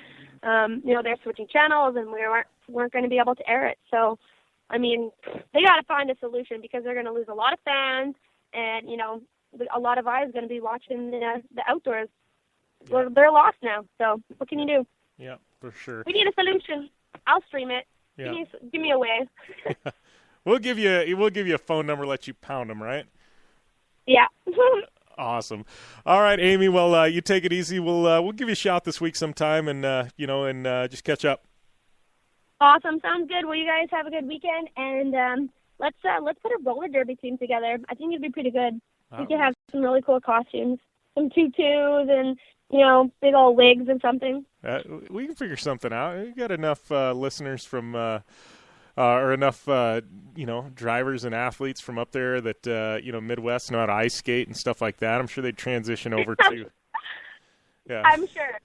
S8: they're switching channels and we weren't going to be able to air it. So, I mean, they got to find a solution because they're going to lose a lot of fans and, a lot of eyes going to be watching the outdoors. Yeah. They're lost now. So what can you do?
S1: Yeah, for sure.
S8: We need a solution. I'll stream it.
S1: Yeah.
S8: Give me a way.
S1: We'll give you a phone number, let you pound them, right?
S8: Yeah.
S1: Awesome. All right, Amy. Well, you take it easy. We'll give you a shout this week sometime, and just catch up.
S8: Awesome. Sounds good. Well, you guys have a good weekend, and let's put a roller derby team together. I think it'd be pretty good. We could have some really cool costumes, some tutus, and big old wigs and something.
S1: We can figure something out. We got enough listeners from. Or enough, drivers and athletes from up there that, Midwest know how to ice skate and stuff like that. I'm sure they'd transition over to. Yeah.
S8: I'm sure.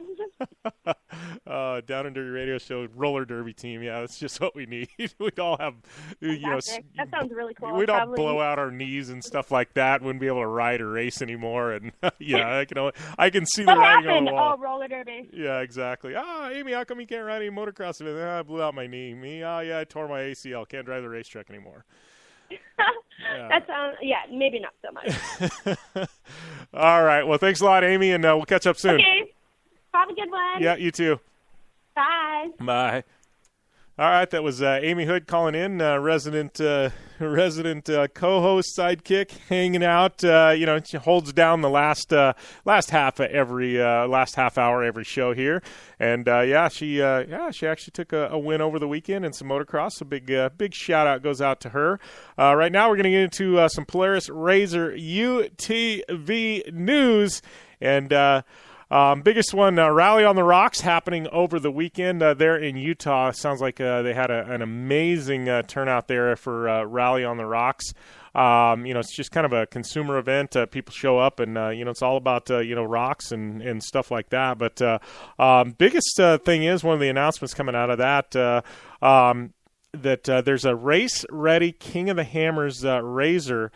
S1: Down and Dirty Radio Show roller derby team. Yeah, that's just what we need. We'd all have,
S8: that sounds really cool.
S1: We'd all blow out our knees and stuff like that. Wouldn't be able to ride or race anymore. And I can see the writing on the wall.
S8: Oh, roller derby.
S1: Yeah, exactly. Amy, how come you can't ride any motocross? I blew out my knee. Me, I tore my ACL. Can't drive the racetrack anymore.
S8: Yeah. That sounds, maybe not so much.
S1: All right. Well, thanks a lot, Amy, and we'll catch up soon.
S8: Okay. Have a good one.
S1: Yeah, you too.
S8: Bye.
S1: Bye. All right, that was Ami Houde calling in, resident co-host, sidekick, hanging out. She holds down the last half hour every show here, and she actually took a win over the weekend in some motocross. So big shout out goes out to her. Right now, we're going to get into some Polaris Razor UTV news, and. Biggest one, Rally on the Rocks, happening over the weekend there in Utah. Sounds like they had an amazing turnout there for Rally on the Rocks. It's just kind of a consumer event. People show up, and it's all about rocks and stuff like that. But biggest thing is one of the announcements coming out of that. That there's a race-ready King of the Hammers Razor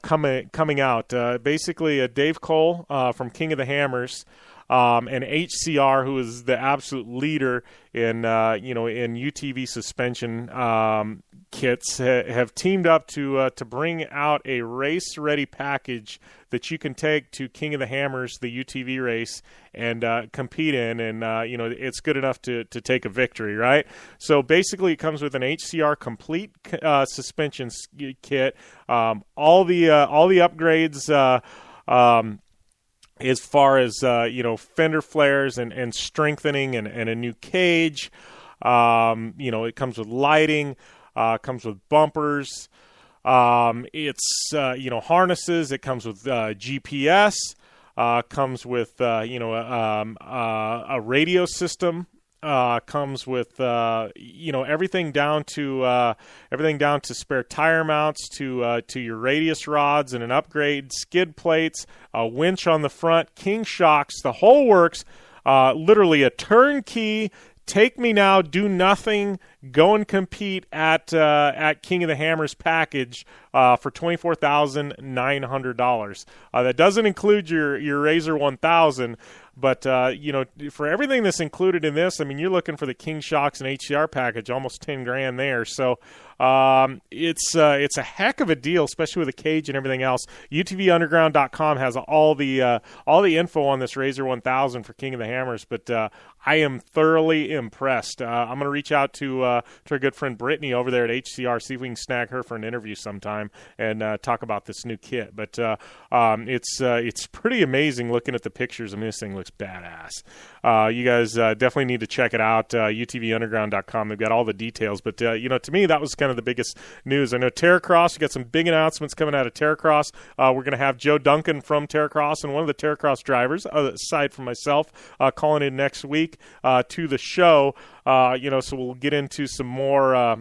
S1: coming out. Basically, Dave Cole from King of the Hammers and HCR, who is the absolute leader in UTV suspension kits, have teamed up to bring out a race-ready package that you can take to King of the Hammers, the UTV race, and compete in, and it's good enough to take a victory, right? So basically, it comes with an HCR complete suspension kit, all the upgrades. As far as fender flares and strengthening and a new cage, it comes with lighting, comes with bumpers. It's harnesses. It comes with GPS. Comes with a radio system. Comes with everything down to spare tire mounts, to your radius rods and an upgrade, skid plates, a winch on the front, king shocks, the whole works. Literally a turnkey. Take me now, do nothing, go and compete at King of the Hammers package for $24,900. That doesn't include your Razor 1000, but for everything that's included in this, I mean, you're looking for the King Shocks and HCR package, almost $10,000 there. So it's a heck of a deal, especially with a cage and everything else. UTVunderground.com has all the info on this Razor 1000 for King of the Hammers, but I am thoroughly impressed. I'm going to reach out to our good friend Brittany over there at HCR, see if we can snag her for an interview sometime and talk about this new kit. But it's pretty amazing looking at the pictures. I mean, this thing looks badass. You guys definitely need to check it out. UTVunderground.com. They've got all the details. But to me, that was kind of the biggest news. I know Terracross. We got some big announcements coming out of Terracross. We're going to have Joe Duncan from Terracross and one of the Terracross drivers, aside from myself, calling in next week to the show. So we'll get into some more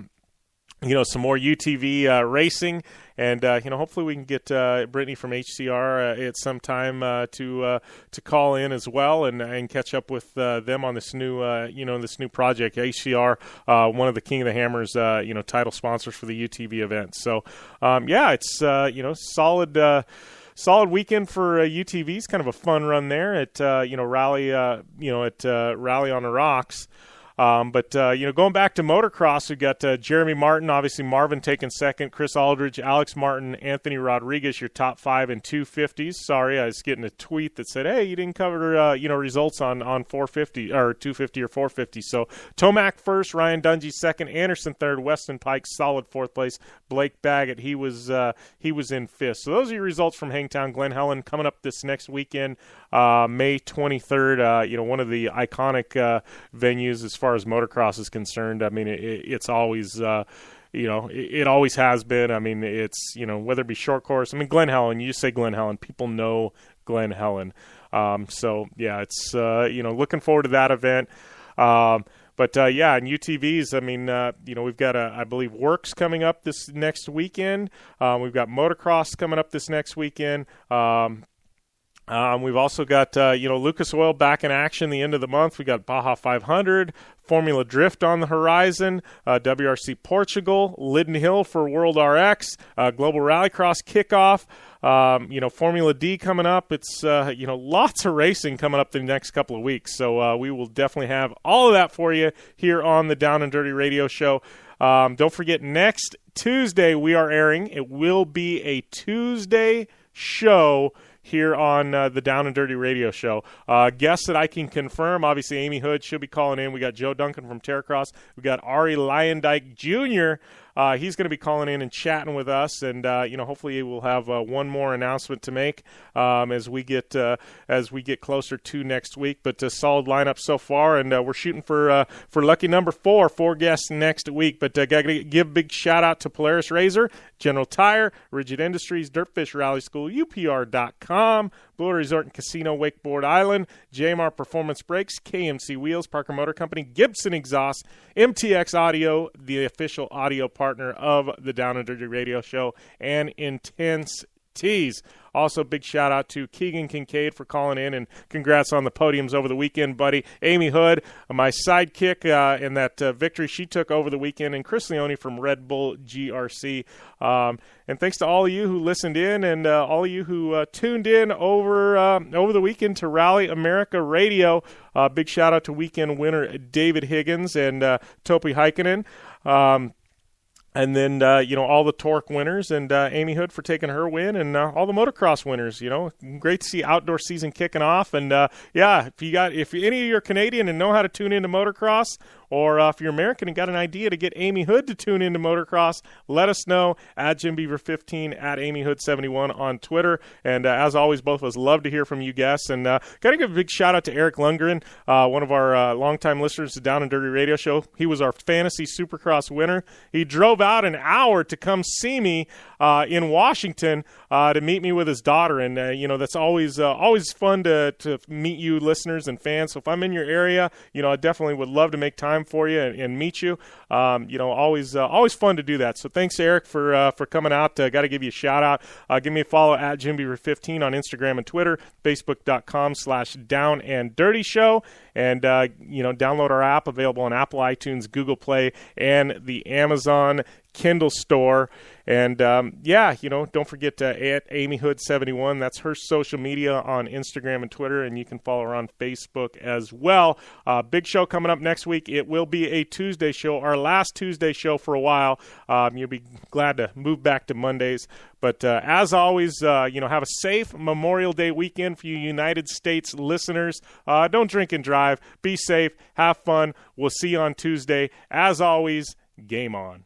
S1: UTV racing, and hopefully we can get Brittany from HCR at some time to call in as well and catch up with them on this new this new project. HCR, one of the King of the Hammers title sponsors for the UTV event. So it's solid weekend for UTVs. Kind of a fun run there at Rally Rally on the Rocks. Going back to motocross, we've got Jeremy Martin, obviously Marvin taking second, Chris Aldridge, Alex Martin, Anthony Rodriguez, your top 5 in 250s. Sorry, I was getting a tweet that said, hey, you didn't cover, results on 450 or 250 or 450. So Tomac first, Ryan Dungey second, Anderson third, Weston Pike solid fourth place, Blake Baggett, he was in fifth. So those are your results from Hangtown. Glen Helen coming up this next weekend, May 23rd, one of the iconic venues as far as motocross is concerned. I mean, it's always, it always has been. I mean, it's, whether it be short course. I mean, Glen Helen, you just say Glen Helen, people know Glen Helen. It's, looking forward to that event. And UTVs, I mean, we've got, I believe, Works coming up this next weekend. We've got Motocross coming up this next weekend. We've also got, Lucas Oil back in action the end of the month. We got Baja 500, Formula Drift on the horizon, WRC Portugal, Linden Hill for World RX, Global Rallycross kickoff, Formula D coming up. It's, lots of racing coming up the next couple of weeks. So we will definitely have all of that for you here on the Down and Dirty Radio Show. Don't forget, next Tuesday we are airing. It will be a Tuesday show here on the Down and Dirty Radio Show. Guests that I can confirm, obviously Ami Houde, she'll be calling in. We got Joe Duncan from Terracross. We got Ari Lyondike Jr., he's going to be calling in and chatting with us, and hopefully we'll have one more announcement to make as we get closer to next week. But a solid lineup so far, and we're shooting for lucky number 4 guests next week. But got to give a big shout out to Polaris Razor, General Tire, Rigid Industries, Dirtfish Rally School, UPR.com, Blue Resort and Casino, Wakeboard Island, JMR Performance Brakes, KMC Wheels, Parker Motor Company, Gibson Exhaust, MTX Audio, the official audio partner of the Down and Dirty Radio Show, and Intense tees. Also, big shout-out to Keegan Kincaid for calling in, and congrats on the podiums over the weekend, buddy. Ami Houde, my sidekick in that victory she took over the weekend, and Chris Leone from Red Bull GRC. And thanks to all of you who listened in and all of you who tuned in over the weekend to Rally America Radio. Big shout-out to weekend winner David Higgins and Topi Heikkinen. And then, all the TORC winners and Ami Houde for taking her win and all the motocross winners, Great to see outdoor season kicking off. And, if any of you are Canadian and know how to tune into motocross, or if you're American and got an idea to get Ami Houde to tune into motocross, let us know at JimBeaver15, at Ami Houde71 on Twitter. And as always, both of us love to hear from you guests. And got to give a big shout out to Eric Lundgren, one of our longtime listeners to Down and Dirty Radio Show. He was our fantasy Supercross winner. He drove out an hour to come see me in Washington to meet me with his daughter. And, that's always fun to meet you listeners and fans. So if I'm in your area, I definitely would love to make time for you and meet you. Always fun to do that. So thanks, Eric, for coming out. Got to give you a shout out. Give me a follow at JimBeaver15 on Instagram and Twitter, Facebook.com/Down and Dirty Show. And, download our app, available on Apple, iTunes, Google Play, and the Amazon Kindle store. And, don't forget at Ami Houde71. That's her social media on Instagram and Twitter, and you can follow her on Facebook as well. Big show coming up next week. It will be a Tuesday show, our last Tuesday show for a while. You'll be glad to move back to Mondays. But as always, have a safe Memorial Day weekend for you United States listeners. Don't drink and drive. Be safe. Have fun. We'll see you on Tuesday. As always, game on.